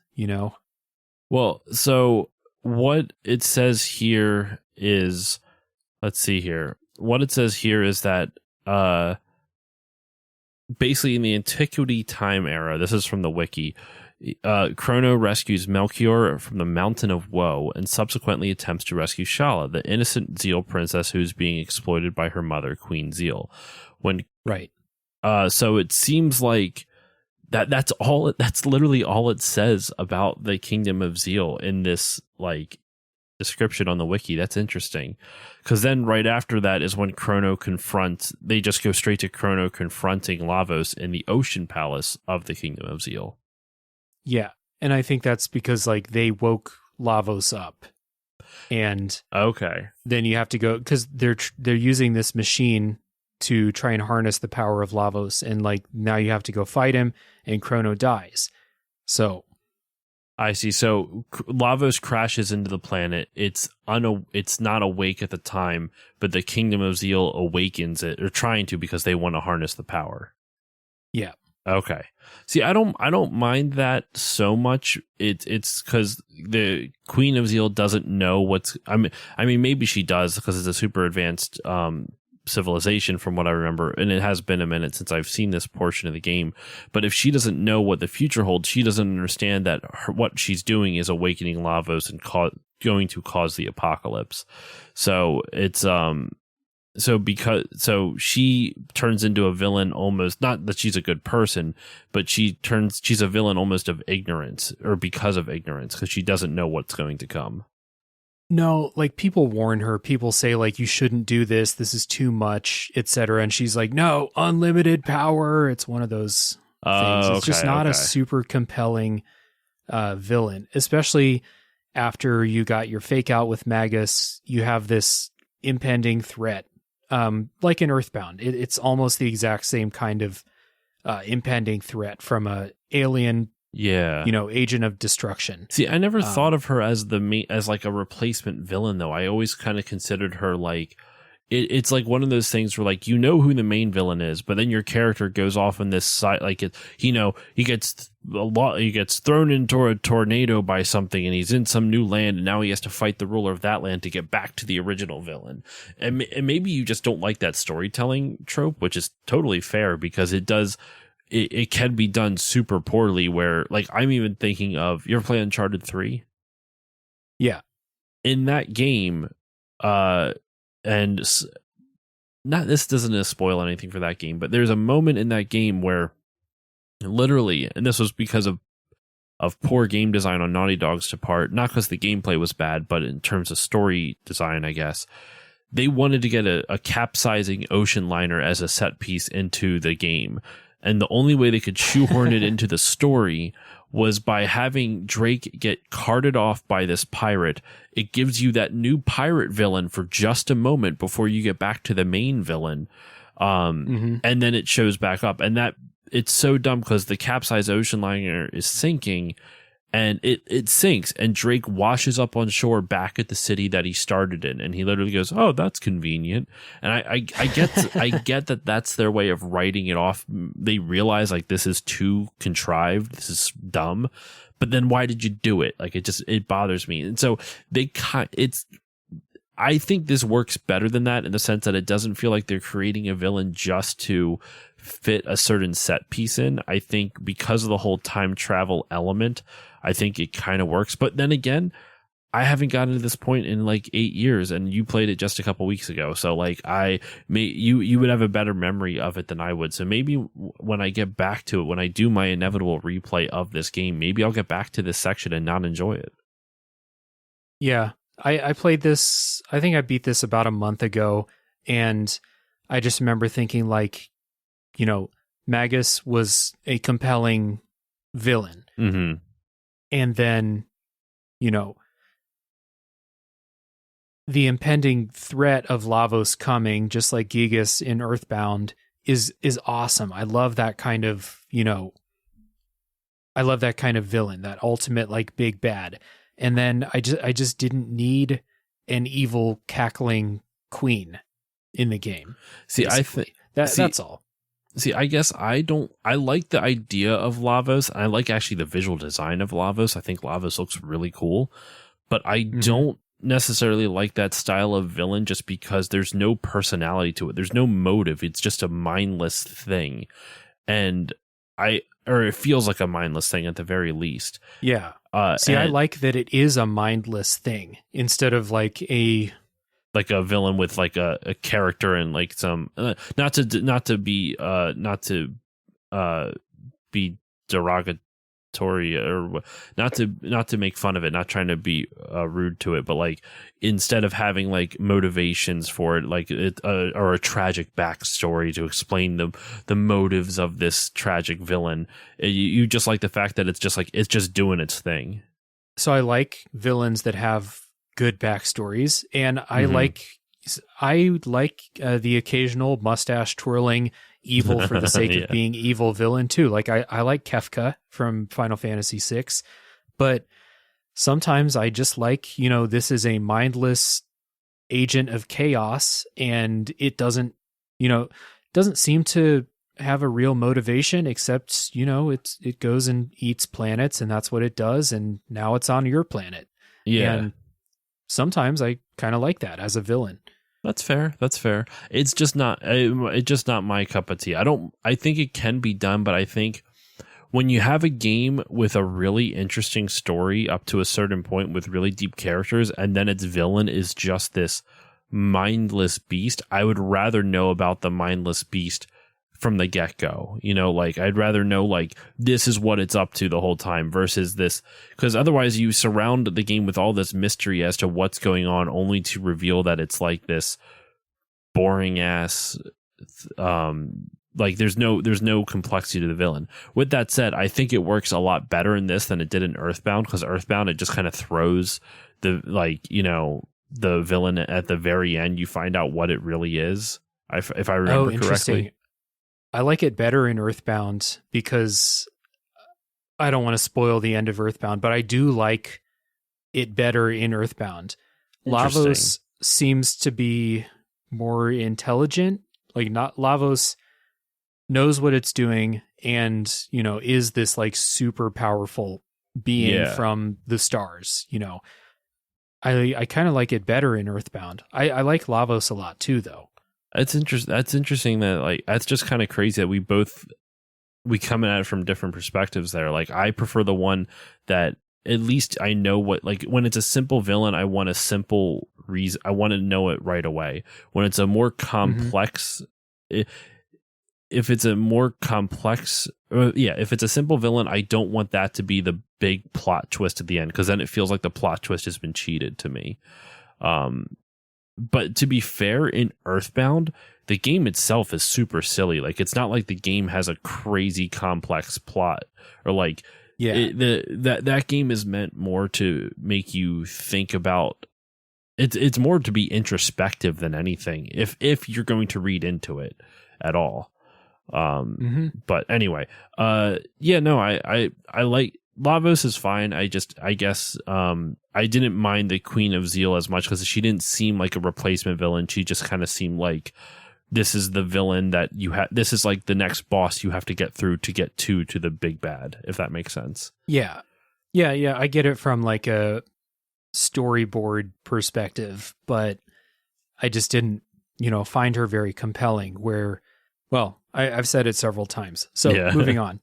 Well, so what it says here is, let's see here. What it says here is that basically in the Antiquity time era, this is from the wiki, Chrono rescues Melchior from the Mountain of Woe and subsequently attempts to rescue Shala, the innocent Zeal princess who's being exploited by her mother, Queen Zeal. Right. So it seems like that's all. That's literally all it says about the Kingdom of Zeal in this description on the wiki. That's interesting, because then right after that is when Chrono confronts. They just go straight to Chrono confronting Lavos in the Ocean Palace of the Kingdom of Zeal. Yeah, and I think that's because they woke Lavos up, and okay, then you have to go, because they're using this machine to try and harness the power of Lavos, and now you have to go fight him, and Chrono dies. So I see. So Lavos crashes into the planet. It's not awake at the time, but the Kingdom of Zeal awakens it, or trying to, because they want to harness the power. Yeah. Okay. See, I don't mind that so much. It's because the Queen of Zeal doesn't know what's. I mean, maybe she does, because it's a super advanced civilization from what I remember, and it has been a minute since I've seen this portion of the game. But if she doesn't know what the future holds, she doesn't understand that what she's doing is awakening Lavos and going to cause the apocalypse. So it's so she turns into a villain almost, not that she's a good person, but she's a villain almost of ignorance, or because of ignorance, because she doesn't know what's going to come. No, like people warn her, people say like, you shouldn't do this is too much, etc. And she's like, no, unlimited power. It's one of those things. It's just not a super compelling villain, especially after you got your fake out with Magus. You have this impending threat, like in Earthbound. It's almost the exact same kind of impending threat from a alien, agent of destruction. See, I never thought of her as as like a replacement villain, though. I always kind of considered her like, it's like one of those things where like, who the main villain is, but then your character goes off on this side, like he gets thrown into a tornado by something, and he's in some new land, and now he has to fight the ruler of that land to get back to the original villain. And maybe you just don't like that storytelling trope, which is totally fair, because it can be done super poorly, where like, I'm even thinking of, you ever play Uncharted 3? Yeah. In that game, and this doesn't spoil anything for that game, but there's a moment in that game where literally, and this was because of poor game design on Naughty Dog's part, not because the gameplay was bad, but in terms of story design, I guess, they wanted to get a capsizing ocean liner as a set piece into the game. And the only way they could shoehorn it into the story was by having Drake get carted off by this pirate. It gives you that new pirate villain for just a moment before you get back to the main villain. And then it shows back up. And that it's so dumb, because the capsized ocean liner is sinking, and it sinks, and Drake washes up on shore back at the city that he started in, and he literally goes, "Oh, that's convenient." And I get I get that that's their way of writing it off. They realize like, this is too contrived, this is dumb, but then why did you do it? Like, it bothers me. And so I think this works better than that, in the sense that it doesn't feel like they're creating a villain just to fit a certain set piece in. I think because of the whole time travel element, I think it kind of works. But then again, I haven't gotten to this point in like 8 years, and you played it just a couple weeks ago. So like, you would have a better memory of it than I would. So maybe when I get back to it, when I do my inevitable replay of this game, maybe I'll get back to this section and not enjoy it. Yeah. I played this, I think I beat this about a month ago, and I just remember thinking like, Magus was a compelling villain. Mm-hmm. And then, the impending threat of Lavos coming, just like Gigas in Earthbound, is awesome. I love that kind of, villain, that ultimate like big bad. And then I just didn't need an evil cackling queen in the game. See, that's all. See, I guess I like the idea of Lavos. I like actually the visual design of Lavos. I think Lavos looks really cool, but I don't necessarily like that style of villain, just because there's no personality to it. There's no motive. It's just a mindless thing. And it feels like a mindless thing at the very least. Yeah. I like that it is a mindless thing, instead of like a villain with like a character and like some not to be derogatory, or not to make fun of it, not trying to be rude to it, but like, instead of having like motivations for it, like or a tragic backstory to explain the motives of this tragic villain, you just like the fact that it's just doing its thing. So I like villains that have good backstories, and I like the occasional mustache twirling evil for the sake of being evil villain too. Like I like Kefka from Final Fantasy VI, but sometimes I just like, this is a mindless agent of chaos, and it doesn't seem to have a real motivation, except, it goes and eats planets, and that's what it does, and now it's on your planet. Yeah. And sometimes I kind of like that as a villain. That's fair. It's just not my cup of tea. I think it can be done, but I think when you have a game with a really interesting story up to a certain point with really deep characters, and then its villain is just this mindless beast, I would rather know about the mindless beast from the get-go. Like I'd rather know like this is what it's up to the whole time versus this, because otherwise you surround the game with all this mystery as to what's going on only to reveal that it's like this boring ass like there's no complexity to the villain. With that said, I think it works a lot better in this than it did in Earthbound, because Earthbound, it just kind of throws the the villain at the very end. You find out what it really is, if I remember correctly. I like it better in Earthbound because I don't want to spoil the end of Earthbound, but I do like it better in Earthbound. Lavos seems to be more intelligent. Like Lavos knows what it's doing and, is this like super powerful being from the stars, I kind of like it better in Earthbound. I like Lavos a lot too, though. That's interesting that like that's just kind of crazy that we come at it from different perspectives there. Like I prefer the one that at least I know what, like when it's a simple villain, I want a simple reason. I want to know it right away. When it's a more complex, if it's a more complex, if it's a simple villain, I don't want that to be the big plot twist at the end, because then it feels like the plot twist has been cheated to me. But to be fair, in Earthbound, the game itself is super silly. Like it's not like the game has a crazy complex plot, or like that game is meant more to make you think about. It's more to be introspective than anything, if you're going to read into it at all. But anyway, I like Lavos is fine. I guess I didn't mind the Queen of Zeal as much because she didn't seem like a replacement villain. She just kind of seemed like this is the villain that you have. This is like the next boss you have to get through to get to the big bad, if that makes sense. Yeah. I get it from like a storyboard perspective, but I just didn't, find her very compelling. I've said it several times. So moving on.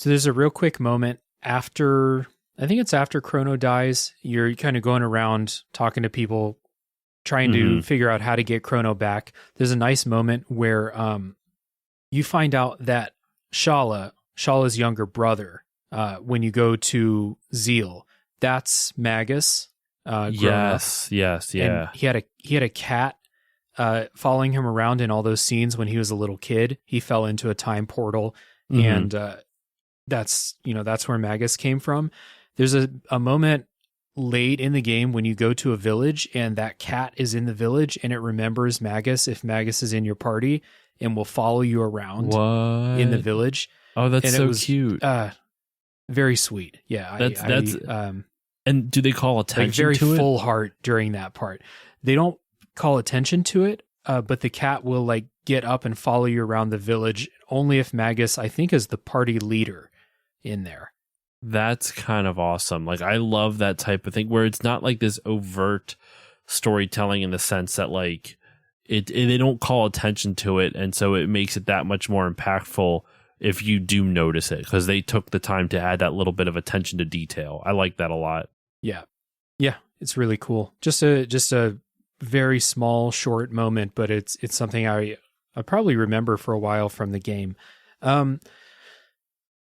So there's a real quick moment after Chrono dies. You're kind of going around talking to people, trying to figure out how to get Chrono back. There's a nice moment where you find out that Shala's younger brother, when you go to Zeal, that's Magus. Yes. And he had a cat following him around in all those scenes when he was a little kid. He fell into a time portal, and that's where Magus came from. There's a moment late in the game when you go to a village and that cat is in the village and it remembers Magus if Magus is in your party and will follow you around in the village. Oh, that's so cute. Very sweet. Yeah. That's and do they call attention to it? Very full heart during that part. They don't call attention to it, but the cat will like get up and follow you around the village only if Magus, I think, is the party leader in there. That's kind of awesome. Like I love that type of thing where it's not like this overt storytelling in the sense that like they don't call attention to it, and so it makes it that much more impactful if you do notice it, because they took the time to add that little bit of attention to detail. I like that a lot. Yeah, it's really cool. Just a very small, short moment, but it's something I probably remember for a while from the game.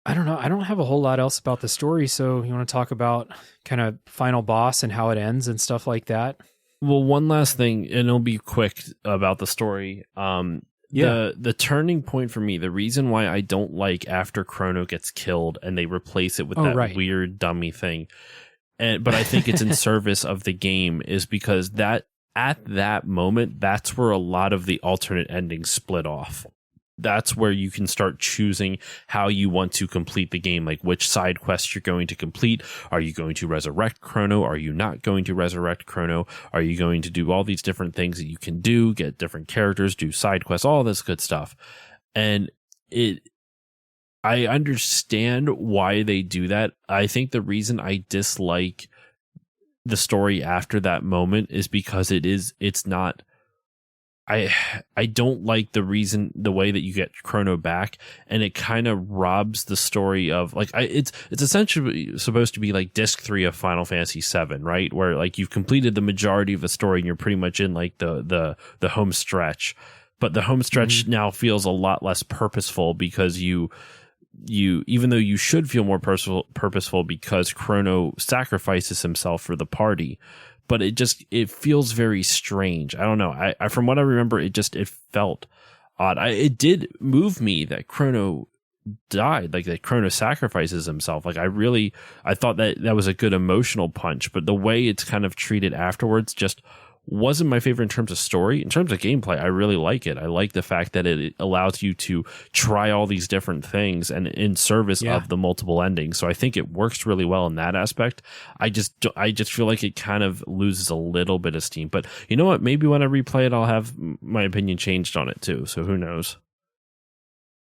I don't know. I don't have a whole lot else about the story, so you want to talk about kind of final boss and how it ends and stuff like that? Well, one last thing, and it'll be quick about the story. The turning point for me, the reason why I don't like after Chrono gets killed and they replace it with weird dummy thing, but I think it's in service of the game, is because that at that moment, that's where a lot of the alternate endings split off. That's where you can start choosing how you want to complete the game, like which side quests you're going to complete. Are you going to resurrect Chrono? Are you not going to resurrect Chrono? Are you going to do all these different things that you can do, get different characters, do side quests, all this good stuff? And I understand why they do that. I think the reason I dislike the story after that moment is because it's not I don't like the way that you get Chrono back, and it kind of robs the story of like it's essentially supposed to be like disc 3 of Final Fantasy 7, right? Where like you've completed the majority of the story and you're pretty much in like the home stretch. But the home stretch now feels a lot less purposeful because you even though you should feel more purposeful because Chrono sacrifices himself for the party, but it feels very strange. I don't know. I from what I remember, it felt odd. It did move me that Chrono died, like that Chrono sacrifices himself. Like I thought that was a good emotional punch, but the way it's kind of treated afterwards just wasn't my favorite in terms of story. In terms of gameplay, I really like it. I like the fact that it allows you to try all these different things and in service of the multiple endings. So I think it works really well in that aspect. I just feel like it kind of loses a little bit of steam. But you know what? Maybe when I replay it, I'll have my opinion changed on it too. So who knows?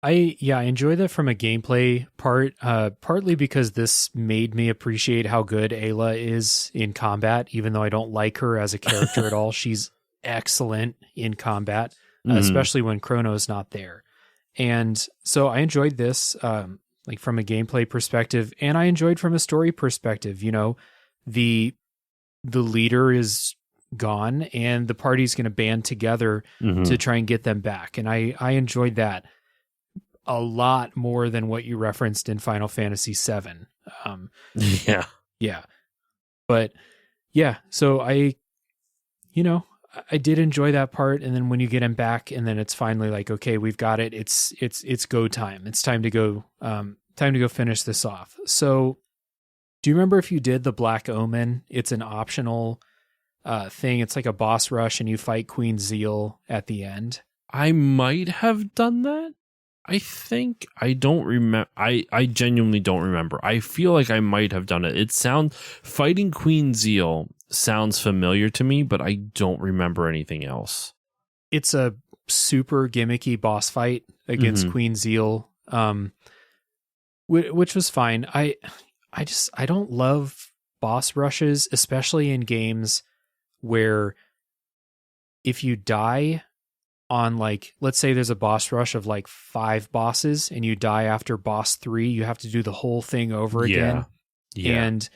I enjoy that from a gameplay part, partly because this made me appreciate how good Ayla is in combat, even though I don't like her as a character at all. She's excellent in combat, especially when Chrono's not there. And so I enjoyed this, like from a gameplay perspective, and I enjoyed from a story perspective. You know, the leader is gone and the party's going to band together to try and get them back. And I enjoyed that a lot more than what you referenced in Final Fantasy VII. But yeah, so I did enjoy that part. And then when you get him back and then it's finally like, okay, we've got it. It's go time. It's time to go finish this off. So do you remember if you did the Black Omen? It's an optional thing. It's like a boss rush and you fight Queen Zeal at the end. I might have done that. I think I don't remember. I genuinely don't remember. I feel like I might have done it. Fighting Queen Zeal sounds familiar to me, but I don't remember anything else. It's a super gimmicky boss fight against Queen Zeal, which was fine. I don't love boss rushes, especially in games where if you die on, like, let's say there's a boss rush of like 5 bosses and you die after boss 3, you have to do the whole thing over again. Yeah. And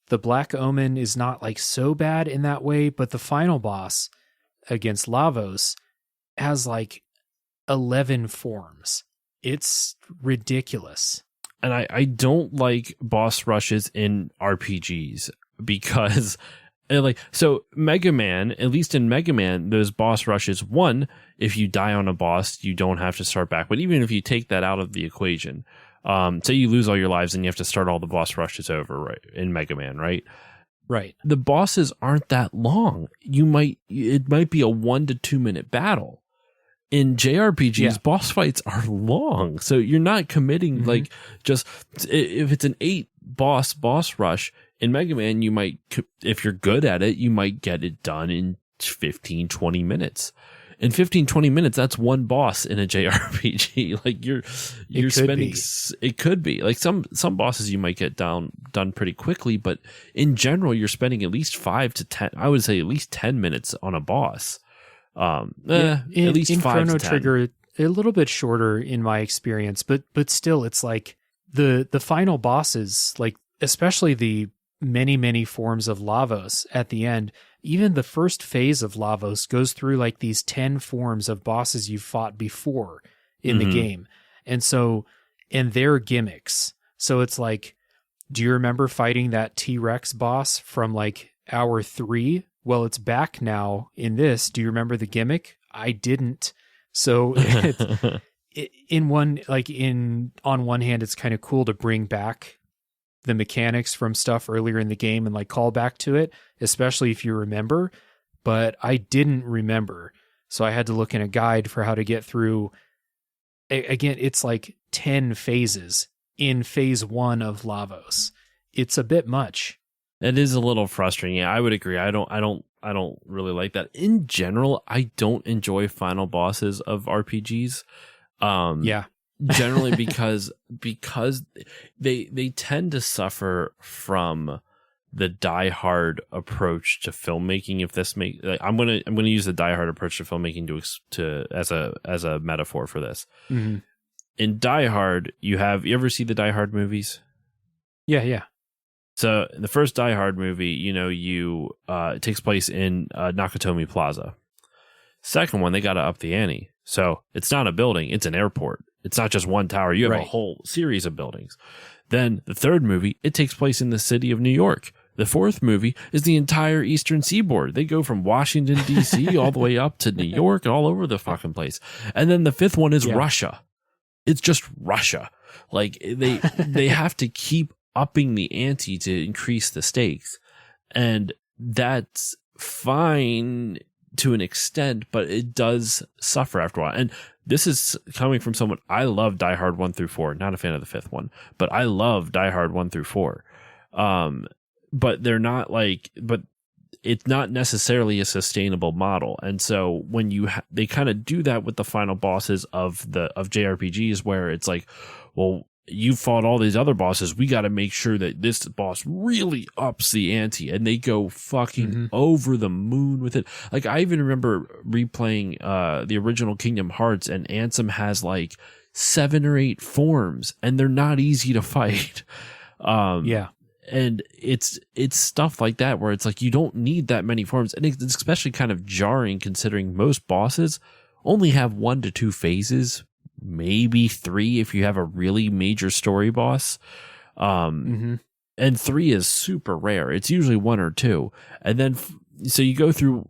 the Black Omen is not like so bad in that way, but the final boss against Lavos has like 11 forms. It's ridiculous. And I don't like boss rushes in RPGs because so Mega Man, at least in Mega Man, those boss rushes, one, if you die on a boss, you don't have to start back. But even if you take that out of the equation, say you lose all your lives and you have to start all the boss rushes over, right? In Mega Man, right? Right. The bosses aren't that long. It might be a 1 to 2 minute battle. In JRPGs, boss fights are long. So you're not committing like just if it's an 8 boss rush. In Mega Man, you might, if you're good at it, you might get it done in 15, 20 minutes. In 15, 20 minutes, that's one boss in a JRPG. Like you're spending, it could be like some bosses you might get done pretty quickly, but in general, you're spending at least 5 to 10, I would say at least 10 minutes on a boss. At least in 5 Chrono to 10. Trigger, a little bit shorter in my experience, but still it's like the final bosses, like especially the many forms of Lavos at the end. Even the first phase of Lavos goes through like these 10 forms of bosses you've fought before in the game. And they're gimmicks. So it's like, do you remember fighting that T-Rex boss from like hour 3? Well, it's back now in this. Do you remember the gimmick? I didn't. So on one hand, it's kind of cool to bring back the mechanics from stuff earlier in the game and like call back to it, especially if you remember, but I didn't remember. So I had to look in a guide for how to get through. Again, it's like 10 phases in phase 1 of Lavos. It's a bit much. It is a little frustrating. Yeah, I would agree. I don't really like that. In general, I don't enjoy final bosses of RPGs. Generally because they tend to suffer from the Die Hard approach to filmmaking. If this I'm gonna use the Die Hard approach to filmmaking to as a metaphor for this. Mm-hmm. In Die Hard, you ever see the Die Hard movies? Yeah. So the first Die Hard movie, it takes place in Nakatomi Plaza. Second one, they got to up the ante. So it's not a building, it's an airport. It's not just one tower. You have a whole series of buildings. Then the third movie, it takes place in the city of New York. The fourth movie is the entire Eastern Seaboard. They go from Washington, D.C. all the way up to New York and all over the fucking place. And then the fifth one is Russia. It's just Russia. Like they have to keep upping the ante to increase the stakes. And that's fine to an extent, but it does suffer after a while. And this is coming from someone, I love Die Hard 1 through 4, not a fan of the fifth one, but I love Die Hard 1 through 4. But they're not but it's not necessarily a sustainable model. And so when they kind of do that with the final bosses of JRPGs, where it's like, well, you fought all these other bosses. We got to make sure that this boss really ups the ante, and they go fucking over the moon with it. Like, I even remember replaying the original Kingdom Hearts, and Ansem has like 7 or 8 forms, and they're not easy to fight. And it's stuff like that where it's like you don't need that many forms, and it's especially kind of jarring considering most bosses only have 1 to 2 phases. Maybe 3 if you have a really major story boss. And 3 is super rare. It's usually 1 or 2. And then, so you go through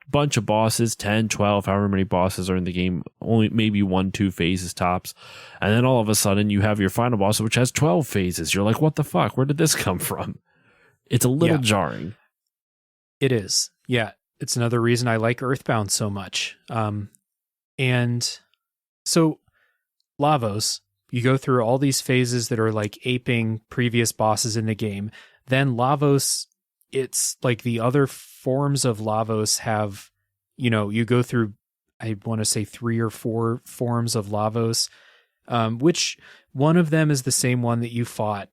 bunch of bosses, 10, 12, however many bosses are in the game, only maybe 1, 2 phases tops. And then all of a sudden you have your final boss, which has 12 phases. You're like, what the fuck? Where did this come from? It's a little jarring. It is. Yeah. It's another reason I like Earthbound so much. And so Lavos, you go through all these phases that are like aping previous bosses in the game. Then Lavos, it's like the other forms of Lavos have, you go through, I want to say 3 or 4 forms of Lavos, which one of them is the same one that you fought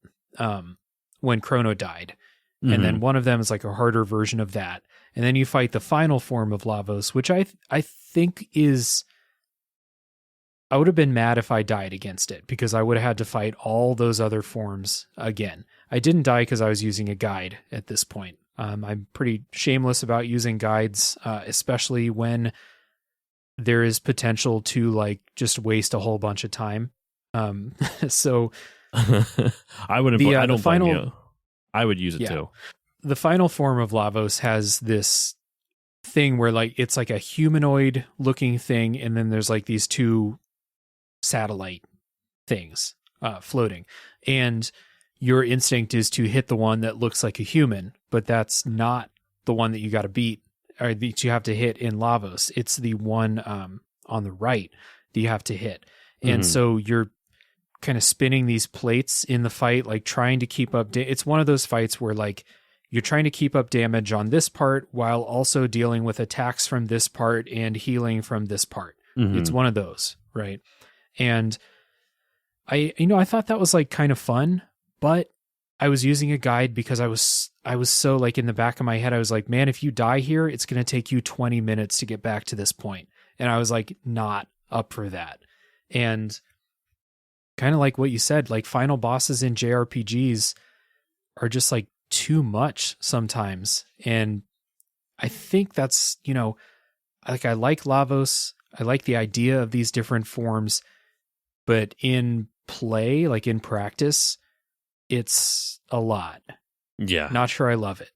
when Chrono died. And then one of them is like a harder version of that. And then you fight the final form of Lavos, which I think is... I would have been mad if I died against it, because I would have had to fight all those other forms again. I didn't die because I was using a guide at this point. I'm pretty shameless about using guides, especially when there is potential to like just waste a whole bunch of time. So I wouldn't. I don't blame you. I would use it too. The final form of Lavos has this thing where like it's like a humanoid looking thing, and then there's like these 2 satellite things floating, and your instinct is to hit the one that looks like a human, but that's not the one that you got to beat, or that you have to hit in Lavos. It's the one on the right that you have to hit. And so you're kind of spinning these plates in the fight, like trying to keep up. It's one of those fights where like you're trying to keep up damage on this part while also dealing with attacks from this part and healing from this part. It's one of those, right? And I thought that was like kind of fun, but I was using a guide because I was so like in the back of my head, I was like, man, if you die here, it's going to take you 20 minutes to get back to this point. And I was like, not up for that. And kind of like what you said, like final bosses in JRPGs are just like too much sometimes. And I think that's, like I like Lavos. I like the idea of these different forms. But in play, like in practice, it's a lot. Yeah. Not sure I love it.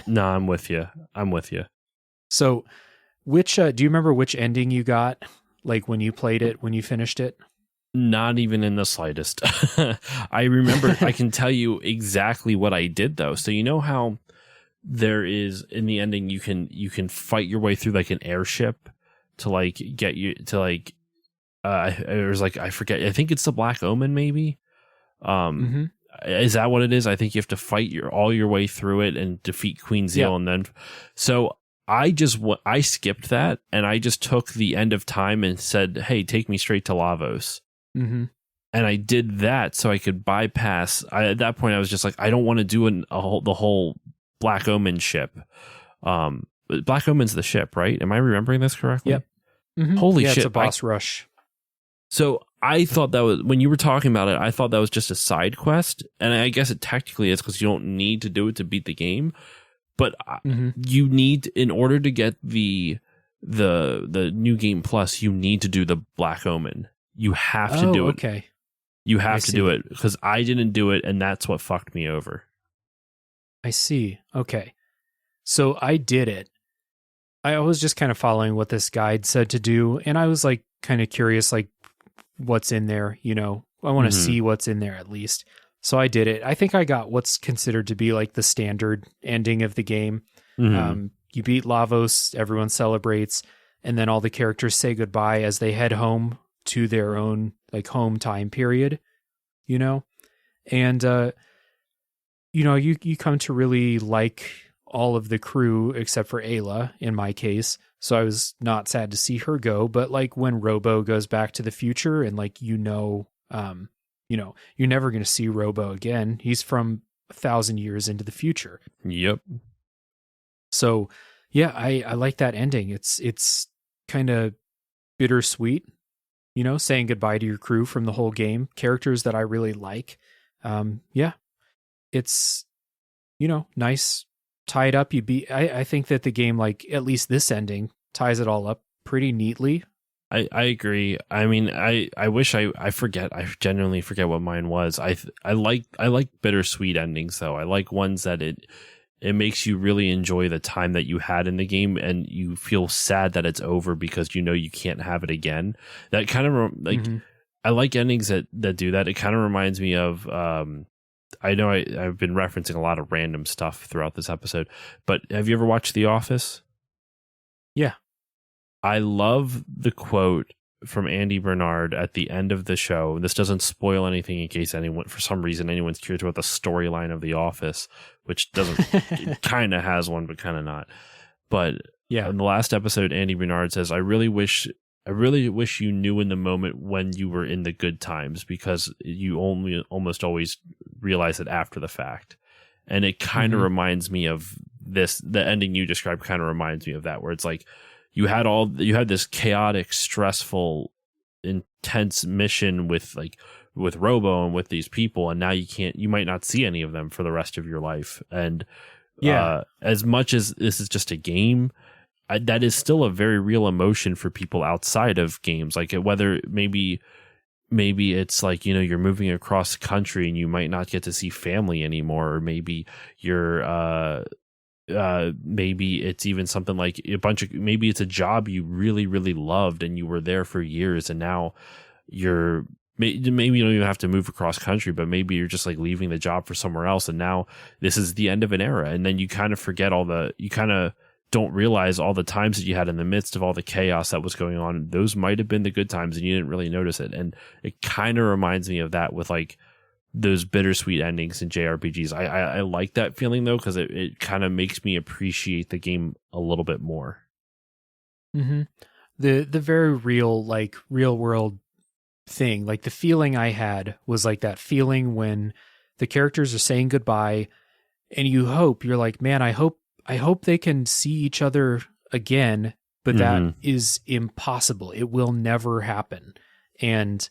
No, I'm with you. So which, do you remember which ending you got? Like when you played it, when you finished it? Not even in the slightest. I remember, I can tell you exactly what I did though. So you know how there is in the ending, you can fight your way through like an airship to like get you to like, it was like, I forget, I think it's the Black Omen maybe. Is that what it is? I think you have to fight all your way through it and defeat Queen Zeal. And then, so I skipped that and I just took the end of time and said, hey, take me straight to Lavos. And I did that so I could bypass. At that point, I was just like, I don't want to do the whole Black Omen ship. Black Omen's the ship, right? Am I remembering this correctly? Yep. Mm-hmm. Holy shit. It's a boss rush. So I thought that was, when you were talking about it, I thought that was just a side quest. And I guess it technically is because you don't need to do it to beat the game. But you need, in order to get the new game plus, you need to do the Black Omen. You have to do it. Okay. You have to do it because I didn't do it, and that's what fucked me over. I see. Okay. So I did it. I was just kind of following what this guide said to do, and I was like kind of curious, like what's in there, you know. I want to see what's in there at least. So I did it. I think I got what's considered to be like the standard ending of the game. You beat Lavos, everyone celebrates, and then all the characters say goodbye as they head home to their own like home time period, you know? And, you know, you come to really like all of the crew except for Ayla in my case. So I was not sad to see her go, but like when Robo goes back to the future and like, you know, you're never going to see Robo again. He's from 1,000 years into the future. Yep. So yeah, I like that ending. It's kind of bittersweet, you know, saying goodbye to your crew from the whole game, characters that I really like. Yeah, it's, you know, nice, tied up. I think that the game, like at least this ending, ties it all up pretty neatly. I agree. I mean, I wish I forget. I genuinely forget what mine was. I like bittersweet endings though. I like ones that it makes you really enjoy the time that you had in the game, and you feel sad that it's over because you know you can't have it again. That kind of I like endings that do that. It kind of reminds me of I know I've been referencing a lot of random stuff throughout this episode, but have you ever watched The Office? Yeah. I love the quote from Andy Bernard at the end of the show. This doesn't spoil anything in case for some reason anyone's curious about the storyline of The Office, which doesn't, kind of has one, but kind of not. But yeah, in the last episode, Andy Bernard says, I really wish you knew in the moment when you were in the good times, because you almost always realize it after the fact. And it kind of reminds me of this, the ending you described kind of reminds me of that, where it's like, you had this chaotic, stressful, intense mission with Robo and with these people, and now you might not see any of them for the rest of your life. And as much as this is just a game, that is still a very real emotion for people outside of games. Like whether maybe it's like, you know, you're moving across the country and you might not get to see family anymore, or maybe you're maybe it's even something like maybe it's a job you really, really loved and you were there for years, and now maybe you don't even have to move across country, but maybe you're just like leaving the job for somewhere else, and now this is the end of an era, and then you kind of forget you kind of don't realize all the times that you had in the midst of all the chaos that was going on. Those might have been the good times and you didn't really notice it. And it kind of reminds me of that with like those bittersweet endings in JRPGs. I like that feeling though, because it kind of makes me appreciate the game a little bit more. Mm-hmm. The very real world thing, like the feeling I had was like that feeling when the characters are saying goodbye, and you're like, man, I hope they can see each other again, but that is impossible. It will never happen. And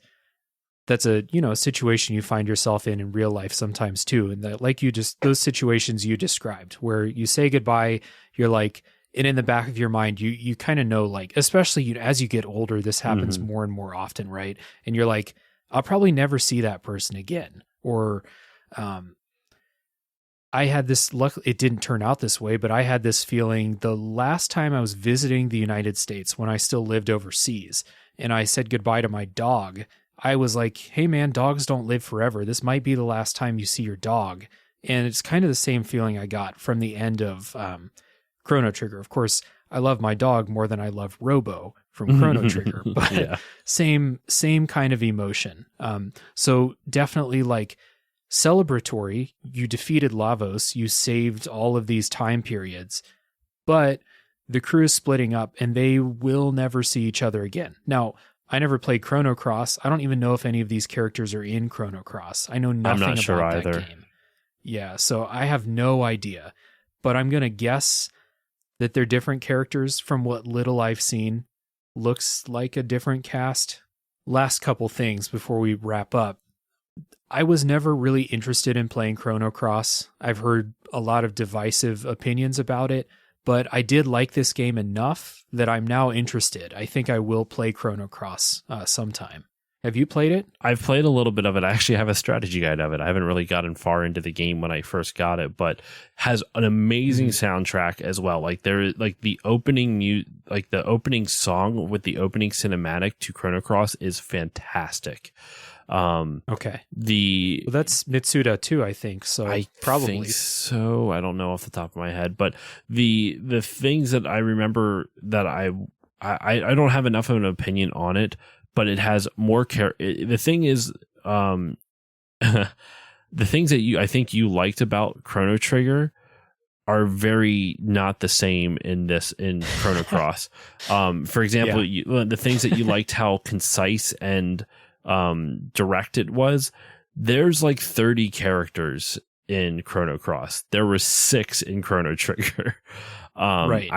that's a situation you find yourself in real life sometimes too. And that, like those situations you described where you say goodbye, you're like, and in the back of your mind, you kind of know, like, especially as you get older, this happens more and more often, right? And you're like, I'll probably never see that person again. Or, I had this luck. It didn't turn out this way, but I had this feeling the last time I was visiting the United States when I still lived overseas, and I said goodbye to my dog. I was like, hey man, dogs don't live forever. This might be the last time you see your dog. And it's kind of the same feeling I got from the end of Chrono Trigger. Of course, I love my dog more than I love Robo from Chrono Trigger, but same kind of emotion. So definitely like celebratory. You defeated Lavos, you saved all of these time periods, but the crew is splitting up and they will never see each other again. Now, I never played Chrono Cross. I don't even know if any of these characters are in Chrono Cross. I know nothing I'm not sure about either. that game. Yeah, so I have no idea. But I'm going to guess that they're different characters from what little I've seen. Looks like a different cast. Last couple things before we wrap up. I was never really interested in playing Chrono Cross. I've heard a lot of divisive opinions about it, but I did like this game enough that I'm now interested. I think I will play Chrono Cross sometime. Have you played it? I've played a little bit of it. I actually have a strategy guide of it. I haven't really gotten far into the game when I first got it, but has an amazing soundtrack as well. Like the opening song with the opening cinematic to Chrono Cross is fantastic. Okay. Well, that's Mitsuda too, I think. So I probably think so. I don't know off the top of my head, but the things that I remember that I don't have enough of an opinion on it, but it has more the thing is, the things that I think you liked about Chrono Trigger are very not the same in Chrono Cross. For example, the things that you liked, how concise and direct it was. There's like 30 characters in Chrono Cross. There were 6 in Chrono Trigger. Right.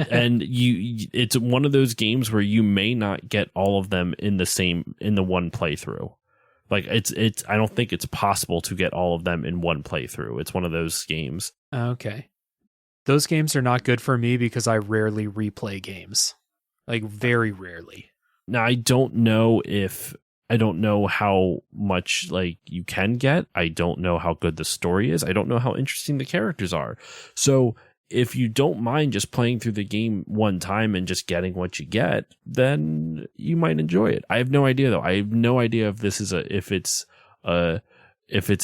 And it's one of those games where you may not get all of them in the one playthrough. Like I don't think it's possible to get all of them in one playthrough. It's one of those games. Okay. Those games are not good for me because I rarely replay games. Like very rarely. Now I don't know how much like you can get. I don't know how good the story is. I don't know how interesting the characters are. So if you don't mind just playing through the game one time and just getting what you get, then you might enjoy it. I have no idea though. I have no idea if it's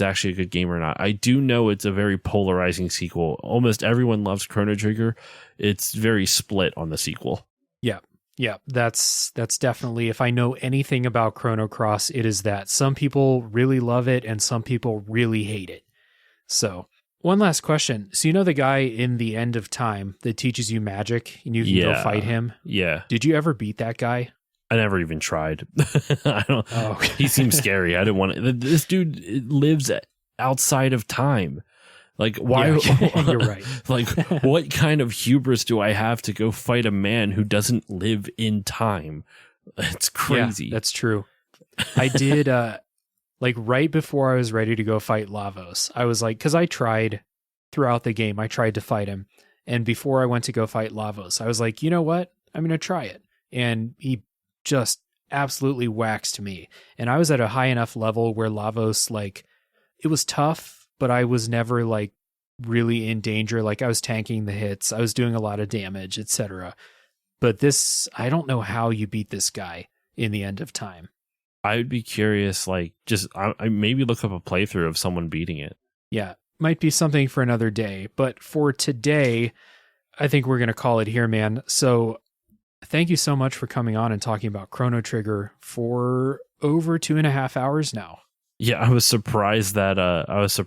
actually a good game or not. I do know it's a very polarizing sequel. Almost everyone loves Chrono Trigger. It's very split on the sequel. Yeah, that's definitely, if I know anything about Chrono Cross, it is that some people really love it and some people really hate it. So, one last question. So, you know the guy in The End of Time that teaches you magic and you can go fight him? Yeah. Did you ever beat that guy? I never even tried. I don't. Oh. He seems scary. I didn't want to. This dude lives outside of time. Like, why? Yeah, you're right. Like, what kind of hubris do I have to go fight a man who doesn't live in time? It's crazy. Yeah, that's true. I did, like, right before I was ready to go fight Lavos, I was like, because I tried throughout the game, I tried to fight him. And before I went to go fight Lavos, I was like, you know what? I'm going to try it. And he just absolutely waxed me. And I was at a high enough level where Lavos, like, it was tough, but I was never like really in danger. Like I was tanking the hits. I was doing a lot of damage, etc. But this, I don't know how you beat this guy in The End of Time. I would be curious, like I maybe look up a playthrough of someone beating it. Yeah, might be something for another day. But for today, I think we're going to call it here, man. So thank you so much for coming on and talking about Chrono Trigger for over 2.5 hours now. Yeah, I was surprised that I was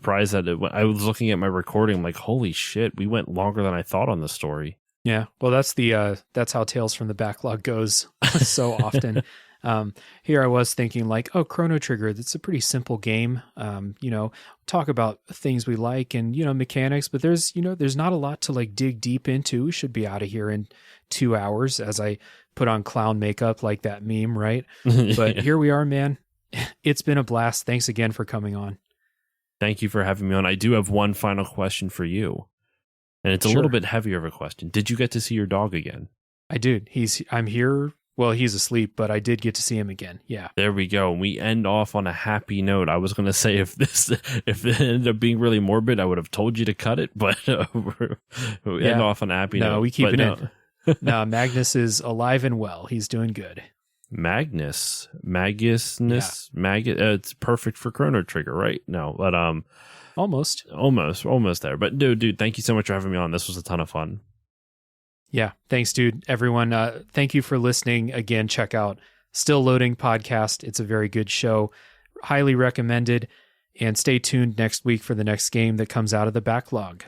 looking at my recording. I'm like, holy shit, we went longer than I thought on the story. Yeah, well, that's how Tales from the Backlog goes so often. Here I was thinking like, oh, Chrono Trigger, that's a pretty simple game. Talk about things we like and, mechanics, but there's not a lot to like dig deep into. We should be out of here in 2 hours as I put on clown makeup like that meme, right? But Here we are, man. It's been a blast. Thanks again for coming on. Thank you for having me on. I do have one final question for you. And it's a little bit heavier of a question. Did you get to see your dog again? I did. I'm here. Well, he's asleep, but I did get to see him again. Yeah. There we go. We end off on a happy note. I was going to say if it ended up being really morbid, I would have told you to cut it, but we end off on a happy note. No, we keep it in. No, Magnus is alive and well. He's doing good. Magnus, it's perfect for Chrono Trigger, right? No, but almost there. But dude, thank you so much for having me on. This was a ton of fun. Yeah, thanks, dude. Everyone, thank you for listening. Again, check out Still Loading Podcast. It's a very good show. Highly recommended. And stay tuned next week for the next game that comes out of the backlog.